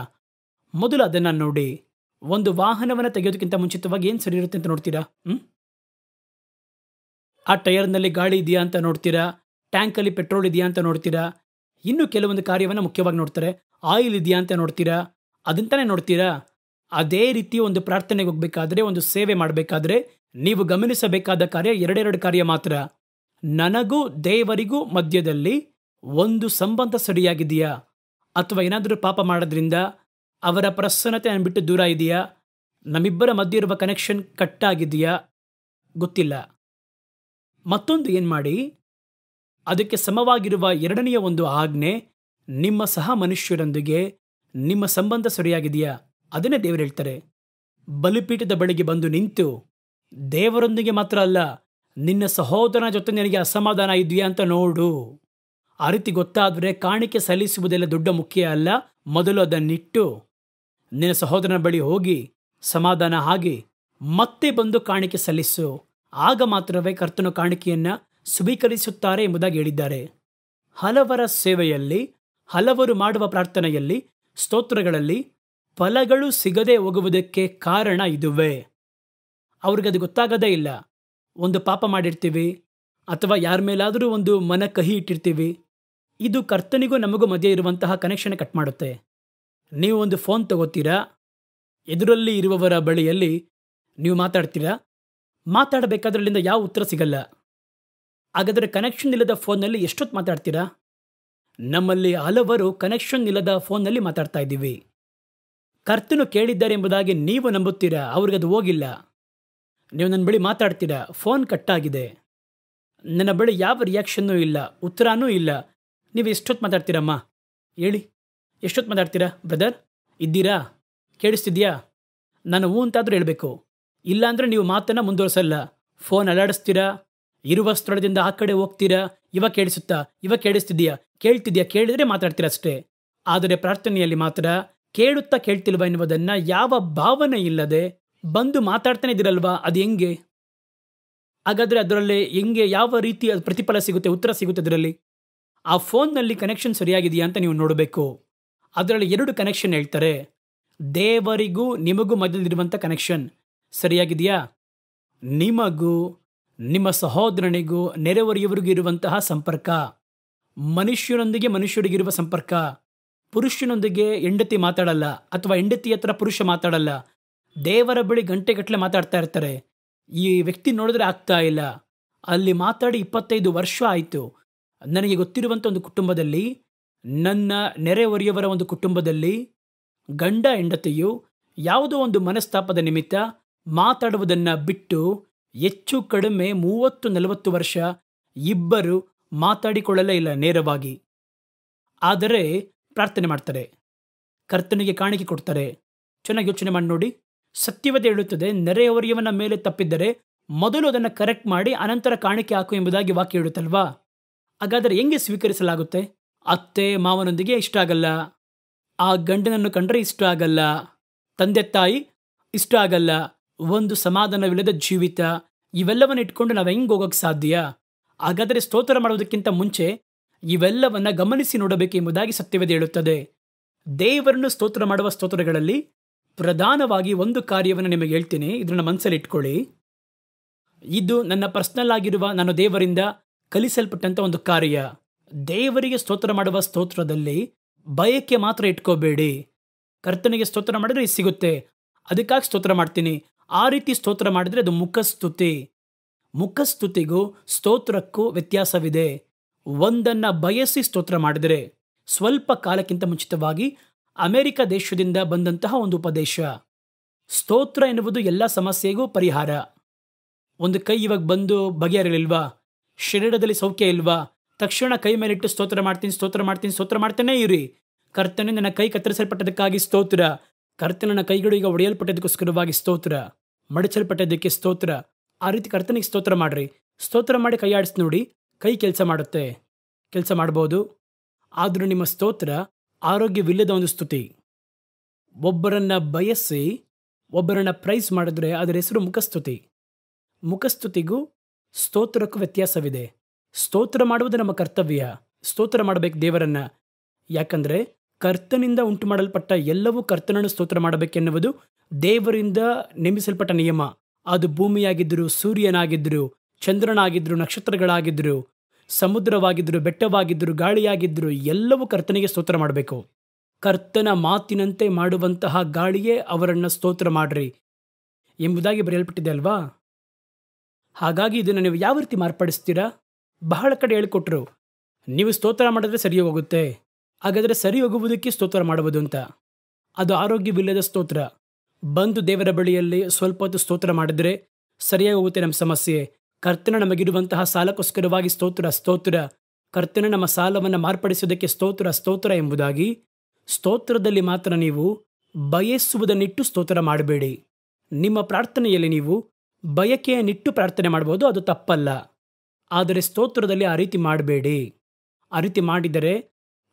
ಮೊದಲು ಅದನ್ನು ನೋಡಿ. ಒಂದು ವಾಹನವನ್ನು ತೆಗೆಯೋದಕ್ಕಿಂತ ಮುಂಚಿತವಾಗಿ ಏನು ಸರಿ ಇರುತ್ತೆ ಅಂತ ನೋಡ್ತೀರಾ? ಆ ಟೈರ್ನಲ್ಲಿ ಗಾಳಿ ಇದೆಯಾ ಅಂತ ನೋಡ್ತೀರಾ, ಟ್ಯಾಂಕಲ್ಲಿ ಪೆಟ್ರೋಲ್ ಇದೆಯಾ ಅಂತ ನೋಡ್ತೀರಾ, ಇನ್ನು ಕೆಲವೊಂದು ಕಾರ್ಯವನ್ನು ಮುಖ್ಯವಾಗಿ ನೋಡ್ತಾರೆ, ಆಯಿಲ್ ಇದೆಯಾ ಅಂತ ನೋಡ್ತೀರಾ, ಅದಂತಾನೆ ನೋಡ್ತೀರಾ. ಅದೇ ರೀತಿ ಒಂದು ಪ್ರಾರ್ಥನೆಗೆ ಹೋಗಬೇಕಾದ್ರೆ, ಒಂದು ಸೇವೆ ಮಾಡಬೇಕಾದ್ರೆ ನೀವು ಗಮನಿಸಬೇಕಾದ ಕಾರ್ಯ ಎರಡೆರಡು ಕಾರ್ಯ ಮಾತ್ರ. ನನಗೂ ದೇವರಿಗೂ ಮಧ್ಯದಲ್ಲಿ ಒಂದು ಸಂಬಂಧ ಸರಿಯಾಗಿದೆಯಾ, ಅಥವಾ ಏನಾದರೂ ಪಾಪ ಮಾಡೋದ್ರಿಂದ ಅವರ ಪ್ರಸನ್ನತೆ ನನ್ನ ಬಿಟ್ಟು ದೂರ ಇದೆಯಾ, ನಮ್ಮಿಬ್ಬರ ಮಧ್ಯೆ ಇರುವ ಕನೆಕ್ಷನ್ ಕಟ್ ಆಗಿದೆಯಾ ಗೊತ್ತಿಲ್ಲ. ಮತ್ತೊಂದು ಏನು ಮಾಡಿ, ಅದಕ್ಕೆ ಸಮವಾಗಿರುವ ಎರಡನೆಯ ಒಂದು ಆಜ್ಞೆ, ನಿಮ್ಮ ಸಹ ಮನುಷ್ಯರೊಂದಿಗೆ ನಿಮ್ಮ ಸಂಬಂಧ ಸರಿಯಾಗಿದೆಯಾ? ಅದನ್ನೇ ದೇವರು ಹೇಳ್ತಾರೆ. ಬಲಿಪೀಠದ ಬಳಿಗೆ ಬಂದು ನಿಂತು ದೇವರೊಂದಿಗೆ ಮಾತ್ರ ಅಲ್ಲ, ನಿನ್ನ ಸಹೋದರನ ಜೊತೆ ನಿನಗೆ ಅಸಮಾಧಾನ ಇದೆಯಾ ಅಂತ ನೋಡು. ಆ ರೀತಿ ಗೊತ್ತಾದರೆ ಕಾಣಿಕೆ ಸಲ್ಲಿಸುವುದೆಲ್ಲ ದೊಡ್ಡ ಮುಖ್ಯ ಅಲ್ಲ. ಮೊದಲು ಅದನ್ನಿಟ್ಟು ನಿನ್ನ ಸಹೋದರನ ಬಳಿ ಹೋಗಿ ಸಮಾಧಾನ ಆಗಿ ಮತ್ತೆ ಬಂದು ಕಾಣಿಕೆ ಸಲ್ಲಿಸು. ಆಗ ಮಾತ್ರವೇ ಕರ್ತನು ಕಾಣಿಕೆಯನ್ನು ಸ್ವೀಕರಿಸುತ್ತಾರೆ ಎಂಬುದಾಗಿ ಹೇಳಿದ್ದಾರೆ. ಹಲವರ ಸೇವೆಯಲ್ಲಿ, ಹಲವರು ಮಾಡುವ ಪ್ರಾರ್ಥನೆಯಲ್ಲಿ, ಸ್ತೋತ್ರಗಳಲ್ಲಿ ಫಲಗಳು ಸಿಗದೆ ಹೋಗುವುದಕ್ಕೆ ಕಾರಣ ಇದುವೇ. ಅವ್ರಿಗದು ಗೊತ್ತಾಗದೇ ಇಲ್ಲ. ಒಂದು ಪಾಪ ಮಾಡಿರ್ತೀವಿ ಅಥವಾ ಯಾರ ಮೇಲಾದರೂ ಒಂದು ಮನ ಕಹಿ ಇಟ್ಟಿರ್ತೀವಿ. ಇದು ಕರ್ತನಿಗೂ ನಮಗೂ ಮಧ್ಯೆ ಇರುವಂತಹ ಕನೆಕ್ಷನ್ ಕಟ್ ಮಾಡುತ್ತೆ. ನೀವು ಒಂದು ಫೋನ್ ತಗೋತೀರಾ, ಎದುರಲ್ಲಿ ಇರುವವರ ಬಳಿಯಲ್ಲಿ ನೀವು ಮಾತಾಡ್ತೀರಾ. ಮಾತಾಡಬೇಕಾದ್ರೆ ಅಲ್ಲಿಂದ ಯಾವ ಉತ್ತರ ಸಿಗಲ್ಲ. ಹಾಗಾದರೆ ಕನೆಕ್ಷನ್ ಇಲ್ಲದ ಫೋನ್ನಲ್ಲಿ ಎಷ್ಟೊತ್ತು ಮಾತಾಡ್ತೀರಾ? ನಮ್ಮಲ್ಲಿ ಹಲವರು ಕನೆಕ್ಷನ್ ಇಲ್ಲದ ಫೋನ್ನಲ್ಲಿ ಮಾತಾಡ್ತಾ ಇದ್ದೀವಿ. ಕರ್ತನು ಕೇಳಿದ್ದಾರೆ ಎಂಬುದಾಗಿ ನೀವು ನಂಬುತ್ತೀರಾ, ಅವ್ರಿಗದು ಹೋಗಿಲ್ಲ. ನೀವು ನನ್ನ ಬಳಿ ಮಾತಾಡ್ತೀರಾ, ಫೋನ್ ಕಟ್ಟಾಗಿದೆ, ನನ್ನ ಬಳಿ ಯಾವ ರಿಯಾಕ್ಷನ್ನೂ ಇಲ್ಲ, ಉತ್ತರನೂ ಇಲ್ಲ. ನೀವು ಎಷ್ಟೊತ್ತು ಮಾತಾಡ್ತೀರಮ್ಮ ಹೇಳಿ? ಎಷ್ಟೊತ್ತು ಮಾತಾಡ್ತೀರಾ? ಬ್ರದರ್ ಇದ್ದೀರಾ? ಕೇಳಿಸ್ತಿದ್ಯಾ? ನಾನು ಹ್ಞೂ ಅಂತಾದರೂ ಹೇಳಬೇಕು. ಇಲ್ಲಾಂದರೆ ನೀವು ಮಾತನ್ನು ಮುಂದುವರಿಸಲ್ಲ. ಫೋನ್ ಅಲಾಡಿಸ್ತೀರಾ, ಇರುವ ಸ್ಥಳದಿಂದ ಆ ಕಡೆ ಹೋಗ್ತೀರಾ. ಇವಾಗ ಕೇಳಿಸುತ್ತಾ? ಇವಾಗ ಕೇಳಿಸ್ತಿದ್ಯಾ? ಕೇಳಿದರೆ ಮಾತಾಡ್ತೀರಾ ಅಷ್ಟೇ. ಆದರೆ ಪ್ರಾರ್ಥನೆಯಲ್ಲಿ ಮಾತ್ರ ಕೇಳುತ್ತಾ ಕೇಳ್ತಿಲ್ವಾ ಎನ್ನುವುದನ್ನು ಯಾವ ಭಾವನೆ ಇಲ್ಲದೆ ಬಂದು ಮಾತಾಡ್ತಾನೆ ಇದ್ದೀರಲ್ವಾ, ಅದು ಹೆಂಗೆ? ಹಾಗಾದರೆ ಅದರಲ್ಲಿ ಹೆಂಗೆ, ಯಾವ ರೀತಿಯ ಪ್ರತಿಫಲ ಸಿಗುತ್ತೆ, ಉತ್ತರ ಸಿಗುತ್ತೆ ಅದರಲ್ಲಿ? ಆ ಫೋನ್ನಲ್ಲಿ ಕನೆಕ್ಷನ್ ಸರಿಯಾಗಿದೆಯಾ ಅಂತ ನೀವು ನೋಡಬೇಕು. ಅದರಲ್ಲಿ 2 ಕನೆಕ್ಷನ್ ಹೇಳ್ತಾರೆ. ದೇವರಿಗೂ ನಿಮಗೂ ಮಧ್ಯದಲ್ಲಿರುವಂಥ ಕನೆಕ್ಷನ್ ಸರಿಯಾಗಿದೆಯಾ? ನಿಮಗೂ ನಿಮ್ಮ ಸಹೋದರನಿಗೂ ನೆರೆಹೊರೆಯವರಿಗೂ ಇರುವಂತಹ ಸಂಪರ್ಕ, ಮನುಷ್ಯನೊಂದಿಗೆ ಮನುಷ್ಯರಿಗಿರುವ ಸಂಪರ್ಕ. ಪುರುಷನೊಂದಿಗೆ ಹೆಂಡತಿ ಮಾತಾಡಲ್ಲ, ಅಥವಾ ಹೆಂಡತಿ ಹತ್ರ ಪುರುಷ ಮಾತಾಡಲ್ಲ. ದೇವರ ಬಳಿ ಗಂಟೆಗಟ್ಟಲೆ ಮಾತಾಡ್ತಾ ಇರ್ತಾರೆ. ಈ ವ್ಯಕ್ತಿ ನೋಡಿದ್ರೆ ಆಗ್ತಾ ಇಲ್ಲ. ಅಲ್ಲಿ ಮಾತಾಡಿ 25 ವರ್ಷ ಆಯಿತು. ನನಗೆ ಗೊತ್ತಿರುವಂಥ ಒಂದು ಕುಟುಂಬದಲ್ಲಿ, ನನ್ನ ನೆರೆಹೊರೆಯವರ ಒಂದು ಕುಟುಂಬದಲ್ಲಿ, ಗಂಡ ಹೆಂಡತಿಯು ಯಾವುದೋ ಒಂದು ಮನಸ್ತಾಪದ ನಿಮಿತ್ತ ಮಾತಾಡುವುದನ್ನು ಬಿಟ್ಟು ಹೆಚ್ಚು ಕಡಿಮೆ 30-40 ವರ್ಷ ಇಬ್ಬರು ಮಾತಾಡಿಕೊಳ್ಳಲೇ ಇಲ್ಲ ನೇರವಾಗಿ. ಆದರೆ ಪ್ರಾರ್ಥನೆ ಮಾಡ್ತಾರೆ, ಕರ್ತನಿಗೆ ಕಾಣಿಕೆ ಕೊಡ್ತಾರೆ. ಚೆನ್ನಾಗಿ ಯೋಚನೆ ಮಾಡಿ ನೋಡಿ. ಸತ್ಯವತೆ ಹೇಳುತ್ತದೆ, ನೆರೆಹೊರೆಯವನ ಮೇಲೆ ತಪ್ಪಿದ್ದರೆ ಮೊದಲು ಅದನ್ನು ಕರೆಕ್ಟ್ ಮಾಡಿ ಅನಂತರ ಕಾಣಿಕೆ ಹಾಕು ಎಂಬುದಾಗಿ ವಾಕ್ಯ ಹೇಳುತ್ತಲ್ವಾ? ಹಾಗಾದರೆ ಹೆಂಗೆ ಸ್ವೀಕರಿಸಲಾಗುತ್ತೆ? ಅತ್ತೆ ಮಾವನೊಂದಿಗೆ ಇಷ್ಟ ಆಗಲ್ಲ, ಆ ಗಂಡನನ್ನು ಕಂಡ್ರೆ ಇಷ್ಟ ಆಗಲ್ಲ, ತಂದೆ ತಾಯಿ ಇಷ್ಟ ಆಗಲ್ಲ, ಒಂದು ಸಮಾಧಾನವಿಲ್ಲದ ಜೀವಿತ, ಇವೆಲ್ಲವನ್ನು ಇಟ್ಕೊಂಡು ನಾವು ಹೆಂಗೆ ಹೋಗೋಕ್ಕೆ ಸಾಧ್ಯ? ಹಾಗಾದರೆ ಸ್ತೋತ್ರ ಮಾಡುವುದಕ್ಕಿಂತ ಮುಂಚೆ ಇವೆಲ್ಲವನ್ನು ಗಮನಿಸಿ ನೋಡಬೇಕು ಎಂಬುದಾಗಿ ಸತ್ಯವೇದ ಹೇಳುತ್ತದೆ. ದೇವರನ್ನು ಸ್ತೋತ್ರ ಮಾಡುವ ಸ್ತೋತ್ರಗಳಲ್ಲಿ ಪ್ರಧಾನವಾಗಿ ಒಂದು ಕಾರ್ಯವನ್ನು ನಿಮಗೆ ಹೇಳ್ತೀನಿ, ಇದನ್ನು ಮನಸ್ಸಲ್ಲಿ ಇಟ್ಕೊಳ್ಳಿ. ಇದು ನನ್ನ ಪರ್ಸನಲ್ ಆಗಿರುವ, ನಾನು ದೇವರಿಂದ ಕಲಿಸಲ್ಪಟ್ಟಂಥ ಒಂದು ಕಾರ್ಯ. ದೇವರಿಗೆ ಸ್ತೋತ್ರ ಮಾಡುವ ಸ್ತೋತ್ರದಲ್ಲಿ ಬಯಕೆ ಮಾತ್ರ ಇಟ್ಕೋಬೇಡಿ. ಕರ್ತನಿಗೆ ಸ್ತೋತ್ರ ಮಾಡಿದ್ರೆ ಇದು ಸಿಗುತ್ತೆ, ಅದಕ್ಕಾಗಿ ಸ್ತೋತ್ರ ಮಾಡ್ತೀನಿ, ಆ ರೀತಿ ಸ್ತೋತ್ರ ಮಾಡಿದರೆ ಅದು ಮುಖಸ್ತುತಿ. ಮುಖಸ್ತುತಿಗೂ ಸ್ತೋತ್ರಕ್ಕೂ ವ್ಯತ್ಯಾಸವಿದೆ. ಒಂದನ್ನು ಬಯಸಿ ಸ್ತೋತ್ರ ಮಾಡಿದರೆ, ಸ್ವಲ್ಪ ಕಾಲಕ್ಕಿಂತ ಮುಂಚಿತವಾಗಿ ಅಮೆರಿಕ ದೇಶದಿಂದ ಬಂದಂತಹ ಒಂದು ಉಪದೇಶ, ಸ್ತೋತ್ರ ಎನ್ನುವುದು ಎಲ್ಲ ಸಮಸ್ಯೆಗೂ ಪರಿಹಾರ. ಒಂದು ಕೈ ಇವಾಗ ಬಂದು ಬಗೆಹರಿಲಿಲ್ವಾ, ಶರೀರದಲ್ಲಿ ಸೌಖ್ಯ ಇಲ್ವಾ, ತಕ್ಷಣ ಕೈ ಮೇಲಿಟ್ಟು ಸ್ತೋತ್ರ ಮಾಡ್ತೀನಿ, ಸ್ತೋತ್ರ ಮಾಡ್ತೀನಿ, ಸ್ತೋತ್ರ ಮಾಡ್ತಾನೇ ಇರಿ. ಕರ್ತನೆ ನನ್ನ ಕೈ ಕತ್ತರಿಸಲ್ಪಟ್ಟದಕ್ಕಾಗಿ ಸ್ತೋತ್ರ, ಕರ್ತನ ಕೈಗಳು ಈಗ ಒಡೆಯಲ್ಪಟ್ಟದಕ್ಕೋಸ್ಕರವಾಗಿ ಸ್ತೋತ್ರ, ಮಡಚಲ್ಪಟ್ಟದಕ್ಕೆ ಸ್ತೋತ್ರ. ಆ ರೀತಿ ಕರ್ತನಿಗೆ ಸ್ತೋತ್ರ ಮಾಡ್ರಿ. ಸ್ತೋತ್ರ ಮಾಡಿ ಕೈ ಆಡಿಸಿ ನೋಡಿ, ಕೈ ಕೆಲಸ ಮಾಡುತ್ತೆ. ಕೆಲಸ ಮಾಡ್ಬೋದು. ಆದರೂ ನಿಮ್ಮ ಸ್ತೋತ್ರ ಆರೋಗ್ಯವಿಲ್ಲದ ಒಂದು ಸ್ತುತಿ. ಒಬ್ಬರನ್ನ ಬಯಸಿ ಒಬ್ಬರನ್ನ ಪ್ರೈಸ್ ಮಾಡಿದ್ರೆ ಅದರ ಹೆಸರು ಮುಖಸ್ತುತಿ. ಮುಖಸ್ತುತಿಗೂ ಸ್ತೋತ್ರಕ್ಕೂ ವ್ಯತ್ಯಾಸವಿದೆ. ಸ್ತೋತ್ರ ಮಾಡುವುದು ನಮ್ಮ ಕರ್ತವ್ಯ. ಸ್ತೋತ್ರ ಮಾಡಬೇಕು ದೇವರನ್ನ. ಯಾಕಂದರೆ ಕರ್ತನಿಂದ ಉಂಟು ಮಾಡಲ್ಪಟ್ಟ ಎಲ್ಲವೂ ಕರ್ತನನ್ನು ಸ್ತೋತ್ರ ಮಾಡಬೇಕೆನ್ನುವುದು ದೇವರಿಂದ ನೇಮಿಸಲ್ಪಟ್ಟ ನಿಯಮ. ಅದು ಭೂಮಿಯಾಗಿದ್ದರು, ಸೂರ್ಯನಾಗಿದ್ದರು, ಚಂದ್ರನಾಗಿದ್ದರು, ನಕ್ಷತ್ರಗಳಾಗಿದ್ದರು, ಸಮುದ್ರವಾಗಿದ್ದರು, ಬೆಟ್ಟವಾಗಿದ್ದರು, ಗಾಳಿಯಾಗಿದ್ದರು, ಎಲ್ಲವೂ ಕರ್ತನಿಗೆ ಸ್ತೋತ್ರ ಮಾಡಬೇಕು. ಕರ್ತನ ಮಾತಿನಂತೆ ಮಾಡುವಂತಹ ಗಾಳಿಯೇ ಅವರನ್ನು ಸ್ತೋತ್ರ ಮಾಡ್ರಿ ಎಂಬುದಾಗಿ ಬರೆಯಲ್ಪಟ್ಟಿದೆ ಅಲ್ವಾ? ಹಾಗಾಗಿ ಇದನ್ನು ನೀವು ಯಾವ ರೀತಿ ಮಾರ್ಪಡಿಸ್ತೀರಾ? ಬಹಳ ಕಡೆ ಹೇಳಿಕೊಟ್ರು, ನೀವು ಸ್ತೋತ್ರ ಮಾಡಿದ್ರೆ ಸರಿ ಹೋಗುತ್ತೆ. ಹಾಗಾದರೆ ಸರಿ ಹೋಗುವುದಕ್ಕೆ ಸ್ತೋತ್ರ ಮಾಡುವುದು ಅಂತ. ಅದು ಆರೋಗ್ಯವಿಲ್ಲದ ಸ್ತೋತ್ರ. ಬಂದು ದೇವರ ಬಳಿಯಲ್ಲಿ ಸ್ವಲ್ಪ ಹೊತ್ತು ಸ್ತೋತ್ರ ಮಾಡಿದ್ರೆ ಸರಿಯಾಗಿ ಹೋಗುತ್ತೆ ನಮ್ಮ ಸಮಸ್ಯೆ. ಕರ್ತನ ನಮಗಿರುವಂತಹ ಸಾಲಕ್ಕೋಸ್ಕರವಾಗಿ ಸ್ತೋತ್ರ ಸ್ತೋತ್ರ, ಕರ್ತನ ನಮ್ಮ ಸಾಲವನ್ನು ಮಾರ್ಪಡಿಸುವುದಕ್ಕೆ ಸ್ತೋತ್ರ ಸ್ತೋತ್ರ ಎಂಬುದಾಗಿ ಸ್ತೋತ್ರದಲ್ಲಿ ಮಾತ್ರ ನೀವು ಬಯಸುವುದನ್ನಿಟ್ಟು ಸ್ತೋತ್ರ ಮಾಡಬೇಡಿ. ನಿಮ್ಮ ಪ್ರಾರ್ಥನೆಯಲ್ಲಿ ನೀವು ಬಯಕೆಯನ್ನಿಟ್ಟು ಪ್ರಾರ್ಥನೆ ಮಾಡಬಹುದು, ಅದು ತಪ್ಪಲ್ಲ. ಆದರೆ ಸ್ತೋತ್ರದಲ್ಲಿ ಆ ರೀತಿ ಮಾಡಬೇಡಿ. ಆ ರೀತಿ ಮಾಡಿದರೆ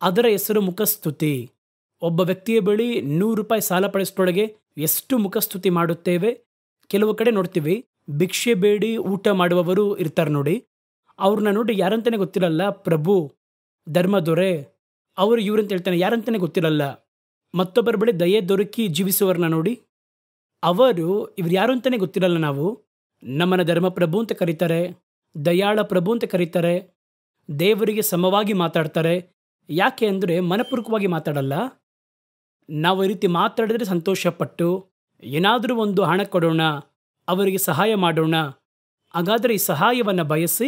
ಅದರ ಹೆಸರು ಮುಖಸ್ತುತಿ. ಒಬ್ಬ ವ್ಯಕ್ತಿಯ ಬಳಿ ₹100 ಸಾಲ ಪಡೆಸೋಳಗೆ ಎಷ್ಟು ಮುಖಸ್ತುತಿ ಮಾಡುತ್ತೇವೆ. ಕೆಲವು ಕಡೆ ನೋಡ್ತೀವಿ, ಭಿಕ್ಷೆ ಬೇಡಿ ಊಟ ಮಾಡುವವರು ಇರ್ತಾರೆ ನೋಡಿ, ಅವ್ರನ್ನ ನೋಡಿ ಯಾರಂತಾನೆ ಗೊತ್ತಿರಲ್ಲ, ಪ್ರಭು, ಧರ್ಮದೊರೆ, ಅವರು ಇವ್ರಂತ ಹೇಳ್ತಾನೆ, ಯಾರಂತಾನೆ ಗೊತ್ತಿರಲ್ಲ. ಮತ್ತೊಬ್ಬರ ಬಳಿ ದಯೆ ದೊರಕಿ ಜೀವಿಸುವವ್ರನ್ನ ನೋಡಿ, ಅವರು ಇವ್ರು ಯಾರು ಅಂತಾನೆ ಗೊತ್ತಿರಲ್ಲ. ನಾವು ನಮ್ಮನ್ನ ಧರ್ಮಪ್ರಭು ಅಂತ ಕರೀತಾರೆ, ದಯಾಳ ಪ್ರಭು ಅಂತ ಕರೀತಾರೆ, ದೇವರಿಗೆ ಸಮವಾಗಿ ಮಾತಾಡ್ತಾರೆ. ಯಾಕೆ ಅಂದರೆ ಮನಪೂರ್ವಕವಾಗಿ ಮಾತಾಡಲ್ಲ. ನಾವು ಈ ರೀತಿ ಮಾತಾಡಿದ್ರೆ ಸಂತೋಷಪಟ್ಟು ಏನಾದರೂ ಒಂದು ಹಣ ಕೊಡೋಣ, ಅವರಿಗೆ ಸಹಾಯ ಮಾಡೋಣ. ಹಾಗಾದರೆ ಈ ಸಹಾಯವನ್ನು ಬಯಸಿ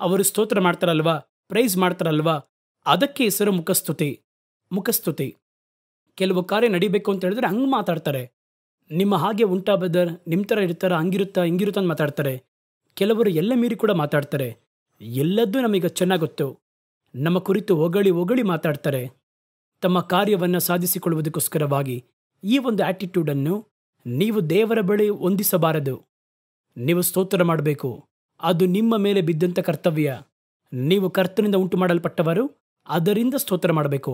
ಅವರು ಸ್ತೋತ್ರ ಮಾಡ್ತಾರಲ್ವಾ, ಪ್ರೈಸ್ ಮಾಡ್ತಾರಲ್ವಾ, ಅದಕ್ಕೆ ಹೆಸರು ಮುಖಸ್ತುತಿ. ಮುಖಸ್ತುತಿ. ಕೆಲವು ಕಾರ್ಯ ನಡಿಬೇಕು ಅಂತ ಹೇಳಿದ್ರೆ ಹಂಗೆ ಮಾತಾಡ್ತಾರೆ. ನಿಮ್ಮ ಹಾಗೆ ಉಂಟಾ ಬದರ್, ನಿಮ್ಮ ಥರ ಇರ್ತಾರ, ಹಂಗಿರುತ್ತಾ ಹಿಂಗಿರುತ್ತಾ ಅಂತ ಮಾತಾಡ್ತಾರೆ. ಕೆಲವರು ಎಲ್ಲ ಮೀರಿ ಕೂಡ ಮಾತಾಡ್ತಾರೆ. ಎಲ್ಲದೂ ನಮಗೆ ಚೆನ್ನಾಗಿ ಗೊತ್ತು. ನಮ್ಮ ಕುರಿತು ಹೊಗಳಿ ಹೊಗಳಿ ಮಾತಾಡ್ತಾರೆ ತಮ್ಮ ಕಾರ್ಯವನ್ನು ಸಾಧಿಸಿಕೊಳ್ಳುವುದಕ್ಕೋಸ್ಕರವಾಗಿ. ಈ ಒಂದು ಆಟಿಟ್ಯೂಡನ್ನು ನೀವು ದೇವರ ಬಳಿ ಹೊಂದಿಸಬಾರದು. ನೀವು ಸ್ತೋತ್ರ ಮಾಡಬೇಕು. ಅದು ನಿಮ್ಮ ಮೇಲೆ ಬಿದ್ದಂಥ ಕರ್ತವ್ಯ. ನೀವು ಕರ್ತನಿಂದ ಉಂಟು ಮಾಡಲ್ಪಟ್ಟವರು, ಅದರಿಂದ ಸ್ತೋತ್ರ ಮಾಡಬೇಕು.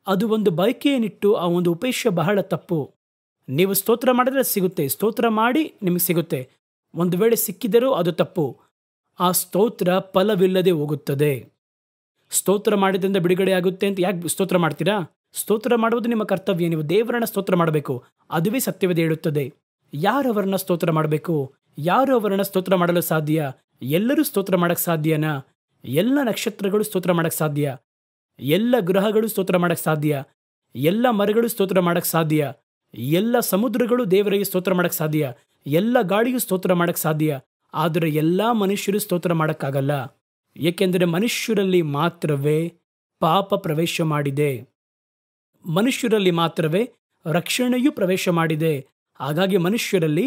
ಅದು ಒಂದು ಬಯಕೆಯನ್ನಿಟ್ಟು ಆ ಒಂದು ಉಪೇಕ್ಷೆ ಬಹಳ ತಪ್ಪು. ನೀವು ಸ್ತೋತ್ರ ಮಾಡಿದ್ರೆ ಸಿಗುತ್ತೆ, ಸ್ತೋತ್ರ ಮಾಡಿ ನಿಮಗೆ ಸಿಗುತ್ತೆ. ಒಂದು ವೇಳೆ ಸಿಕ್ಕಿದರೂ ಅದು ತಪ್ಪು. ಆ ಸ್ತೋತ್ರ ಫಲವಿಲ್ಲದೆ ಹೋಗುತ್ತದೆ. ಸ್ತೋತ್ರ ಮಾಡಿದ್ರಿಂದ ಬಿಡುಗಡೆ ಆಗುತ್ತೆ ಅಂತ ಯಾಕೆ ಸ್ತೋತ್ರ ಮಾಡ್ತೀರಾ? ಸ್ತೋತ್ರ ಮಾಡುವುದು ನಿಮ್ಮ ಕರ್ತವ್ಯ. ನೀವು ದೇವರನ್ನ ಸ್ತೋತ್ರ ಮಾಡಬೇಕು. ಅದುವೇ ಸತ್ಯವೇದ ಹೇಳುತ್ತದೆ. ಯಾರು ಅವರನ್ನ ಸ್ತೋತ್ರ ಮಾಡಬೇಕು? ಯಾರು ಅವರನ್ನ ಸ್ತೋತ್ರ ಮಾಡಲು ಸಾಧ್ಯ? ಎಲ್ಲರೂ ಸ್ತೋತ್ರ ಮಾಡಕ್ಕೆ ಸಾಧ್ಯನಾ? ಎಲ್ಲ ನಕ್ಷತ್ರಗಳು ಸ್ತೋತ್ರ ಮಾಡಕ್ಕೆ ಸಾಧ್ಯ? ಎಲ್ಲ ಗ್ರಹಗಳು ಸ್ತೋತ್ರ ಮಾಡಕ್ಕೆ ಸಾಧ್ಯ? ಎಲ್ಲ ಮರಗಳು ಸ್ತೋತ್ರ ಮಾಡಕ್ಕೆ ಸಾಧ್ಯ? ಎಲ್ಲ ಸಮುದ್ರಗಳು ದೇವರಿಗೆ ಸ್ತೋತ್ರ ಮಾಡಕ್ಕೆ ಸಾಧ್ಯ? ಎಲ್ಲ ಗಾಳಿಯು ಸ್ತೋತ್ರ ಮಾಡಕ್ಕೆ ಸಾಧ್ಯ? ಆದರೆ ಎಲ್ಲ ಮನುಷ್ಯರು ಸ್ತೋತ್ರ ಮಾಡೋಕ್ಕಾಗಲ್ಲ. ಏಕೆಂದರೆ ಮನುಷ್ಯರಲ್ಲಿ ಮಾತ್ರವೇ ಪಾಪ ಪ್ರವೇಶ ಮಾಡಿದೆ. ಮನುಷ್ಯರಲ್ಲಿ ಮಾತ್ರವೇ ರಕ್ಷಣೆಯೂ ಪ್ರವೇಶ ಮಾಡಿದೆ. ಹಾಗಾಗಿ ಮನುಷ್ಯರಲ್ಲಿ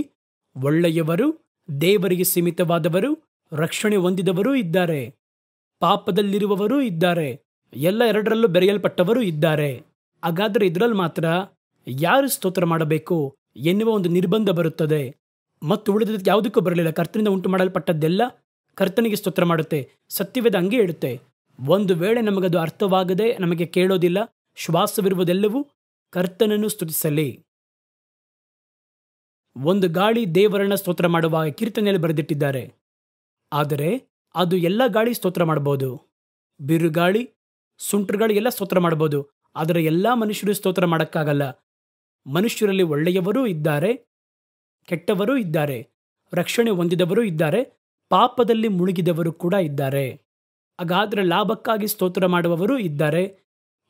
ಒಳ್ಳೆಯವರು, ದೇವರಿಗೆ ಸೀಮಿತವಾದವರು, ರಕ್ಷಣೆ ಹೊಂದಿದವರೂ ಇದ್ದಾರೆ, ಪಾಪದಲ್ಲಿರುವವರೂ ಇದ್ದಾರೆ, ಎಲ್ಲ ಎರಡರಲ್ಲೂ ಬೆರೆಯಲ್ಪಟ್ಟವರು ಇದ್ದಾರೆ. ಹಾಗಾದರೆ ಇದರಲ್ಲಿ ಮಾತ್ರ ಯಾರು ಸ್ತೋತ್ರ ಮಾಡಬೇಕು ಎನ್ನುವ ಒಂದು ನಿರ್ಬಂಧ ಬರುತ್ತದೆ. ಮತ್ತು ಉಳಿದದಕ್ಕೆ ಯಾವುದಕ್ಕೂ ಬರಲಿಲ್ಲ. ಕರ್ತನಿಂದ ಉಂಟು ಮಾಡಲ್ಪಟ್ಟದ್ದೆಲ್ಲ ಕರ್ತನಿಗೆ ಸ್ತೋತ್ರ ಮಾಡುತ್ತೆ. ಸತ್ಯವೇದ ಹಂಗೆ ಹೇಳುತ್ತೆ. ಒಂದು ವೇಳೆ ನಮಗದು ಅರ್ಥವಾಗದೆ ನಮಗೆ ಕೇಳೋದಿಲ್ಲ, ಶ್ವಾಸವಿರುವುದೆಲ್ಲವೂ ಕರ್ತನನ್ನು ಸ್ತುತಿಸಲಿ. ಒಂದು ಗಾಳಿ ದೇವರನ್ನ ಸ್ತೋತ್ರ ಮಾಡುವ ಕೀರ್ತನೆಯಲ್ಲಿ ಬರೆದಿಟ್ಟಿದ್ದಾರೆ. ಆದರೆ ಅದು ಎಲ್ಲ ಗಾಳಿ ಸ್ತೋತ್ರ ಮಾಡಬಹುದು. ಬಿರುಗಾಳಿ, ಸುಂಟರಗಾಳಿ ಎಲ್ಲ ಸ್ತೋತ್ರ ಮಾಡಬಹುದು. ಆದರೆ ಎಲ್ಲ ಮನುಷ್ಯರು ಸ್ತೋತ್ರ ಮಾಡೋಕ್ಕಾಗಲ್ಲ. ಮನುಷ್ಯರಲ್ಲಿ ಒಳ್ಳೆಯವರೂ ಇದ್ದಾರೆ, ಕೆಟ್ಟವರೂ ಇದ್ದಾರೆ, ರಕ್ಷಣೆ ಹೊಂದಿದವರು ಇದ್ದಾರೆ, ಪಾಪದಲ್ಲಿ ಮುಳುಗಿದವರು ಕೂಡ ಇದ್ದಾರೆ. ಹಾಗಾದರೆ ಲಾಭಕ್ಕಾಗಿ ಸ್ತೋತ್ರ ಮಾಡುವವರು ಇದ್ದಾರೆ,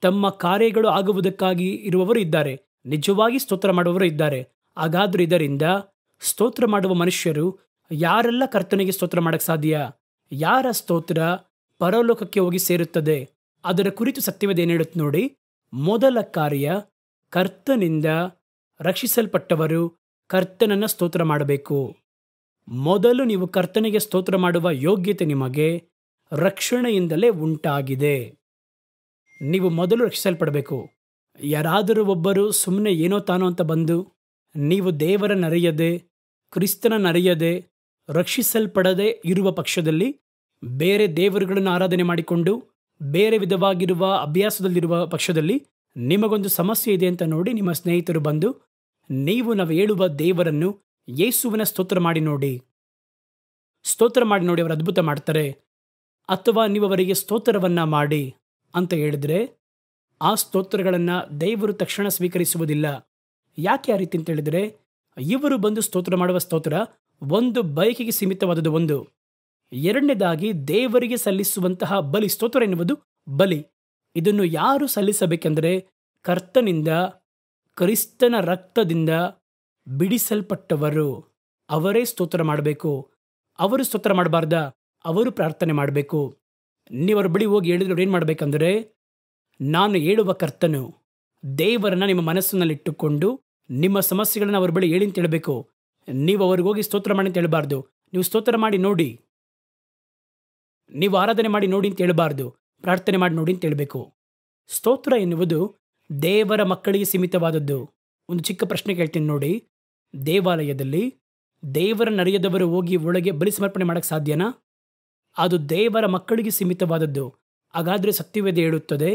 ತಮ್ಮ ಕಾರ್ಯಗಳು ಆಗುವುದಕ್ಕಾಗಿ ಇರುವವರು ಇದ್ದಾರೆ, ನಿಜವಾಗಿ ಸ್ತೋತ್ರ ಮಾಡುವವರು ಇದ್ದಾರೆ. ಹಾಗಾದ್ರೆ ಇದರಿಂದ ಸ್ತೋತ್ರ ಮಾಡುವ ಮನುಷ್ಯರು ಯಾರೆಲ್ಲ ಕರ್ತನಿಗೆ ಸ್ತೋತ್ರ ಮಾಡಕ್ಕೆ ಸಾಧ್ಯ? ಯಾರ ಸ್ತೋತ್ರ ಪರಲೋಕಕ್ಕೆ ಹೋಗಿ ಸೇರುತ್ತದೆ? ಅದರ ಕುರಿತು ಸತ್ಯವೇದ ಏನು ಹೇಳುತ್ತೆ ನೋಡಿ. ಮೊದಲ ಕಾರ್ಯ, ಕರ್ತನಿಂದ ರಕ್ಷಿಸಲ್ಪಟ್ಟವರು ಕರ್ತನನ್ನ ಸ್ತೋತ್ರ ಮಾಡಬೇಕು. ಮೊದಲು ನೀವು ಕರ್ತನಿಗೆ ಸ್ತೋತ್ರ ಮಾಡುವ ಯೋಗ್ಯತೆ ನಿಮಗೆ ರಕ್ಷಣೆಯಿಂದಲೇ ಉಂಟಾಗಿದೆ. ನೀವು ಮೊದಲು ರಕ್ಷಿಸಲ್ಪಡಬೇಕು. ಯಾರಾದರೂ ಒಬ್ಬರು ಸುಮ್ಮನೆ ಏನೋ ತಾನೋ ಅಂತ ಬಂದು ನೀವು ದೇವರನ್ನರಿಯದೆ, ಕ್ರಿಸ್ತನನ್ನರಿಯದೆ, ರಕ್ಷಿಸಲ್ಪಡದೆ ಇರುವ ಪಕ್ಷದಲ್ಲಿ ಬೇರೆ ದೇವರುಗಳನ್ನು ಆರಾಧನೆ ಮಾಡಿಕೊಂಡು ಬೇರೆ ವಿಧವಾಗಿರುವ ಅಭ್ಯಾಸದಲ್ಲಿರುವ ಪಕ್ಷದಲ್ಲಿ ನಿಮಗೊಂದು ಸಮಸ್ಯೆ ಇದೆ ಅಂತ ನೋಡಿ ನಿಮ್ಮ ಸ್ನೇಹಿತರು ಬಂದು ನಾವು ಹೇಳುವ ದೇವರನ್ನು, ಯೇಸುವಿನ ಸ್ತೋತ್ರ ಮಾಡಿ ನೋಡಿ, ಸ್ತೋತ್ರ ಮಾಡಿ ನೋಡಿ, ಅವರು ಅದ್ಭುತ ಮಾಡ್ತಾರೆ, ಅಥವಾ ನೀವು ಅವರಿಗೆ ಸ್ತೋತ್ರವನ್ನ ಮಾಡಿ ಅಂತ ಹೇಳಿದ್ರೆ ಆ ಸ್ತೋತ್ರಗಳನ್ನು ದೇವರು ತಕ್ಷಣ ಸ್ವೀಕರಿಸುವುದಿಲ್ಲ. ಯಾಕೆ ಆ ರೀತಿ ಅಂತ ಹೇಳಿದ್ರೆ, ಇವರು ಬಂದು ಸ್ತೋತ್ರ ಮಾಡುವ ಸ್ತೋತ್ರ ಒಂದು ಬಯಕೆಗೆ ಸೀಮಿತವಾದದ್ದು. ಒಂದು, ಎರಡನೇದಾಗಿ ದೇವರಿಗೆ ಸಲ್ಲಿಸುವಂತಹ ಬಲಿ. ಸ್ತೋತ್ರ ಎನ್ನುವುದು ಬಲಿ. ಇದನ್ನು ಯಾರು ಸಲ್ಲಿಸಬೇಕೆಂದರೆ ಕರ್ತನಿಂದ, ಕ್ರಿಸ್ತನ ರಕ್ತದಿಂದ ಬಿಡಿಸಲ್ಪಟ್ಟವರು ಅವರೇ ಸ್ತೋತ್ರ ಮಾಡಬೇಕು. ಅವರು ಸ್ತೋತ್ರ ಮಾಡಬಾರ್ದ? ಅವರು ಪ್ರಾರ್ಥನೆ ಮಾಡಬೇಕು. ನೀವು ಅವ್ರ ಬಳಿ ಹೋಗಿ ಹೇಳಿದ್ರೆ ಏನು ಮಾಡಬೇಕಂದ್ರೆ, ನಾನು ಹೇಳುವ ಕರ್ತನು, ದೇವರನ್ನ ನಿಮ್ಮ ಮನಸ್ಸಿನಲ್ಲಿಟ್ಟುಕೊಂಡು ನಿಮ್ಮ ಸಮಸ್ಯೆಗಳನ್ನ ಅವ್ರ ಬಳಿ ಹೇಳಿ ಅಂತ ಹೇಳಬೇಕು. ನೀವು ಅವ್ರಿಗೆ ಹೋಗಿ ಸ್ತೋತ್ರ ಮಾಡಿ ಅಂತ ಹೇಳಬಾರ್ದು. ನೀವು ಸ್ತೋತ್ರ ಮಾಡಿ ನೋಡಿ. ನೀವು ಆರಾಧನೆ ಮಾಡಿ ನೋಡಿ ಅಂತ ಹೇಳಬಾರ್ದು. ಪ್ರಾರ್ಥನೆ ಮಾಡಿ ನೋಡಿ ಅಂತ ಹೇಳಬೇಕು. ಸ್ತೋತ್ರ ಎನ್ನುವುದು ದೇವರ ಮಕ್ಕಳಿಗೆ ಸೀಮಿತವಾದದ್ದು. ಒಂದು ಚಿಕ್ಕ ಪ್ರಶ್ನೆ ಕೇಳ್ತೀನಿ ನೋಡಿ. ದೇವಾಲಯದಲ್ಲಿ ದೇವರನ್ನರಿಯದವರು ಹೋಗಿ ಒಳಗೆ ಬಲಿ ಸಮರ್ಪಣೆ ಮಾಡಕ್ಕೆ ಸಾಧ್ಯನಾ? ಅದು ದೇವರ ಮಕ್ಕಳಿಗೆ ಸೀಮಿತವಾದದ್ದು. ಹಾಗಾದರೆ ಸತ್ಯವೇದ ಹೇಳುತ್ತದೆ,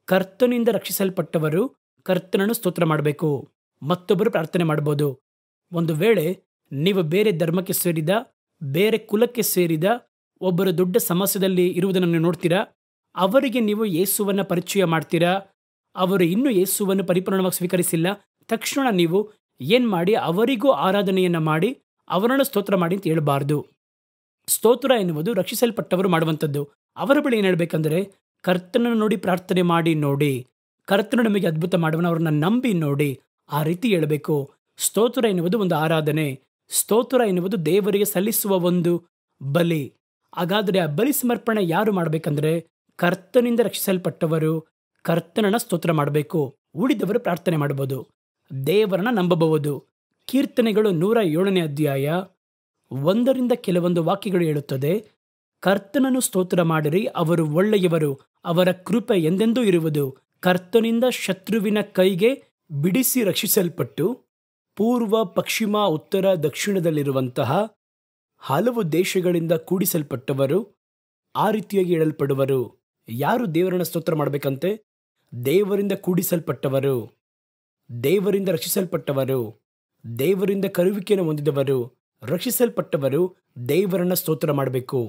ಕರ್ತನಿಂದ ರಕ್ಷಿಸಲ್ಪಟ್ಟವರು ಕರ್ತನನ್ನು ಸ್ತೋತ್ರ ಮಾಡಬೇಕು. ಮತ್ತೊಬ್ಬರು ಪ್ರಾರ್ಥನೆ ಮಾಡ್ಬೋದು. ಒಂದು ವೇಳೆ ನೀವು ಬೇರೆ ಧರ್ಮಕ್ಕೆ ಸೇರಿದ, ಬೇರೆ ಕುಲಕ್ಕೆ ಸೇರಿದ ಒಬ್ಬರು ದೊಡ್ಡ ಸಮಸ್ಯೆಯಲ್ಲಿ ಇರುವುದನ್ನು ನೀವು ನೋಡ್ತೀರಾ, ಅವರಿಗೆ ನೀವು ಯೇಸುವನ್ನು ಪರಿಚಯ ಮಾಡ್ತೀರಾ, ಅವರು ಇನ್ನೂ ಯೇಸುವನ್ನು ಪರಿಪೂರ್ಣವಾಗಿ ಸ್ವೀಕರಿಸಿಲ್ಲ, ತಕ್ಷಣ ನೀವು ಏನು ಮಾಡಿ ಅವರಿಗೂ ಆರಾಧನೆಯನ್ನು ಮಾಡಿ ಅವರನ್ನು ಸ್ತೋತ್ರ ಮಾಡಿ ಅಂತ ಹೇಳಬಾರ್ದು. ಸ್ತೋತ್ರ ಎನ್ನುವುದು ರಕ್ಷಿಸಲ್ಪಟ್ಟವರು ಮಾಡುವಂಥದ್ದು. ಅವರ ಬಳಿ ಏನು ಹೇಳಬೇಕಂದ್ರೆ, ಕರ್ತನನ್ನು ನೋಡಿ ಪ್ರಾರ್ಥನೆ ಮಾಡಿ ನೋಡಿ, ಕರ್ತನು ನಮಗೆ ಅದ್ಭುತ ಮಾಡುವನು, ಅವ್ರನ್ನ ನಂಬಿ ನೋಡಿ, ಆ ರೀತಿ ಹೇಳಬೇಕು. ಸ್ತೋತ್ರ ಎನ್ನುವುದು ಒಂದು ಆರಾಧನೆ. ಸ್ತೋತ್ರ ಎನ್ನುವುದು ದೇವರಿಗೆ ಸಲ್ಲಿಸುವ ಒಂದು ಬಲಿ. ಹಾಗಾದರೆ ಆ ಬಲಿ ಸಮರ್ಪಣೆ ಯಾರು ಮಾಡಬೇಕಂದ್ರೆ, ಕರ್ತನಿಂದ ರಕ್ಷಿಸಲ್ಪಟ್ಟವರು ಕರ್ತನನ್ನ ಸ್ತೋತ್ರ ಮಾಡಬೇಕು. ಉಳಿದವರು ಪ್ರಾರ್ಥನೆ ಮಾಡಬಹುದು, ದೇವರನ್ನ ನಂಬಬಹುದು. ಕೀರ್ತನೆಗಳು 107ನೇ ಅಧ್ಯಾಯ 1ರಿಂದ ಕೆಲವೊಂದು ವಾಕ್ಯಗಳು ಹೇಳುತ್ತದೆ, ಕರ್ತನನ್ನು ಸ್ತೋತ್ರ ಮಾಡಿರಿ, ಅವರು ಒಳ್ಳೆಯವರು, ಅವರ ಕೃಪೆ ಎಂದೆಂದೂ ಇರುವುದು. ಕರ್ತನಿಂದ ಶತ್ರುವಿನ ಕೈಗೆ ಬಿಡಿಸಿ ರಕ್ಷಿಸಲ್ಪಟ್ಟು ಪೂರ್ವ, ಪಶ್ಚಿಮ, ಉತ್ತರ, ದಕ್ಷಿಣದಲ್ಲಿರುವಂತಹ ಹಲವು ದೇಶಗಳಿಂದ ಕೂಡಿಸಲ್ಪಟ್ಟವರು ಆ ರೀತಿಯಾಗಿ ಹೇಳಲ್ಪಡುವರು. ಯಾರು ದೇವರನ್ನ ಸ್ತೋತ್ರ ಮಾಡಬೇಕಂತೆ? ದೇವರಿಂದ ಕೂಡಿಸಲ್ಪಟ್ಟವರು, ದೇವರಿಂದ ರಕ್ಷಿಸಲ್ಪಟ್ಟವರು, ದೇವರಿಂದ ಕರುವಿಕೆಯನ್ನು ಹೊಂದಿದವರು, ರಕ್ಷಿಸಲ್ಪಟ್ಟವರು ದೇವರನ್ನ ಸ್ತೋತ್ರ ಮಾಡಬೇಕು.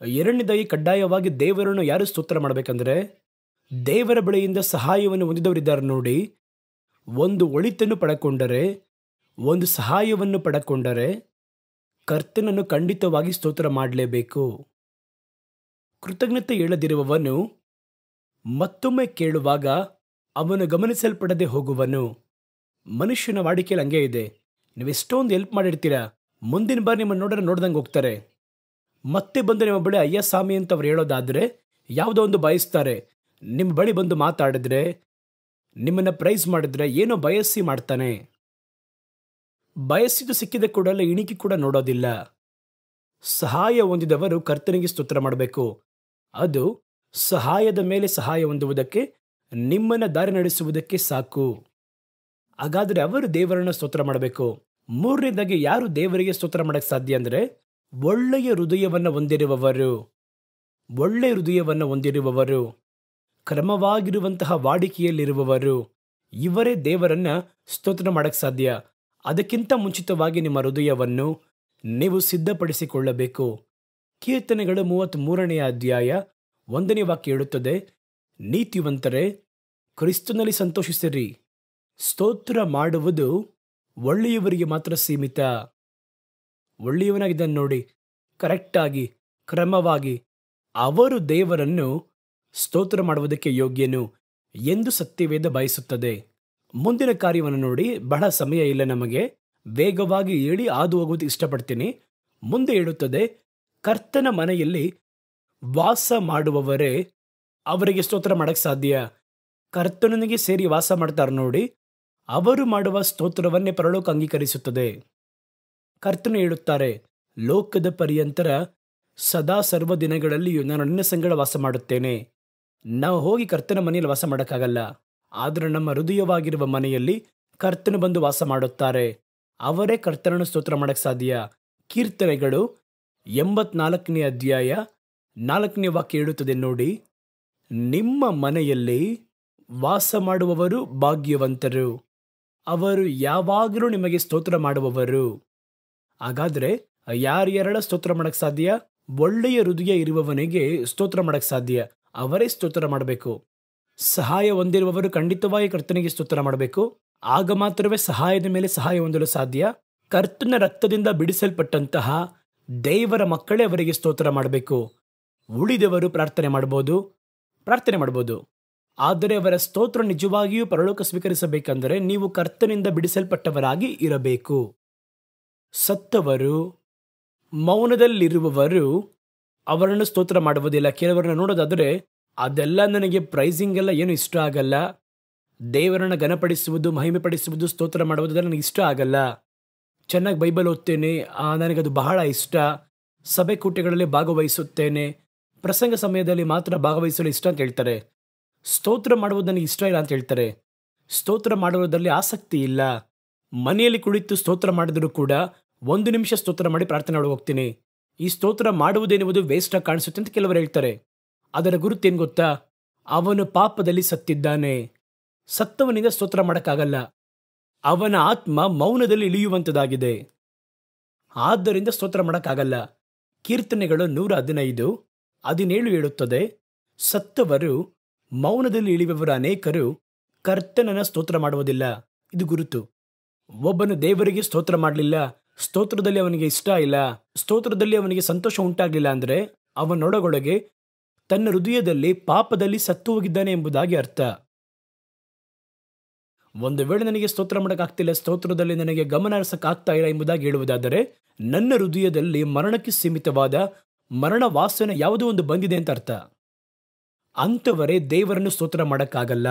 ಎರಡನೇದಾಗಿ ಕಡ್ಡಾಯವಾಗಿ ದೇವರನ್ನು ಯಾರು ಸ್ತೋತ್ರ ಮಾಡಬೇಕಂದ್ರೆ, ದೇವರ ಬಳಿಯಿಂದ ಸಹಾಯವನ್ನು ಹೊಂದಿದವರಿದ್ದಾರೆ ನೋಡಿ. ಒಂದು ಒಳಿತನ್ನು ಪಡಕೊಂಡರೆ, ಒಂದು ಸಹಾಯವನ್ನು ಪಡಕೊಂಡರೆ ಕರ್ತನನ್ನು ಖಂಡಿತವಾಗಿ ಸ್ತೋತ್ರ ಮಾಡಲೇಬೇಕು. ಕೃತಜ್ಞತೆ ಹೇಳದಿರುವವನು ಮತ್ತೊಮ್ಮೆ ಕೇಳುವಾಗ ಅವನು ಗಮನಿಸಲ್ಪಡದೆ ಹೋಗುವನು. ಮನುಷ್ಯನ ವಾಡಿಕೆಯಲ್ಲಿ ಹಂಗೆ ಇದೆ. ನೀವು ಎಷ್ಟೊಂದು ಹೆಲ್ಪ್ ಮಾಡಿರ್ತೀರಾ, ಮುಂದಿನ ಬಾರಿ ನಿಮ್ಮನ್ನು ನೋಡ್ದಂಗೆ ಹೋಗ್ತಾರೆ. ಮತ್ತೆ ಬಂದು ನಿಮ್ಮ ಬಳಿ ಅಯ್ಯ ಸ್ವಾಮಿ ಅಂತ ಅವ್ರು ಹೇಳೋದಾದರೆ ಯಾವುದೋ ಒಂದು ಬಯಸ್ತಾರೆ. ನಿಮ್ಮ ಬಳಿ ಬಂದು ಮಾತಾಡಿದ್ರೆ, ನಿಮ್ಮನ್ನು ಪ್ರೈಸ್ ಮಾಡಿದ್ರೆ ಏನೋ ಬಯಸಿ ಮಾಡ್ತಾನೆ. ಬಯಸಿದ್ದು ಸಿಕ್ಕಿದ ಕೂಡಲೇ ಇಣಿಕೆ ಕೂಡ ನೋಡೋದಿಲ್ಲ. ಸಹಾಯ ಹೊಂದಿದವರು ಕರ್ತನಿಗೆ ಸ್ತೋತ್ರ ಮಾಡಬೇಕು. ಅದು ಸಹಾಯದ ಮೇಲೆ ಸಹಾಯ ಹೊಂದುವುದಕ್ಕೆ, ನಿಮ್ಮನ್ನು ದಾರಿ ನಡೆಸುವುದಕ್ಕೆ ಸಾಕು. ಹಾಗಾದರೆ ಅವರು ದೇವರನ್ನು ಸ್ತೋತ್ರ ಮಾಡಬೇಕು. ಮೂರನೇದಾಗಿ ಯಾರು ದೇವರಿಗೆ ಸ್ತೋತ್ರ ಮಾಡಕ್ಕೆ ಸಾಧ್ಯ ಅಂದರೆ, ಒಳ್ಳೆಯ ಹೃದಯವನ್ನು ಹೊಂದಿರುವವರು, ಒಳ್ಳೆಯ ಹೃದಯವನ್ನು ಹೊಂದಿರುವವರು, ಕ್ರಮವಾಗಿರುವಂತಹ ವಾಡಿಕೆಯಲ್ಲಿರುವವರು, ಇವರೇ ದೇವರನ್ನ ಸ್ತೋತ್ರ ಮಾಡಕ್ಕೆ ಸಾಧ್ಯ. ಅದಕ್ಕಿಂತ ಮುಂಚಿತವಾಗಿ ನಿಮ್ಮ ಹೃದಯವನ್ನು ನೀವು ಸಿದ್ಧಪಡಿಸಿಕೊಳ್ಳಬೇಕು. ಕೀರ್ತನೆಗಳು 33ನೇ ಅಧ್ಯಾಯ 1ನೇ ವಾಕ್ಯ ಹೇಳುತ್ತದೆ, ನೀತಿವಂತರೇ ಕ್ರಿಸ್ತನಲ್ಲಿ ಸಂತೋಷಿಸಿರಿ. ಸ್ತೋತ್ರ ಮಾಡುವುದು ಒಳ್ಳೆಯವರಿಗೆ ಮಾತ್ರ ಸೀಮಿತ. ಒಳ್ಳೆಯವನಾಗಿದ್ದಾನೆ ನೋಡಿ, ಕರೆಕ್ಟಾಗಿ, ಕ್ರಮವಾಗಿ ಅವರು ದೇವರನ್ನು ಸ್ತೋತ್ರ ಮಾಡುವುದಕ್ಕೆ ಯೋಗ್ಯನು ಎಂದು ಸತ್ಯವೇದ ಬಯಸುತ್ತದೆ. ಮುಂದಿನ ಕಾರ್ಯವನ್ನು ನೋಡಿ, ಬಹಳ ಸಮಯ ಇಲ್ಲ ನಮಗೆ, ವೇಗವಾಗಿ ಹೇಳಿ ಹಾದು ಹೋಗುವುದು ಇಷ್ಟಪಡ್ತೀನಿ. ಮುಂದೆ ಹೇಳುತ್ತದೆ, ಕರ್ತನ ಮನೆಯಲ್ಲಿ ವಾಸ ಮಾಡುವವರೇ ಅವರಿಗೆ ಸ್ತೋತ್ರ ಮಾಡಕ್ಕೆ ಸಾಧ್ಯ. ಕರ್ತನಿಗೆ ಸೇರಿ ವಾಸ ಮಾಡ್ತಾರೆ ನೋಡಿ, ಅವರು ಮಾಡುವ ಸ್ತೋತ್ರವನ್ನೇ ಪರಲೋಕ ಅಂಗೀಕರಿಸುತ್ತದೆ. ಕರ್ತನು ಹೇಳುತ್ತಾರೆ, ಲೋಕದ ಪರ್ಯಂತರ ಸದಾ ಸರ್ವ ದಿನಗಳಲ್ಲಿಯೂ ನಾನು ನಿನ್ನ ಸಂಗಡ ವಾಸ ಮಾಡುತ್ತೇನೆ. ನಾವು ಹೋಗಿ ಕರ್ತನ ಮನೆಯಲ್ಲಿ ವಾಸ ಮಾಡೋಕ್ಕಾಗಲ್ಲ, ಆದರೆ ನಮ್ಮ ಹೃದಯವಾಗಿರುವ ಮನೆಯಲ್ಲಿ ಕರ್ತನು ಬಂದು ವಾಸ ಮಾಡುತ್ತಾರೆ. ಅವರೇ ಕರ್ತನನ್ನು ಸ್ತೋತ್ರ ಮಾಡಕ್ಕೆ ಸಾಧ್ಯ. ಕೀರ್ತನೆಗಳು 84ನೇ ಅಧ್ಯಾಯ 4ನೇ ವಾಕ್ಯ ಹೇಳುತ್ತದೆ ನೋಡಿ, ನಿಮ್ಮ ಮನೆಯಲ್ಲಿ ವಾಸ ಮಾಡುವವರು ಭಾಗ್ಯವಂತರು, ಅವರು ಯಾವಾಗಲೂ ನಿಮಗೆ ಸ್ತೋತ್ರ ಮಾಡುವವರು. ಹಾಗಾದರೆ ಯಾರ್ಯಾರ ಸ್ತೋತ್ರ ಮಾಡಕ್ಕೆ ಸಾಧ್ಯ? ಒಳ್ಳೆಯ ಹೃದಯ ಇರುವವನಿಗೆ ಸ್ತೋತ್ರ ಮಾಡಕ್ಕೆ ಸಾಧ್ಯ. ಅವರೇ ಸ್ತೋತ್ರ ಮಾಡಬೇಕು. ಸಹಾಯ ಹೊಂದಿರುವವರು ಖಂಡಿತವಾಗಿ ಕರ್ತನಿಗೆ ಸ್ತೋತ್ರ ಮಾಡಬೇಕು. ಆಗ ಮಾತ್ರವೇ ಸಹಾಯದ ಮೇಲೆ ಸಹಾಯ ಹೊಂದಲು ಸಾಧ್ಯ. ಕರ್ತನ ರಕ್ತದಿಂದ ಬಿಡಿಸಲ್ಪಟ್ಟಂತಹ ದೇವರ ಮಕ್ಕಳೇ ಅವರಿಗೆ ಸ್ತೋತ್ರ ಮಾಡಬೇಕು. ಉಳಿದವರು ಪ್ರಾರ್ಥನೆ ಮಾಡ್ಬೋದು. ಆದರೆ ಅವರ ಸ್ತೋತ್ರ ನಿಜವಾಗಿಯೂ ಪರಲೋಕ ಸ್ವೀಕರಿಸಬೇಕೆಂದರೆ ನೀವು ಕರ್ತನಿಂದ ಬಿಡಿಸಲ್ಪಟ್ಟವರಾಗಿ ಇರಬೇಕು. ಸತ್ತವರು, ಮೌನದಲ್ಲಿರುವವರು ಅವರನ್ನು ಸ್ತೋತ್ರ ಮಾಡುವುದಿಲ್ಲ. ಕೆಲವರನ್ನು ನೋಡೋದಾದರೆ, ಅದೆಲ್ಲ ನನಗೆ ಪ್ರೈಸಿಂಗ್ ಎಲ್ಲ ಏನು ಇಷ್ಟ ಆಗಲ್ಲ, ದೇವರನ್ನು ಘನಪಡಿಸುವುದು, ಮಹಿಮೆ ಪಡಿಸುವುದು, ಸ್ತೋತ್ರ ಮಾಡುವುದು ನನಗೆ ಇಷ್ಟ ಆಗಲ್ಲ. ಚೆನ್ನಾಗಿ ಬೈಬಲ್ ಓದ್ತೇನೆ, ನನಗದು ಬಹಳ ಇಷ್ಟ, ಸಭೆ ಕೂಟಗಳಲ್ಲಿ ಭಾಗವಹಿಸುತ್ತೇನೆ, ಪ್ರಸಂಗ ಸಮಯದಲ್ಲಿ ಮಾತ್ರ ಭಾಗವಹಿಸಲು ಇಷ್ಟ ಅಂತ ಹೇಳ್ತಾರೆ. ಸ್ತೋತ್ರ ಮಾಡುವುದು ನನಗೆ ಇಷ್ಟ ಇಲ್ಲ ಅಂತ ಹೇಳ್ತಾರೆ. ಸ್ತೋತ್ರ ಮಾಡುವುದರಲ್ಲಿ ಆಸಕ್ತಿ ಇಲ್ಲ. ಮನೆಯಲ್ಲಿ ಕುಳಿತು ಸ್ತೋತ್ರ ಮಾಡಿದರೂ ಕೂಡ 1 ನಿಮಿಷ ಸ್ತೋತ್ರ ಮಾಡಿ ಪ್ರಾರ್ಥನೆ ಒಳಗೆ ಹೋಗ್ತೀನಿ. ಈ ಸ್ತೋತ್ರ ಮಾಡುವುದೇನುವುದು ವೇಸ್ಟಾಗಿ ಕಾಣಿಸುತ್ತೆ ಅಂತ ಕೆಲವರು ಹೇಳ್ತಾರೆ. ಅದರ ಗುರುತೇನು ಗೊತ್ತಾ? ಅವನು ಪಾಪದಲ್ಲಿ ಸತ್ತಿದ್ದಾನೆ. ಸತ್ತವನಿಂದ ಸ್ತೋತ್ರ ಮಾಡೋಕ್ಕಾಗಲ್ಲ. ಅವನ ಆತ್ಮ ಮೌನದಲ್ಲಿ ಇಳಿಯುವಂಥದ್ದಾಗಿದೆ. ಆದ್ದರಿಂದ ಸ್ತೋತ್ರ ಮಾಡೋಕ್ಕಾಗಲ್ಲ. ಕೀರ್ತನೆಗಳು 115:17 ಹೇಳುತ್ತದೆ, ಸತ್ತವರು ಮೌನದಲ್ಲಿ ಇಳಿಯುವವರು ಅನೇಕರು ಕರ್ತನನ್ನ ಸ್ತೋತ್ರ ಮಾಡುವುದಿಲ್ಲ. ಇದು ಗುರುತು. ಒಬ್ಬನು ದೇವರಿಗೆ ಸ್ತೋತ್ರ ಮಾಡಲಿಲ್ಲ, ಸ್ತೋತ್ರದಲ್ಲಿ ಅವನಿಗೆ ಇಷ್ಟ ಇಲ್ಲ, ಸ್ತೋತ್ರದಲ್ಲಿ ಅವನಿಗೆ ಸಂತೋಷ ಉಂಟಾಗಲಿಲ್ಲ ಅಂದರೆ ಅವನೊಳಗೊಳಗೆ ತನ್ನ ಹೃದಯದಲ್ಲಿ ಪಾಪದಲ್ಲಿ ಸತ್ತು ಹೋಗಿದ್ದಾನೆ ಎಂಬುದಾಗಿ ಅರ್ಥ. ಒಂದು ವೇಳೆ ನನಗೆ ಸ್ತೋತ್ರ ಮಾಡೋಕ್ಕಾಗ್ತಿಲ್ಲ, ಸ್ತೋತ್ರದಲ್ಲಿ ನನಗೆ ಗಮನ ಹರಿಸಕ್ಕಾಗ್ತಾ ಇಲ್ಲ ಎಂಬುದಾಗಿ ಹೇಳುವುದಾದರೆ ನನ್ನ ಹೃದಯದಲ್ಲಿ ಮರಣಕ್ಕೆ ಸೀಮಿತವಾದ ಮರಣ ವಾಸನೆ ಯಾವುದೋ ಒಂದು ಬಂದಿದೆ ಅಂತ ಅರ್ಥ. ಅಂಥವರೇ ದೇವರನ್ನು ಸ್ತೋತ್ರ ಮಾಡೋಕ್ಕಾಗಲ್ಲ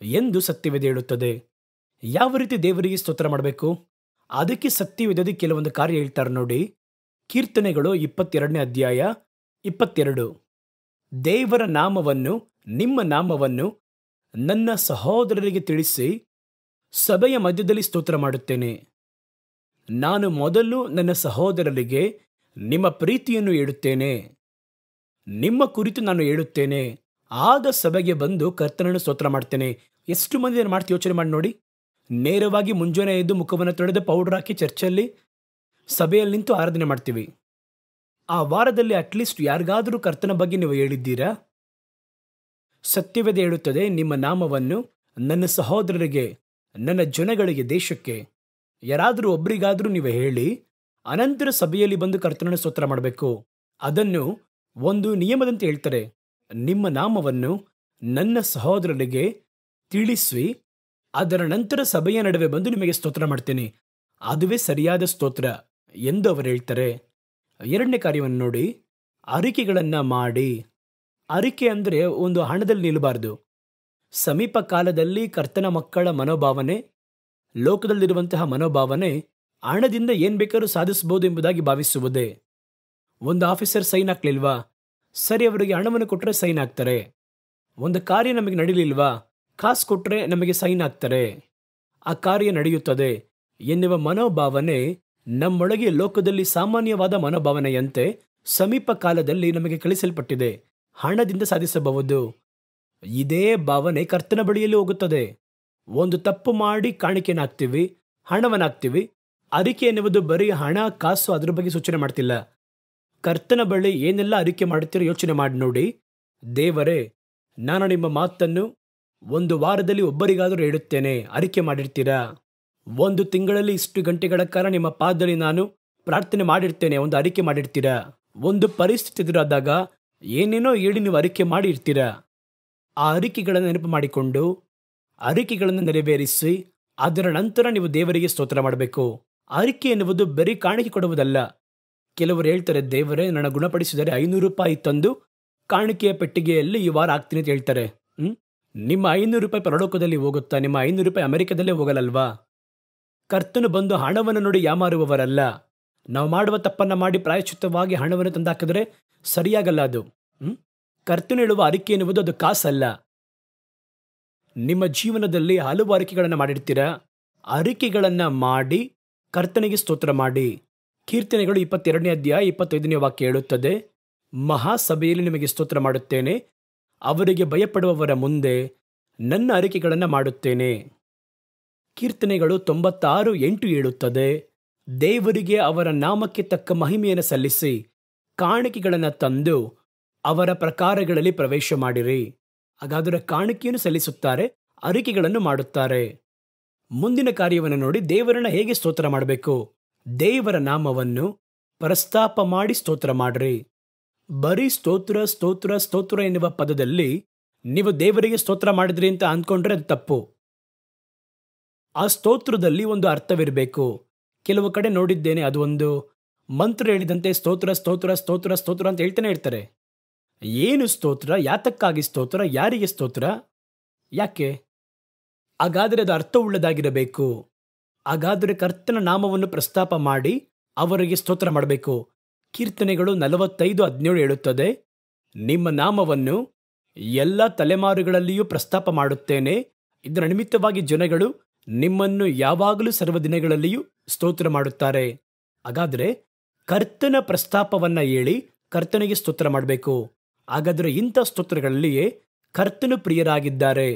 ಎಂದು ಸತ್ಯವೇದ ಹೇಳುತ್ತದೆ. ಯಾವ ರೀತಿ ದೇವರಿಗೆ ಸ್ತೋತ್ರ ಮಾಡಬೇಕು? ಅದಕ್ಕೆ ಸತ್ಯವೇದದಲ್ಲಿ ಕೆಲವೊಂದು ಕಾರ್ಯ ಹೇಳ್ತಾರೆ ನೋಡಿ. ಕೀರ್ತನೆಗಳು 22:22 ದೇವರ ನಾಮವನ್ನು, ನಿಮ್ಮ ನಾಮವನ್ನು ನನ್ನ ಸಹೋದರರಿಗೆ ತಿಳಿಸಿ ಸಭೆಯ ಮಧ್ಯದಲ್ಲಿ ಸ್ತೋತ್ರ ಮಾಡುತ್ತೇನೆ. ನಾನು ಮೊದಲು ನನ್ನ ಸಹೋದರರಿಗೆ ನಿಮ್ಮ ಪ್ರೀತಿಯನ್ನು ಹೇಳುತ್ತೇನೆ, ನಿಮ್ಮ ಕುರಿತು ನಾನು ಹೇಳುತ್ತೇನೆ, ಆಗ ಸಭೆಗೆ ಬಂದು ಕರ್ತನನ್ನು ಸ್ತೋತ್ರ ಮಾಡ್ತೇನೆ. ಎಷ್ಟು ಮಂದಿ ನಾನು ಮಾಡ್ತೀವಿ ಯೋಚನೆ ಮಾಡಿ ನೋಡಿ. ನೇರವಾಗಿ ಮುಂಜಾನೆ ಎದ್ದು ಮುಖವನ್ನು ತೊಳೆದು ಪೌಡರ್ ಹಾಕಿ ಚರ್ಚಲ್ಲಿ ಸಭೆಯಲ್ಲಿ ನಿಂತು ಆರಾಧನೆ ಮಾಡ್ತೀವಿ. ಆ ವಾರದಲ್ಲಿ ಅಟ್ಲೀಸ್ಟ್ ಯಾರಿಗಾದರೂ ಕರ್ತನ ಬಗ್ಗೆ ನೀವು ಹೇಳಿದ್ದೀರಾ? ಸತ್ಯವೇದ ಹೇಳುತ್ತದೆ, ನಿಮ್ಮ ನಾಮವನ್ನು ನನ್ನ ಸಹೋದರರಿಗೆ, ನನ್ನ ಜನಗಳಿಗೆ, ದೇಶಕ್ಕೆ ಯಾರಾದರೂ ಒಬ್ಬರಿಗಾದರೂ ನೀವು ಹೇಳಿ ಅನಂತರ ಸಭೆಯಲ್ಲಿ ಬಂದು ಕರ್ತನನ್ನು ಸ್ತೋತ್ರ ಮಾಡಬೇಕು. ಅದನ್ನು ಒಂದು ನಿಯಮದಂತೆ ಹೇಳ್ತಾರೆ. ನಿಮ್ಮ ನಾಮವನ್ನು ನನ್ನ ಸಹೋದರರಿಗೆ ತಿಳಿಸಿ ಅದರ ನಂತರ ಸಭೆಯ ನಡುವೆ ಬಂದು ನಿಮಗೆ ಸ್ತೋತ್ರ ಮಾಡ್ತೇನೆ. ಅದುವೇ ಸರಿಯಾದ ಸ್ತೋತ್ರ ಎಂದು ಅವರು ಹೇಳ್ತಾರೆ. 2ನೇ ಕಾರ್ಯವನ್ನು ನೋಡಿ, ಅರಿಕೆಗಳನ್ನು ಮಾಡಿ. ಅರಿಕೆ ಅಂದರೆ ಒಂದು ಹಣದಲ್ಲಿ ನಿಲ್ಲಬಾರದು. ಸಮೀಪ ಕಾಲದಲ್ಲಿ ಕರ್ತನ ಮಕ್ಕಳ ಮನೋಭಾವನೆ, ಲೋಕದಲ್ಲಿರುವಂತಹ ಮನೋಭಾವನೆ ಹಣದಿಂದ ಏನು ಬೇಕಾದ್ರೂ ಸಾಧಿಸಬಹುದು ಎಂಬುದಾಗಿ ಭಾವಿಸುವುದೇ. ಒಂದು ಆಫೀಸರ್ ಸೈನ್ ಹಾಕ್ಲಿಲ್ವಾ, ಸರಿ ಅವರಿಗೆ ಹಣವನ್ನು ಕೊಟ್ಟರೆ ಸೈನ್ ಹಾಕ್ತಾರೆ. ಒಂದು ಕಾರ್ಯ ನಮಗೆ ನಡೀಲಿಲ್ವಾ, ಕಾಸು ಕೊಟ್ಟರೆ ನಮಗೆ ಸೈನ್ ಹಾಕ್ತಾರೆ, ಆ ಕಾರ್ಯ ನಡೆಯುತ್ತದೆ ಎನ್ನುವ ಮನೋಭಾವನೆ ನಮ್ಮೊಳಗೆ ಲೋಕದಲ್ಲಿ ಸಾಮಾನ್ಯವಾದ ಮನೋಭಾವನೆಯಂತೆ ಸಮೀಪ ಕಾಲದಲ್ಲಿ ನಮಗೆ ಕಳಿಸಲ್ಪಟ್ಟಿದೆ. ಹಣದಿಂದ ಸಾಧಿಸಬಹುದು. ಇದೇ ಭಾವನೆ ಕರ್ತನ ಬಳಿಯಲ್ಲಿ ಹೋಗುತ್ತದೆ. ಒಂದು ತಪ್ಪು ಮಾಡಿ ಕಾಣಿಕೆಯನ್ನು ಹಾಕ್ತೀವಿ, ಹಣವನ್ನು ಹಾಕ್ತೀವಿ. ಅರಿಕೆ ಎನ್ನುವುದು ಬರೀ ಹಣ, ಕಾಸು ಅದ್ರ ಬಗ್ಗೆ ಸೂಚನೆ ಮಾಡ್ತಿಲ್ಲ. ಕರ್ತನ ಬಳಿ ಏನೆಲ್ಲ ಅರಿಕೆ ಮಾಡುತ್ತೀರೋ ಯೋಚನೆ ಮಾಡಿ ನೋಡಿ. ದೇವರೇ, ನಾನು ನಿಮ್ಮ ಮಾತನ್ನು ಒಂದು ವಾರದಲ್ಲಿ ಒಬ್ಬರಿಗಾದರೂ ಹೇಳುತ್ತೇನೆ, ಅರಿಕೆ ಮಾಡಿರ್ತೀರಾ? ಒಂದು ತಿಂಗಳಲ್ಲಿ ಇಷ್ಟು ಗಂಟೆಗಳ ಕಾಲ ನಿಮ್ಮ ಪಾದದಲ್ಲಿ ನಾನು ಪ್ರಾರ್ಥನೆ ಮಾಡಿರ್ತೇನೆ, ಒಂದು ಅರಿಕೆ ಮಾಡಿರ್ತೀರಾ? ಒಂದು ಪರಿಸ್ಥಿತಿ ಎದುರಾದಾಗ ಏನೇನೋ ಹೇಳಿ ನೀವು ಅರಿಕೆ ಮಾಡಿ ಇರ್ತೀರಾ? ಆ ಅರಿಕೆಗಳನ್ನು ನೆನಪು ಮಾಡಿಕೊಂಡು ಅರಿಕೆಗಳನ್ನು ನೆರವೇರಿಸಿ ಅದರ ನಂತರ ನೀವು ದೇವರಿಗೆ ಸ್ತೋತ್ರ ಮಾಡಬೇಕು. ಅರಿಕೆ ಎನ್ನುವುದು ಬರೀ ಕಾಣಿಕೆ ಕೊಡುವುದಲ್ಲ. ಕೆಲವರು ಹೇಳ್ತಾರೆ, ದೇವರೇ ನನ್ನ ಗುಣಪಡಿಸಿದರೆ ₹500 ತಂದು ಕಾಣಿಕೆಯ ಪೆಟ್ಟಿಗೆಯಲ್ಲಿ ಈ ವಾರ ಹಾಕ್ತೀನಿ ಅಂತ ಹೇಳ್ತಾರೆ. ನಿಮ್ಮ ₹500 ಪರಲೋಕದಲ್ಲಿ ಹೋಗುತ್ತಾ? ನಿಮ್ಮ ₹500 ಅಮೆರಿಕದಲ್ಲೇ ಹೋಗಲ್ಲಲ್ವಾ? ಕರ್ತನು ಬಂದು ಹಣವನ್ನು ನೋಡಿ ಯಾಮಾರುವವರಲ್ಲ. ನಾವು ಮಾಡುವ ತಪ್ಪನ್ನು ಮಾಡಿ ಪ್ರಾಯಶ್ಚಿತ್ತವಾಗಿ ಹಣವನ್ನು ತಂದಾಕಿದ್ರೆ ಸರಿಯಾಗಲ್ಲ ಅದು. ಕರ್ತನು ಹೇಳುವ ಅರಿಕೆ ಎನ್ನುವುದು ಅದು ಕಾಸಲ್ಲ. ನಿಮ್ಮ ಜೀವನದಲ್ಲಿ ಹಲವು ಅರಿಕೆಗಳನ್ನು ಮಾಡಿರ್ತೀರಾ. ಅರಿಕೆಗಳನ್ನು ಮಾಡಿ ಕರ್ತನಿಗೆ ಸ್ತೋತ್ರ ಮಾಡಿ. ಕೀರ್ತನೆಗಳು 22:25 ಹೇಳುತ್ತದೆ, ಮಹಾಸಭೆಯಲ್ಲಿ ನಿಮಗೆ ಸ್ತೋತ್ರ ಮಾಡುತ್ತೇನೆ, ಅವರಿಗೆ ಭಯಪಡುವವರ ಮುಂದೆ ನನ್ನ ಅರಿಕೆಗಳನ್ನು ಮಾಡುತ್ತೇನೆ. ಕೀರ್ತನೆಗಳು 96:8 ಹೇಳುತ್ತದೆ, ದೇವರಿಗೆ ಅವರ ನಾಮಕ್ಕೆ ತಕ್ಕ ಮಹಿಮೆಯನ್ನು ಸಲ್ಲಿಸಿ ಕಾಣಿಕೆಗಳನ್ನು ತಂದು ಅವರ ಪ್ರಕಾರಗಳಲ್ಲಿ ಪ್ರವೇಶ ಮಾಡಿರಿ. ಹಾಗಾದರೆ ಕಾಣಿಕೆಯನ್ನು ಸಲ್ಲಿಸುತ್ತಾರೆ, ಅರಿಕೆಗಳನ್ನು ಮಾಡುತ್ತಾರೆ. ಮುಂದಿನ ಕಾರ್ಯವನ್ನು ನೋಡಿ, ದೇವರನ್ನ ಹೇಗೆ ಸ್ತೋತ್ರ ಮಾಡಬೇಕು? ದೇವರ ನಾಮವನ್ನು ಪ್ರಸ್ತಾಪ ಮಾಡಿ ಸ್ತೋತ್ರ ಮಾಡ್ರಿ. ಬರೀ ಸ್ತೋತ್ರ ಸ್ತೋತ್ರ ಸ್ತೋತ್ರ ಎನ್ನುವ ಪದದಲ್ಲಿ ನೀವು ದೇವರಿಗೆ ಸ್ತೋತ್ರ ಮಾಡಿದ್ರಿ ಅಂತ ಅಂದ್ಕೊಂಡ್ರೆ ಅದು ತಪ್ಪು. ಆ ಸ್ತೋತ್ರದಲ್ಲಿ ಒಂದು ಅರ್ಥವಿರಬೇಕು. ಕೆಲವು ಕಡೆ ನೋಡಿದ್ದೇನೆ, ಅದು ಒಂದು ಮಂತ್ರ ಹೇಳಿದಂತೆ ಸ್ತೋತ್ರ ಸ್ತೋತ್ರ ಸ್ತೋತ್ರ ಸ್ತೋತ್ರ ಅಂತ ಹೇಳ್ತಾನೆ ಇರ್ತಾರೆ. ಏನು ಸ್ತೋತ್ರ? ಯಾತಕ್ಕಾಗಿ ಸ್ತೋತ್ರ? ಯಾರಿಗೆ ಸ್ತೋತ್ರ? ಯಾಕೆ? ಹಾಗಾದರೆ ಅದು ಅರ್ಥವುಳ್ಳದಾಗಿರಬೇಕು. ಹಾಗಾದರೆ ಕರ್ತನ ನಾಮವನ್ನು ಪ್ರಸ್ತಾಪ ಮಾಡಿ ಅವರಿಗೆ ಸ್ತೋತ್ರ ಮಾಡಬೇಕು. ಕೀರ್ತನೆಗಳು 45:17 ಹೇಳುತ್ತದೆ, ನಿಮ್ಮ ನಾಮವನ್ನು ಎಲ್ಲ ತಲೆಮಾರುಗಳಲ್ಲಿಯೂ ಪ್ರಸ್ತಾಪ ಮಾಡುತ್ತೇನೆ. ಇದರ ನಿಮಿತ್ತವಾಗಿ ಜನಗಳು ನಿಮ್ಮನ್ನು ಯಾವಾಗಲೂ ಸರ್ವದಿನಗಳಲ್ಲಿಯೂ ಸ್ತೋತ್ರ ಮಾಡುತ್ತಾರೆ. ಹಾಗಾದರೆ ಕರ್ತನ ಪ್ರಸ್ತಾಪವನ್ನ ಹೇಳಿ ಕರ್ತನಿಗೆ ಸ್ತೋತ್ರ ಮಾಡಬೇಕು. ಹಾಗಾದರೆ ಇಂಥ ಸ್ತೋತ್ರಗಳಲ್ಲಿಯೇ ಕರ್ತನು ಪ್ರಿಯರಾಗಿದ್ದಾರೆ.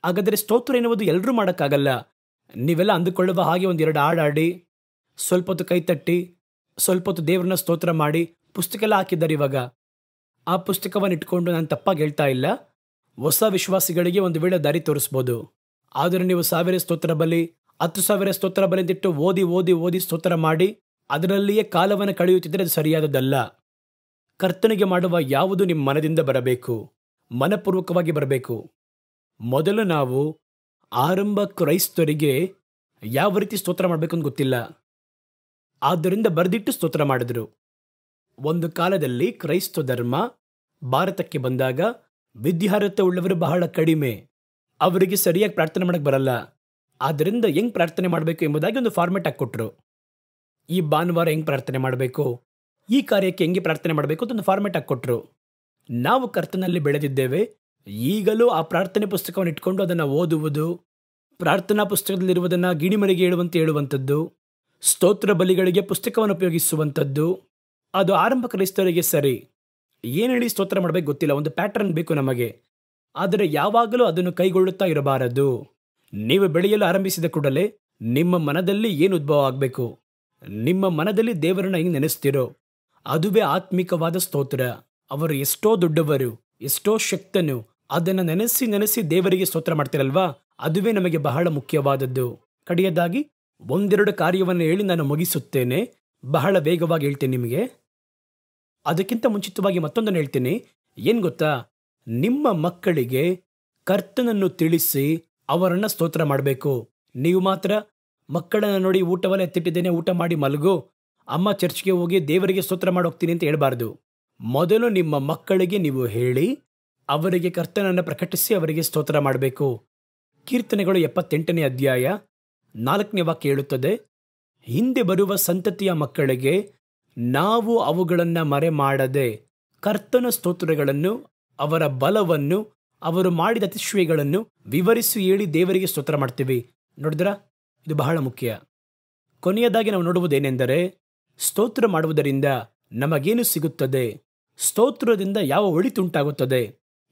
ಹಾಗಾದರೆ ಸ್ತೋತ್ರ ಎನ್ನುವುದು ಎಲ್ಲರೂ ಮಾಡೋಕ್ಕಾಗಲ್ಲ. ನೀವೆಲ್ಲ ಅಂದುಕೊಳ್ಳುವ ಹಾಗೆ ಒಂದೆರಡು ಹಾಡಾಡಿ, ಸ್ವಲ್ಪ ಹೊತ್ತು ಕೈತಟ್ಟಿ, ಸ್ವಲ್ಪ ಹೊತ್ತು ದೇವರನ್ನ ಸ್ತೋತ್ರ ಮಾಡಿ ಪುಸ್ತಕ ಎಲ್ಲ ಹಾಕಿದ್ದಾರೆ ಇವಾಗ. ಆ ಪುಸ್ತಕವನ್ನು ಇಟ್ಕೊಂಡು ನಾನು ತಪ್ಪಾಗಿ ಹೇಳ್ತಾ ಇಲ್ಲ. ಹೊಸ ವಿಶ್ವಾಸಿಗಳಿಗೆ ಒಂದು ವೇಳೆ ದಾರಿ ತೋರಿಸ್ಬೋದು. ಆದರೆ ನೀವು 1000 ಸ್ತೋತ್ರ ಬಲಿ, 10,000 ಸ್ತೋತ್ರ ಬಲಿ ಅಂತಿಟ್ಟು ಓದಿ ಓದಿ ಓದಿ ಸ್ತೋತ್ರ ಮಾಡಿ ಅದರಲ್ಲಿಯೇ ಕಾಲವನ್ನು ಕಳೆಯುತ್ತಿದ್ದರೆ ಅದು ಸರಿಯಾದದ್ದಲ್ಲ. ಕರ್ತನಿಗೆ ಮಾಡುವ ಯಾವುದು ನಿಮ್ಮ ಮನದಿಂದ ಬರಬೇಕು, ಮನಪೂರ್ವಕವಾಗಿ ಬರಬೇಕು. ಮೊದಲು ನಾವು ಆರಂಭ ಕ್ರೈಸ್ತರಿಗೆ ಯಾವ ರೀತಿ ಸ್ತೋತ್ರ ಮಾಡಬೇಕು ಅಂತ ಗೊತ್ತಿಲ್ಲ. ಆದ್ದರಿಂದ ಬರೆದಿಟ್ಟು ಸ್ತೋತ್ರ ಮಾಡಿದ್ರು. ಒಂದು ಕಾಲದಲ್ಲಿ ಕ್ರೈಸ್ತ ಧರ್ಮ ಭಾರತಕ್ಕೆ ಬಂದಾಗ ವಿದ್ಯಾರ್ಹತೆ ಉಳ್ಳವರು ಬಹಳ ಕಡಿಮೆ. ಅವರಿಗೆ ಸರಿಯಾಗಿ ಪ್ರಾರ್ಥನೆ ಮಾಡಕ್ಕೆ ಬರಲ್ಲ. ಆದ್ದರಿಂದ ಹೆಂಗ್ ಪ್ರಾರ್ಥನೆ ಮಾಡಬೇಕು ಎಂಬುದಾಗಿ ಒಂದು ಫಾರ್ಮೆಟ್ ಹಾಕಿಕೊಟ್ರು. ಈ ಭಾನುವಾರ ಹೆಂಗ್ ಪ್ರಾರ್ಥನೆ ಮಾಡಬೇಕು, ಈ ಕಾರ್ಯಕ್ಕೆ ಹೆಂಗೆ ಪ್ರಾರ್ಥನೆ ಮಾಡಬೇಕು ಅಂತ ಒಂದು ಫಾರ್ಮೆಟ್ ಹಾಕಿಕೊಟ್ರು. ನಾವು ಕರ್ತನಲ್ಲಿ ಬೆಳೆದಿದ್ದೇವೆ. ಈಗಲೂ ಆ ಪ್ರಾರ್ಥನೆ ಪುಸ್ತಕವನ್ನು ಇಟ್ಕೊಂಡು ಅದನ್ನು ಓದುವುದು, ಪ್ರಾರ್ಥನಾ ಪುಸ್ತಕದಲ್ಲಿರುವುದನ್ನು ಗಿಣಿಮರಿಗೆ ಹೇಳುವಂಥದ್ದು, ಸ್ತೋತ್ರ ಬಲಿಗಳಿಗೆ ಪುಸ್ತಕವನ್ನು ಉಪಯೋಗಿಸುವಂಥದ್ದು, ಅದು ಆರಂಭ ಕ್ರೈಸ್ತರಿಗೆ ಸರಿ. ಏನು ಹೇಳಿ ಸ್ತೋತ್ರ ಮಾಡಬೇಕು ಗೊತ್ತಿಲ್ಲ. ಒಂದು ಪ್ಯಾಟರ್ನ್ ಬೇಕು ನಮಗೆ. ಆದರೆ ಯಾವಾಗಲೂ ಅದನ್ನು ಕೈಗೊಳ್ಳುತ್ತಾ ಇರಬಾರದು. ನೀವು ಬೆಳೆಯಲು ಆರಂಭಿಸಿದ ಕೂಡಲೇ ನಿಮ್ಮ ಮನದಲ್ಲಿ ಏನು ಉದ್ಭವ ಆಗಬೇಕು, ನಿಮ್ಮ ಮನದಲ್ಲಿ ದೇವರನ್ನ ಹೆಂಗೆ ನೆನೆಸ್ತಿರೋ ಅದುವೇ ಆತ್ಮಿಕವಾದ ಸ್ತೋತ್ರ. ಅವರು ಎಷ್ಟೋ ದೊಡ್ಡವರು, ಎಷ್ಟೋ ಶಕ್ತನು, ಅದನ್ನು ನೆನೆಸಿ ನೆನೆಸಿ ದೇವರಿಗೆ ಸ್ತೋತ್ರ ಮಾಡ್ತಿರಲ್ವಾ, ಅದುವೇ ನಮಗೆ ಬಹಳ ಮುಖ್ಯವಾದದ್ದು. ಕಡೆಯದಾಗಿ ಒಂದೆರಡು ಕಾರ್ಯವನ್ನು ಹೇಳಿ ನಾನು ಮುಗಿಸುತ್ತೇನೆ. ಬಹಳ ವೇಗವಾಗಿ ಹೇಳ್ತೇನೆ ನಿಮಗೆ. ಅದಕ್ಕಿಂತ ಮುಂಚಿತವಾಗಿ ಮತ್ತೊಂದನ್ನು ಹೇಳ್ತೀನಿ. ಏನು ಗೊತ್ತಾ, ನಿಮ್ಮ ಮಕ್ಕಳಿಗೆ ಕರ್ತನನ್ನು ತಿಳಿಸಿ ಅವರನ್ನು ಸ್ತೋತ್ರ ಮಾಡಬೇಕು. ನೀವು ಮಾತ್ರ ಮಕ್ಕಳನ್ನು ನೋಡಿ ಊಟವನ್ನ ಎತ್ತಿಟ್ಟಿದ್ದೇನೆ, ಊಟ ಮಾಡಿ ಮಲಗು, ಅಮ್ಮ ಚರ್ಚ್ಗೆ ಹೋಗಿ ದೇವರಿಗೆ ಸ್ತೋತ್ರ ಮಾಡೋಗ್ತೀನಿ ಅಂತ ಹೇಳ್ಬಾರ್ದು. ಮೊದಲು ನಿಮ್ಮ ಮಕ್ಕಳಿಗೆ ನೀವು ಹೇಳಿ ಅವರಿಗೆ ಕರ್ತನನ್ನು ಪ್ರಕಟಿಸಿ ಅವರಿಗೆ ಸ್ತೋತ್ರ ಮಾಡಬೇಕು. ಕೀರ್ತನೆಗಳು 78ನೇ ಅಧ್ಯಾಯ 4ನೇ ವಾಕ್ಯ ಹೇಳುತ್ತದೆ, ಹಿಂದೆ ಬರುವ ಸಂತತಿಯ ಮಕ್ಕಳಿಗೆ ನಾವು ಅವುಗಳನ್ನು ಮರೆ ಮಾಡದೆ ಕರ್ತನ ಸ್ತೋತ್ರಗಳನ್ನು, ಅವರ ಬಲವನ್ನು, ಅವರು ಮಾಡಿದ ಅತಿಶಯಗಳನ್ನು ವಿವರಿಸಿ ಹೇಳಿ ದೇವರಿಗೆ ಸ್ತೋತ್ರ ಮಾಡ್ತೀವಿ. ನೋಡಿದ್ರಾ, ಇದು ಬಹಳ ಮುಖ್ಯ. ಕೊನೆಯದಾಗಿ ನಾವು ನೋಡುವುದೇನೆಂದರೆ, ಸ್ತೋತ್ರ ಮಾಡುವುದರಿಂದ ನಮಗೇನು ಸಿಗುತ್ತದೆ, ಸ್ತೋತ್ರದಿಂದ ಯಾವ ಒಳಿತುಂಟಾಗುತ್ತದೆ,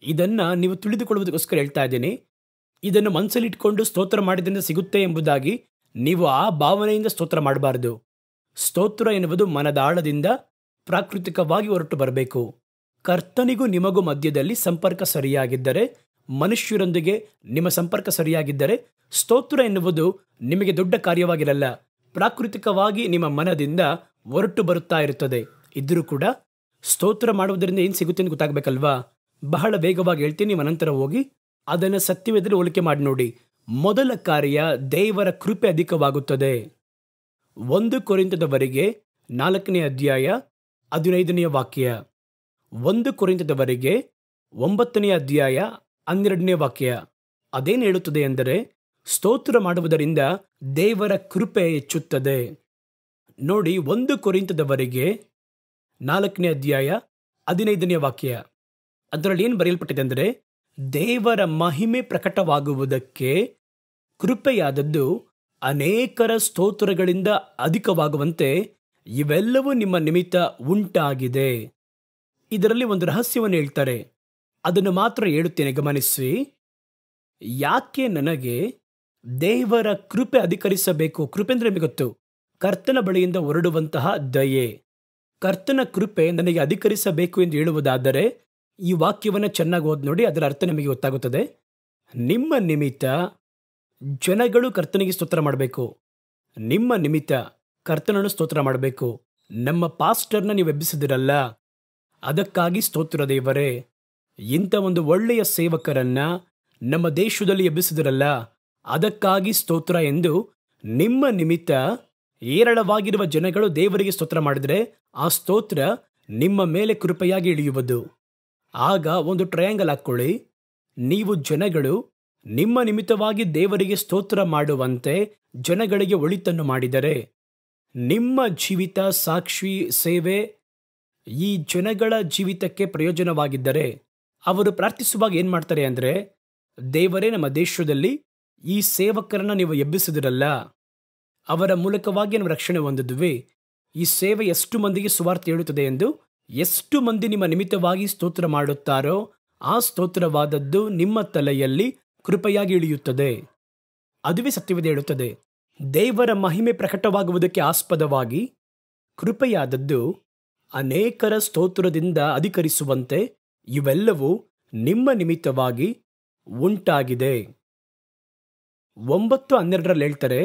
ಇದನ್ನ ನೀವು ತಿಳಿದುಕೊಳ್ಳುವುದಕ್ಕೋಸ್ಕರ ಹೇಳ್ತಾ ಇದ್ದೀನಿ. ಇದನ್ನು ಮನಸ್ಸಲ್ಲಿಟ್ಕೊಂಡು ಸ್ತೋತ್ರ ಮಾಡಿದ್ರಿಂದ ಸಿಗುತ್ತೆ ಎಂಬುದಾಗಿ ನೀವು ಆ ಭಾವನೆಯಿಂದ ಸ್ತೋತ್ರ ಮಾಡಬಾರದು. ಸ್ತೋತ್ರ ಎನ್ನುವುದು ಮನದ ಆಳದಿಂದ ಪ್ರಾಕೃತಿಕವಾಗಿ ಹೊರಟು ಬರಬೇಕು. ಕರ್ತನಿಗೂ ನಿಮಗೂ ಮಧ್ಯದಲ್ಲಿ ಸಂಪರ್ಕ ಸರಿಯಾಗಿದ್ದರೆ, ಮನುಷ್ಯರೊಂದಿಗೆ ನಿಮ್ಮ ಸಂಪರ್ಕ ಸರಿಯಾಗಿದ್ದರೆ, ಸ್ತೋತ್ರ ಎನ್ನುವುದು ನಿಮಗೆ ದೊಡ್ಡ ಕಾರ್ಯವಾಗಿರಲ್ಲ, ಪ್ರಾಕೃತಿಕವಾಗಿ ನಿಮ್ಮ ಮನದಿಂದ ಹೊರಟು ಬರುತ್ತಾ ಇರುತ್ತದೆ. ಇದ್ರೂ ಕೂಡ ಸ್ತೋತ್ರ ಮಾಡುವುದರಿಂದ ಏನು ಸಿಗುತ್ತೆ ಅಂತ ಗೊತ್ತಾಗಬೇಕಲ್ವಾ. ಬಹಳ ವೇಗವಾಗಿ ಹೇಳ್ತೀನಿ, ನಿಮ್ಮ ನಂತರ ಹೋಗಿ ಅದನ್ನು ಸತ್ಯವೇದದಲ್ಲಿ ಹೋಲಿಕೆ ಮಾಡಿ ನೋಡಿ. ಮೊದಲ ಕಾರ್ಯ, ದೇವರ ಕೃಪೆ ಅಧಿಕವಾಗುತ್ತದೆ. 1 ಕೊರಿಂಥದವರೆಗೆ 4ನೇ ಅಧ್ಯಾಯ 15ನೇ ವಾಕ್ಯ, 1 ಕೊರಿಂಥದವರೆಗೆ 9ನೇ ಅಧ್ಯಾಯ 12ನೇ ವಾಕ್ಯ. ಅದೇನು ಹೇಳುತ್ತದೆ ಎಂದರೆ, ಸ್ತೋತ್ರ ಮಾಡುವುದರಿಂದ ದೇವರ ಕೃಪೆ ಹೆಚ್ಚುತ್ತದೆ. ನೋಡಿ, 1 ಕೊರಿಂಥದವರೆಗೆ 4ನೇ ಅಧ್ಯಾಯ 15ನೇ ವಾಕ್ಯ. ಅದರಲ್ಲಿ ಏನು ಬರೆಯಲ್ಪಟ್ಟಿದೆ ಅಂದರೆ, ದೇವರ ಮಹಿಮೆ ಪ್ರಕಟವಾಗುವುದಕ್ಕೆ ಕೃಪೆಯಾದದ್ದು ಅನೇಕರ ಸ್ತೋತ್ರಗಳಿಂದ ಅಧಿಕವಾಗುವಂತೆ ಇವೆಲ್ಲವೂ ನಿಮ್ಮ ನಿಮಿತ್ತ ಉಂಟಾಗಿದೆ. ಇದರಲ್ಲಿ ಒಂದು ರಹಸ್ಯವನ್ನು ಹೇಳ್ತಾರೆ, ಅದನ್ನು ಮಾತ್ರ ಹೇಳುತ್ತೇನೆ, ಗಮನಿಸಿ. ಯಾಕೆ ನನಗೆ ದೇವರ ಕೃಪೆ ಅಧಿಕರಿಸಬೇಕು? ಕೃಪೆ ಅಂದರೆ ನಿಮಗೆ ಗೊತ್ತು, ಕರ್ತನ ಬಳಿಯಿಂದ ಹೊರಡುವಂತಹ ದಯೆ. ಕರ್ತನ ಕೃಪೆ ನನಗೆ ಅಧಿಕರಿಸಬೇಕು ಎಂದು ಹೇಳುವುದಾದರೆ ಈ ವಾಕ್ಯವನ್ನು ಚೆನ್ನಾಗಿ ಓದಿ ನೋಡಿ, ಅದರ ಅರ್ಥ ನಿಮಗೆ ಗೊತ್ತಾಗುತ್ತದೆ. ನಿಮ್ಮ ನಿಮಿತ್ತ ಜನಗಳು ಕರ್ತನಿಗೆ ಸ್ತೋತ್ರ ಮಾಡಬೇಕು. ನಿಮ್ಮ ನಿಮಿತ್ತ ಕರ್ತನನ್ನು ಸ್ತೋತ್ರ ಮಾಡಬೇಕು. ನಮ್ಮ ಪಾಸ್ಟರ್ನ ನೀವು ಎಬ್ಬಿಸಿದಿರಲ್ಲ, ಅದಕ್ಕಾಗಿ ಸ್ತೋತ್ರ ದೇವರೇ. ಇಂಥ ಒಂದು ಒಳ್ಳೆಯ ಸೇವಕರನ್ನ ನಮ್ಮ ದೇಶದಲ್ಲಿ ಎಬ್ಬಿಸಿದಿರಲ್ಲ, ಅದಕ್ಕಾಗಿ ಸ್ತೋತ್ರ ಎಂದು ನಿಮ್ಮ ನಿಮಿತ್ತ ಏರಳವಾಗಿರುವ ಜನಗಳು ದೇವರಿಗೆ ಸ್ತೋತ್ರ ಮಾಡಿದರೆ ಆ ಸ್ತೋತ್ರ ನಿಮ್ಮ ಮೇಲೆ ಕೃಪೆಯಾಗಿ ಇಳಿಯುವುದು. ಆಗ ಒಂದು ಟ್ರಯಾಂಗಲ್ ಹಾಕ್ಕೊಳ್ಳಿ. ನೀವು ಜನಗಳು ನಿಮ್ಮ ನಿಮಿತ್ತವಾಗಿ ದೇವರಿಗೆ ಸ್ತೋತ್ರ ಮಾಡುವಂತೆ ಜನಗಳಿಗೆ ಒಳಿತನ್ನು ಮಾಡಿದರೆ, ನಿಮ್ಮ ಜೀವಿತ ಸಾಕ್ಷಿ ಸೇವೆ ಈ ಜನಗಳ ಜೀವಿತಕ್ಕೆ ಪ್ರಯೋಜನವಾಗಿದ್ದರೆ, ಅವರು ಪ್ರಾರ್ಥಿಸುವಾಗ ಏನು ಮಾಡ್ತಾರೆ ಅಂದರೆ, ದೇವರೇ, ನಮ್ಮ ದೇಶದಲ್ಲಿ ಈ ಸೇವಕರನ್ನ ನೀವು ಎಬ್ಬಿಸಿದಿರಲ್ಲ, ಅವರ ಮೂಲಕವಾಗಿ ನಾವು ರಕ್ಷಣೆ ಹೊಂದಿದ್ವಿ, ಈ ಸೇವೆ ಎಷ್ಟು ಮಂದಿಗೆ ಸುವಾರ್ತೆ ಹೇಳುತ್ತದೆ ಎಂದು ಎಷ್ಟು ಮಂದಿ ನಿಮ್ಮ ನಿಮಿತ್ತವಾಗಿ ಸ್ತೋತ್ರ ಮಾಡುತ್ತಾರೋ ಆ ಸ್ತೋತ್ರವಾದದ್ದು ನಿಮ್ಮ ತಲೆಯಲ್ಲಿ ಕೃಪೆಯಾಗಿ ಇಳಿಯುತ್ತದೆ. ಅದುವೇ ಸತ್ಯವೇದ ಹೇಳುತ್ತದೆ. ದೇವರ ಮಹಿಮೆ ಪ್ರಕಟವಾಗುವುದಕ್ಕೆ ಆಸ್ಪದವಾಗಿ ಕೃಪೆಯಾದದ್ದು ಅನೇಕರ ಸ್ತೋತ್ರದಿಂದ ಅಧಿಕರಿಸುವಂತೆ ಇವೆಲ್ಲವೂ ನಿಮ್ಮ ನಿಮಿತ್ತವಾಗಿ ಉಂಟಾಗಿದೆ. 9:12 ಹೇಳ್ತಾರೆ,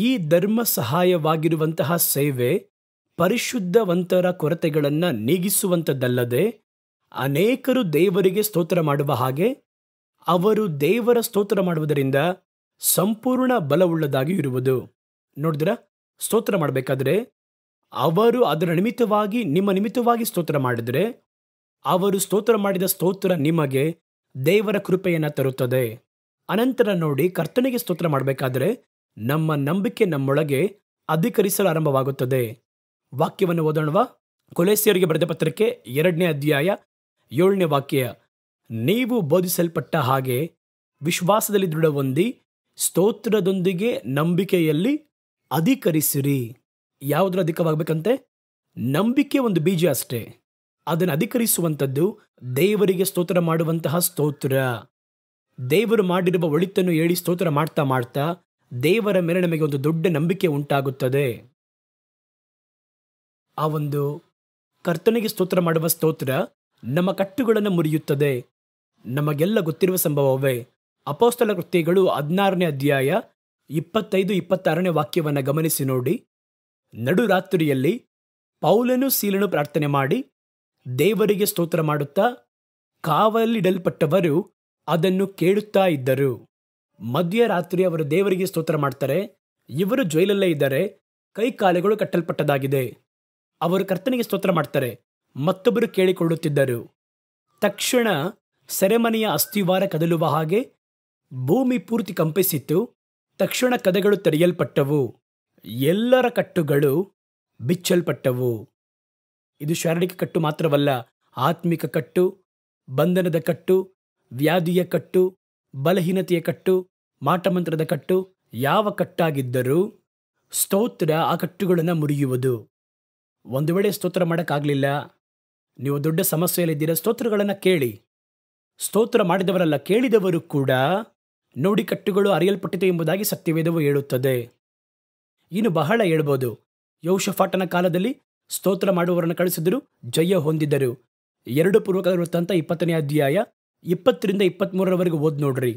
ಈ ಧರ್ಮ ಸಹಾಯವಾಗಿರುವಂತಹ ಸೇವೆ ಪರಿಶುದ್ಧವಂತರ ಕೊರತೆಗಳನ್ನು ನೀಗಿಸುವಂಥದ್ದಲ್ಲದೆ ಅನೇಕರು ದೇವರಿಗೆ ಸ್ತೋತ್ರ ಮಾಡುವ ಹಾಗೆ ಅವರು ದೇವರ ಸ್ತೋತ್ರ ಮಾಡುವುದರಿಂದ ಸಂಪೂರ್ಣ ಬಲವುಳ್ಳದಾಗಿ ಇರುವುದು. ನೋಡಿದ್ರ, ಸ್ತೋತ್ರ ಮಾಡಬೇಕಾದ್ರೆ ಅವರು ಅದರ ನಿಮಿತ್ತವಾಗಿ ನಿಮ್ಮ ನಿಮಿತ್ತವಾಗಿ ಸ್ತೋತ್ರ ಮಾಡಿದರೆ ಅವರು ಸ್ತೋತ್ರ ಮಾಡಿದ ಸ್ತೋತ್ರ ನಿಮಗೆ ದೇವರ ಕೃಪೆಯನ್ನು ತರುತ್ತದೆ. ಅನಂತರ ನೋಡಿ, ಕರ್ತನಿಗೆ ಸ್ತೋತ್ರ ಮಾಡಬೇಕಾದ್ರೆ ನಮ್ಮ ನಂಬಿಕೆ ನಮ್ಮೊಳಗೆ ಅಧಿಕರಿಸಲು ಆರಂಭವಾಗುತ್ತದೆ. ವಾಕ್ಯವನ್ನು ಓದೋಣವಾ? ಕೊಲೋಸ್ಯರಿಗೆ ಬರೆದ ಪತ್ರಕ್ಕೆ 2ನೇ ಅಧ್ಯಾಯ 7ನೇ ವಾಕ್ಯ. ನೀವು ಬೋಧಿಸಲ್ಪಟ್ಟ ಹಾಗೆ ವಿಶ್ವಾಸದಲ್ಲಿ ದೃಢ ಹೊಂದಿ ಸ್ತೋತ್ರದೊಂದಿಗೆ ನಂಬಿಕೆಯಲ್ಲಿ ಅಧಿಕರಿಸಿರಿ. ಯಾವುದ್ರ ಅಧಿಕವಾಗಬೇಕಂತೆ? ನಂಬಿಕೆ ಒಂದು ಬೀಜ ಅಷ್ಟೇ. ಅದನ್ನು ಅಧಿಕರಿಸುವಂಥದ್ದು ದೇವರಿಗೆ ಸ್ತೋತ್ರ ಮಾಡುವಂತಹ ಸ್ತೋತ್ರ. ದೇವರು ಮಾಡಿರುವ ಒಳಿತನ್ನು ಹೇಳಿ ಸ್ತೋತ್ರ ಮಾಡ್ತಾ ಮಾಡ್ತಾ ದೇವರ ಮೇಲೆ ನಮಗೆ ಒಂದು ದೊಡ್ಡ ನಂಬಿಕೆ ಉಂಟಾಗುತ್ತದೆ. ಆ ಒಂದು ಕರ್ತನಿಗೆ ಸ್ತೋತ್ರ ಮಾಡುವ ಸ್ತೋತ್ರ ನಮ್ಮ ಕಟ್ಟುಗಳನ್ನು ಮುರಿಯುತ್ತದೆ. ನಮಗೆಲ್ಲ ಗೊತ್ತಿರುವ ಸಂಭವವೇ. ಅಪೊಸ್ತಲ ಕೃತ್ಯಗಳು 16ನೇ ಅಧ್ಯಾಯ 25-26ನೇ ವಾಕ್ಯವನ್ನು ಗಮನಿಸಿ ನೋಡಿ. ನಡುರಾತ್ರಿಯಲ್ಲಿ ಪೌಲನು ಸೀಲನು ಪ್ರಾರ್ಥನೆ ಮಾಡಿ ದೇವರಿಗೆ ಸ್ತೋತ್ರ ಮಾಡುತ್ತಾ ಕಾವಲಿಡಲ್ಪಟ್ಟವರು ಅದನ್ನು ಕೇಳುತ್ತಾ ಇದ್ದರು. ಮಧ್ಯರಾತ್ರಿ ಅವರು ದೇವರಿಗೆ ಸ್ತೋತ್ರ ಮಾಡ್ತಾರೆ. ಇವರು ಜೈಲಲ್ಲೇ ಇದ್ದಾರೆ, ಕೈ ಕಾಲುಗಳು ಕಟ್ಟಲ್ಪಟ್ಟದಾಗಿದೆ. ಅವರು ಕರ್ತನಿಗೆ ಸ್ತೋತ್ರ ಮಾಡ್ತಾರೆ, ಮತ್ತೊಬ್ಬರು ಕೇಳಿಕೊಳ್ಳುತ್ತಿದ್ದರು. ತಕ್ಷಣ ಸೆರೆಮನೆಯ ಅಸ್ಥಿವಾರ ಕದಲುವ ಹಾಗೆ ಭೂಮಿ ಪೂರ್ತಿ ಕಂಪಿಸಿತ್ತು. ತಕ್ಷಣ ಕದಗಳು ತೆರೆಯಲ್ಪಟ್ಟವು, ಎಲ್ಲರ ಕಟ್ಟುಗಳು ಬಿಚ್ಚಲ್ಪಟ್ಟವು. ಇದು ಶಾರೀರಿಕ ಕಟ್ಟು ಮಾತ್ರವಲ್ಲ, ಆತ್ಮಿಕ ಕಟ್ಟು, ಬಂಧನದ ಕಟ್ಟು, ವ್ಯಾಧಿಯ ಕಟ್ಟು, ಬಲಹೀನತೆಯ ಕಟ್ಟು, ಮಾಟಮಂತ್ರದ ಕಟ್ಟು, ಯಾವ ಕಟ್ಟಾಗಿದ್ದರೂ ಸ್ತೋತ್ರ ಆ ಕಟ್ಟುಗಳನ್ನು ಮುರಿಯುವುದು. ಒಂದು ವೇಳೆ ಸ್ತೋತ್ರ ಮಾಡೋಕ್ಕಾಗಲಿಲ್ಲ, ನೀವು ದೊಡ್ಡ ಸಮಸ್ಯೆಯಲ್ಲಿದ್ದೀರ, ಸ್ತೋತ್ರಗಳನ್ನು ಕೇಳಿ. ಸ್ತೋತ್ರ ಮಾಡಿದವರಲ್ಲ, ಕೇಳಿದವರು ಕೂಡ ನೋಡಿ ಕಟ್ಟುಗಳು ಅರಿಯಲ್ಪಟ್ಟಿತು ಎಂಬುದಾಗಿ ಸತ್ಯವೇದವು ಹೇಳುತ್ತದೆ. ಇನ್ನು ಬಹಳ ಹೇಳ್ಬೋದು. ಯೆಹೋಷಾಫಾಟನ ಕಾಲದಲ್ಲಿ ಸ್ತೋತ್ರ ಮಾಡುವವರನ್ನು ಕಳಿಸಿದರು, ಜಯ ಹೊಂದಿದ್ದರು. 2 ಪೂರ್ವಕಾಲವೃತ್ತಾಂತ 20ನೇ ಅಧ್ಯಾಯ 20-23 ಓದ್ ನೋಡ್ರಿ.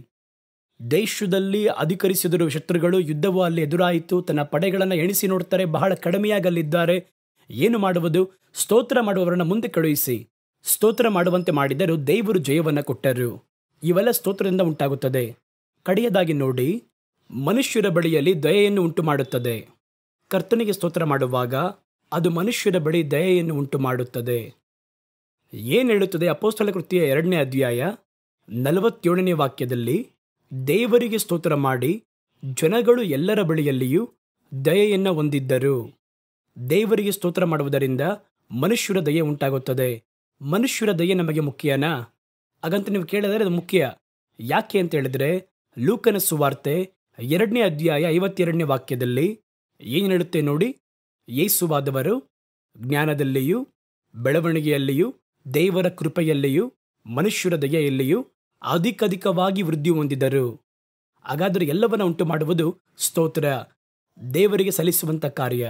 ದೇಶದಲ್ಲಿ ಅಧಿಕರಿಸಿದರು ಶತ್ರುಗಳು, ಯುದ್ಧವೂ ಅಲ್ಲಿ ಎದುರಾಯಿತು. ತನ್ನ ಪಡೆಗಳನ್ನು ಎಣಿಸಿ ನೋಡ್ತಾರೆ, ಬಹಳ ಕಡಿಮೆಯಾಗಲಿದ್ದಾರೆ. ಏನು ಮಾಡುವುದು? ಸ್ತೋತ್ರ ಮಾಡುವವರನ್ನು ಮುಂದೆ ಕಳುಹಿಸಿ ಸ್ತೋತ್ರ ಮಾಡುವಂತೆ ಮಾಡಿದರೂ ದೇವರು ಜಯವನ್ನು ಕೊಟ್ಟರು. ಇವೆಲ್ಲ ಸ್ತೋತ್ರದಿಂದ ಉಂಟಾಗುತ್ತದೆ. ಕಡೆಯದಾಗಿ ನೋಡಿ, ಮನುಷ್ಯರ ಬಳಿಯಲ್ಲಿ ದಯೆಯನ್ನು ಉಂಟು ಮಾಡುತ್ತದೆ. ಕರ್ತನಿಗೆ ಸ್ತೋತ್ರ ಮಾಡುವಾಗ ಅದು ಮನುಷ್ಯರ ಬಳಿ ದಯೆಯನ್ನು ಉಂಟು ಮಾಡುತ್ತದೆ. ಏನು ಹೇಳುತ್ತದೆ? ಅಪೊಸ್ತಲ ಕೃತ್ಯ 2ನೇ ಅಧ್ಯಾಯ 47ನೇ ವಾಕ್ಯದಲ್ಲಿ ದೇವರಿಗೆ ಸ್ತೋತ್ರ ಮಾಡಿ ಜನಗಳು ಎಲ್ಲರ ಬಳಿಯಲ್ಲಿಯೂ ದಯೆಯನ್ನು ಹೊಂದಿದ್ದರು. ದೇವರಿಗೆ ಸ್ತೋತ್ರ ಮಾಡುವುದರಿಂದ ಮನುಷ್ಯರ ದಯೆ ಉಂಟಾಗುತ್ತದೆ. ಮನುಷ್ಯರ ದಯೆ ನಮಗೆ ಮುಖ್ಯನಾ? ಹಾಗಂತ ನೀವು ಕೇಳಿದರೆ ಅದು ಮುಖ್ಯ. ಯಾಕೆ ಅಂತ ಹೇಳಿದ್ರೆ, ಲೂಕನ ಸುವಾರ್ತೆ 2ನೇ ಅಧ್ಯಾಯ 52ನೇ ವಾಕ್ಯದಲ್ಲಿ ಏನು ಹೇಳುತ್ತೆ ನೋಡಿ. ಯೇಸುವಾದವರು ಜ್ಞಾನದಲ್ಲಿಯೂ ಬೆಳವಣಿಗೆಯಲ್ಲಿಯೂ ದೇವರ ಕೃಪೆಯಲ್ಲಿಯೂ ಮನುಷ್ಯರ ದಯೆಯಲ್ಲಿಯೂ ಅಧಿಕವಾಗಿ ವೃದ್ಧಿ ಹೊಂದಿದರು. ಹಾಗಾದರೆ ಎಲ್ಲವನ್ನ ಉಂಟು ಮಾಡುವುದು ಸ್ತೋತ್ರ, ದೇವರಿಗೆ ಸಲ್ಲಿಸುವಂಥ ಕಾರ್ಯ.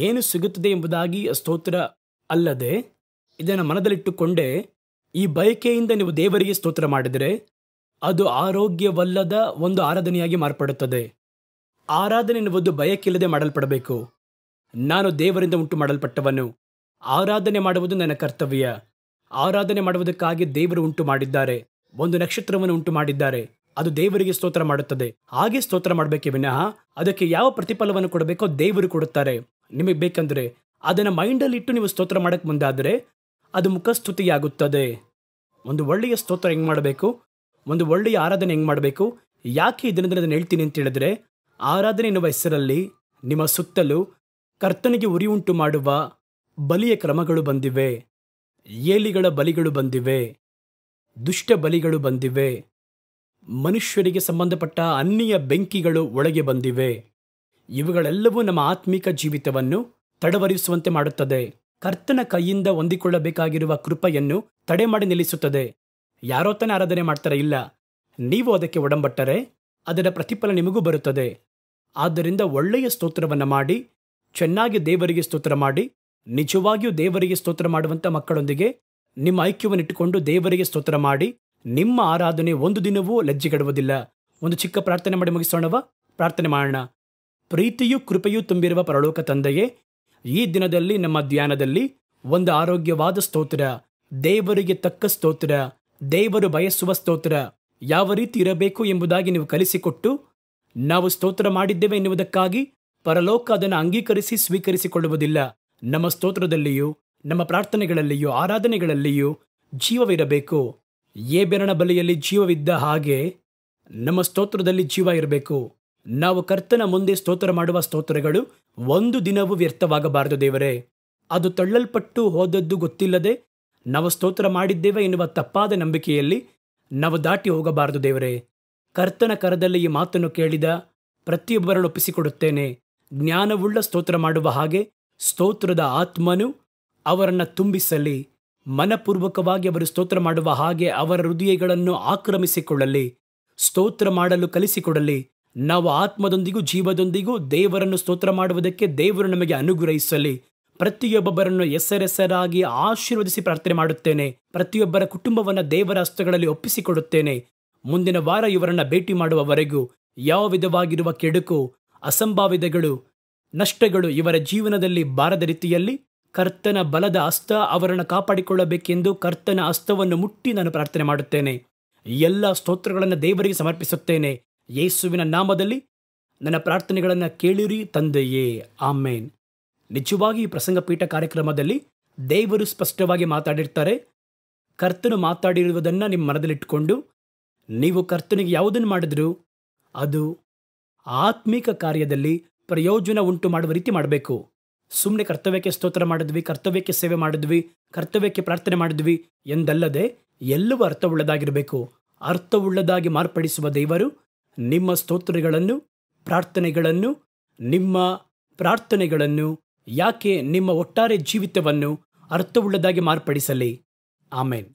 ಏನು ಸಿಗುತ್ತದೆ ಎಂಬುದಾಗಿ ಸ್ತೋತ್ರ ಅಲ್ಲದೆ ಇದನ್ನು ಮನದಲ್ಲಿಟ್ಟುಕೊಂಡೇ ಈ ಬಯಕೆಯಿಂದ ನೀವು ದೇವರಿಗೆ ಸ್ತೋತ್ರ ಮಾಡಿದರೆ ಅದು ಆರೋಗ್ಯವಲ್ಲದ ಒಂದು ಆರಾಧನೆಯಾಗಿ ಮಾರ್ಪಡುತ್ತದೆ. ಆರಾಧನೆ ಎನ್ನುವುದು ಬಯಕೆಯಿಲ್ಲದೆ ಮಾಡಲ್ಪಡಬೇಕು. ನಾನು ದೇವರಿಂದ ಉಂಟು ಮಾಡಲ್ಪಟ್ಟವನು, ಆರಾಧನೆ ಮಾಡುವುದು ನನ್ನ ಕರ್ತವ್ಯ. ಆರಾಧನೆ ಮಾಡುವುದಕ್ಕಾಗಿ ದೇವರು ಉಂಟು ಮಾಡಿದ್ದಾರೆ, ಒಂದು ನಕ್ಷತ್ರವನ್ನು ಉಂಟು ಮಾಡಿದ್ದಾರೆ, ಅದು ದೇವರಿಗೆ ಸ್ತೋತ್ರ ಮಾಡುತ್ತದೆ. ಹಾಗೆ ಸ್ತೋತ್ರ ಮಾಡಬೇಕೆ ವಿನಃ ಅದಕ್ಕೆ ಯಾವ ಪ್ರತಿಫಲವನ್ನು ಕೊಡಬೇಕೋ ದೇವರು ಕೊಡುತ್ತಾರೆ. ನಿಮಗೆ ಬೇಕಂದ್ರೆ ಅದನ್ನು ಮೈಂಡಲ್ಲಿ ಇಟ್ಟು ನೀವು ಸ್ತೋತ್ರ ಮಾಡಕ್ಕೆ ಮುಂದಾದರೆ ಅದು ಮುಖಸ್ತುತಿಯಾಗುತ್ತದೆ. ಒಂದು ಒಳ್ಳೆಯ ಸ್ತೋತ್ರ ಹೆಂಗೆ ಮಾಡಬೇಕು? ಒಂದು ಒಳ್ಳೆಯ ಆರಾಧನೆ ಹೆಂಗೆ ಮಾಡಬೇಕು, ಯಾಕೆ ಈ ದಿನದಲ್ಲಿ ಅದನ್ನು ಹೇಳ್ತೀನಿ ಅಂತ ಹೇಳಿದ್ರೆ, ಆರಾಧನೆ ಎನ್ನುವ ಹೆಸರಲ್ಲಿ ನಿಮ್ಮ ಸುತ್ತಲೂ ಕರ್ತನಿಗೆ ಉರಿ ಉಂಟು ಮಾಡುವ ಬಲಿಯ ಕ್ರಮಗಳು ಬಂದಿವೆ. ಏಲಿಗಳ ಬಲಿಗಳು ಬಂದಿವೆ, ದುಷ್ಟ ಬಲಿಗಳು ಬಂದಿವೆ, ಮನುಷ್ಯರಿಗೆ ಸಂಬಂಧಪಟ್ಟ ಅನ್ಯ ಬೆಂಕಿಗಳು ಒಳಗೆ ಬಂದಿವೆ. ಇವುಗಳೆಲ್ಲವೂ ನಮ್ಮ ಆತ್ಮಿಕ ಜೀವಿತವನ್ನು ತಡವರಿಸುವಂತೆ ಮಾಡುತ್ತದೆ. ಕರ್ತನ ಕೈಯಿಂದ ಹೊಂದಿಕೊಳ್ಳಬೇಕಾಗಿರುವ ಕೃಪೆಯನ್ನು ತಡೆ ಮಾಡಿ ನಿಲ್ಲಿಸುತ್ತದೆ. ಯಾರೋ ತಾನೇ ಆರಾಧನೆ ಮಾಡ್ತಾರೆ, ಇಲ್ಲ, ನೀವು ಅದಕ್ಕೆ ಒಡಂಬಟ್ಟರೆ ಅದರ ಪ್ರತಿಫಲ ನಿಮಗೂ ಬರುತ್ತದೆ. ಆದ್ದರಿಂದ ಒಳ್ಳೆಯ ಸ್ತೋತ್ರವನ್ನು ಮಾಡಿ, ಚೆನ್ನಾಗಿ ದೇವರಿಗೆ ಸ್ತೋತ್ರ ಮಾಡಿ, ನಿಜವಾಗಿಯೂ ದೇವರಿಗೆ ಸ್ತೋತ್ರ ಮಾಡುವಂಥ ಮಕ್ಕಳೊಂದಿಗೆ ನಿಮ್ಮ ಐಕ್ಯವನ್ನು ಇಟ್ಟುಕೊಂಡು ದೇವರಿಗೆ ಸ್ತೋತ್ರ ಮಾಡಿ, ನಿಮ್ಮ ಆರಾಧನೆ ಒಂದು ದಿನವೂ ಲಜ್ಜೆಗೆಡುವುದಿಲ್ಲ. ಒಂದು ಚಿಕ್ಕ ಪ್ರಾರ್ಥನೆ ಮಾಡಿ ಮುಗಿಸೋಣವಾ? ಪ್ರಾರ್ಥನೆ ಮಾಡೋಣ. ಪ್ರೀತಿಯೂ ಕೃಪೆಯೂ ತುಂಬಿರುವ ಪರಲೋಕ ತಂದೆಯೇ, ಈ ದಿನದಲ್ಲಿ ನಮ್ಮ ಧ್ಯಾನದಲ್ಲಿ ಒಂದು ಆರೋಗ್ಯವಾದ ಸ್ತೋತ್ರ, ದೇವರಿಗೆ ತಕ್ಕ ಸ್ತೋತ್ರ, ದೇವರು ಬಯಸುವ ಸ್ತೋತ್ರ ಯಾವ ರೀತಿ ಇರಬೇಕು ಎಂಬುದಾಗಿ ನೀವು ಕಲಿಸಿಕೊಟ್ಟು, ನಾವು ಸ್ತೋತ್ರ ಮಾಡಿದ್ದೇವೆ ಎನ್ನುವುದಕ್ಕಾಗಿ ಪರಲೋಕ ಅದನ್ನು ಅಂಗೀಕರಿಸಿ ಸ್ವೀಕರಿಸಿಕೊಳ್ಳುವುದಿಲ್ಲ. ನಮ್ಮ ಸ್ತೋತ್ರದಲ್ಲಿಯೂ ನಮ್ಮ ಪ್ರಾರ್ಥನೆಗಳಲ್ಲಿಯೂ ಆರಾಧನೆಗಳಲ್ಲಿಯೂ ಜೀವವಿರಬೇಕು. ಏಬೆರನ ಬಲಿಯಲ್ಲಿ ಜೀವವಿದ್ದ ಹಾಗೆ ನಮ್ಮ ಸ್ತೋತ್ರದಲ್ಲಿ ಜೀವ ಇರಬೇಕು. ನಾವು ಕರ್ತನ ಮುಂದೆ ಸ್ತೋತ್ರ ಮಾಡುವ ಸ್ತೋತ್ರಗಳು ಒಂದು ದಿನವೂ ವ್ಯರ್ಥವಾಗಬಾರದು ದೇವರೇ. ಅದು ತಳ್ಳಲ್ಪಟ್ಟು ಹೋದದ್ದು ಗೊತ್ತಿಲ್ಲದೆ ನಾವು ಸ್ತೋತ್ರ ಮಾಡಿದ್ದೇವೆ ಎನ್ನುವ ತಪ್ಪಾದ ನಂಬಿಕೆಯಲ್ಲಿ ನಾವು ದಾಟಿ ಹೋಗಬಾರದು ದೇವರೇ. ಕರ್ತನ ಕರದಲ್ಲಿ ಈ ಮಾತನ್ನು ಕೇಳಿದ ಪ್ರತಿಯೊಬ್ಬರನ್ನು ಒಪ್ಪಿಸಿಕೊಡುತ್ತೇನೆ. ಜ್ಞಾನವುಳ್ಳ ಸ್ತೋತ್ರ ಮಾಡುವ ಹಾಗೆ ಸ್ತೋತ್ರದ ಆತ್ಮನು ಅವರನ್ನು ತುಂಬಿಸಲಿ. ಮನಪೂರ್ವಕವಾಗಿ ಅವರು ಸ್ತೋತ್ರ ಮಾಡುವ ಹಾಗೆ ಅವರ ಹೃದಯಗಳನ್ನು ಆಕ್ರಮಿಸಿಕೊಳ್ಳಲಿ. ಸ್ತೋತ್ರ ಮಾಡಲು ಕಲಿಸಿಕೊಡಲಿ. ನಾವು ಆತ್ಮದೊಂದಿಗೂ ಜೀವದೊಂದಿಗೂ ದೇವರನ್ನು ಸ್ತೋತ್ರ ಮಾಡುವುದಕ್ಕೆ ದೇವರು ನಮಗೆ ಅನುಗ್ರಹಿಸಲಿ. ಪ್ರತಿಯೊಬ್ಬೊಬ್ಬರನ್ನು ಹೆಸರೆಸರಾಗಿ ಆಶೀರ್ವದಿಸಿ ಪ್ರಾರ್ಥನೆ ಮಾಡುತ್ತೇನೆ. ಪ್ರತಿಯೊಬ್ಬರ ಕುಟುಂಬವನ್ನು ದೇವರ ಹಸ್ತಗಳಲ್ಲಿ ಒಪ್ಪಿಸಿಕೊಡುತ್ತೇನೆ. ಮುಂದಿನ ವಾರ ಇವರನ್ನು ಭೇಟಿ ಮಾಡುವವರೆಗೂ ಯಾವ ವಿಧವಾಗಿರುವ ಕೆಡುಕು, ಅಸಂಭಾವಿತಗಳು, ನಷ್ಟಗಳು ಇವರ ಜೀವನದಲ್ಲಿ ಬಾರದ ರೀತಿಯಲ್ಲಿ ಕರ್ತನ ಬಲದ ಹಸ್ತ ಅವರನ್ನು ಕಾಪಾಡಿಕೊಳ್ಳಬೇಕೆಂದು ಕರ್ತನ ಹಸ್ತವನ್ನು ಮುಟ್ಟಿ ನಾನು ಪ್ರಾರ್ಥನೆ ಮಾಡುತ್ತೇನೆ. ಎಲ್ಲ ಸ್ತೋತ್ರಗಳನ್ನು ದೇವರಿಗೆ ಸಮರ್ಪಿಸುತ್ತೇನೆ. ಯೇಸುವಿನ ನಾಮದಲ್ಲಿ ನನ್ನ ಪ್ರಾರ್ಥನೆಗಳನ್ನು ಕೇಳಿರಿ ತಂದೆಯೇ, ಆಮೇನ್. ನಿಜವಾಗಿ ಈ ಪ್ರಸಂಗ ಪೀಠ ಕಾರ್ಯಕ್ರಮದಲ್ಲಿ ದೇವರು ಸ್ಪಷ್ಟವಾಗಿ ಮಾತಾಡಿರ್ತಾರೆ. ಕರ್ತನು ಮಾತಾಡಿರುವುದನ್ನು ನಿಮ್ಮ ಮನದಲ್ಲಿಟ್ಟುಕೊಂಡು ನೀವು ಕರ್ತನಿಗೆ ಯಾವುದನ್ನು ಮಾಡಿದ್ರು ಅದು ಆತ್ಮಿಕ ಕಾರ್ಯದಲ್ಲಿ ಪ್ರಯೋಜನ ಉಂಟು ಮಾಡುವ ರೀತಿ ಮಾಡಬೇಕು. ಸುಮ್ಮನೆ ಕರ್ತವ್ಯಕ್ಕೆ ಸ್ತೋತ್ರ ಮಾಡಿದ್ವಿ, ಕರ್ತವ್ಯಕ್ಕೆ ಸೇವೆ ಮಾಡಿದ್ವಿ, ಕರ್ತವ್ಯಕ್ಕೆ ಪ್ರಾರ್ಥನೆ ಮಾಡಿದ್ವಿ ಎಂದಲ್ಲದೆ ಎಲ್ಲವೂ ಅರ್ಥವುಳ್ಳದಾಗಿರಬೇಕು. ಅರ್ಥವುಳ್ಳದಾಗಿ ಮಾರ್ಪಡಿಸುವ ದೇವರು ನಿಮ್ಮ ಸ್ತೋತ್ರಗಳನ್ನು, ಪ್ರಾರ್ಥನೆಗಳನ್ನು ಯಾಕೆ ನಿಮ್ಮ ಒಟ್ಟಾರೆ ಜೀವಿತವನ್ನು ಅರ್ಥವುಳ್ಳದಾಗಿ ಮಾರ್ಪಡಿಸಲಿ. ಆಮೇನ್.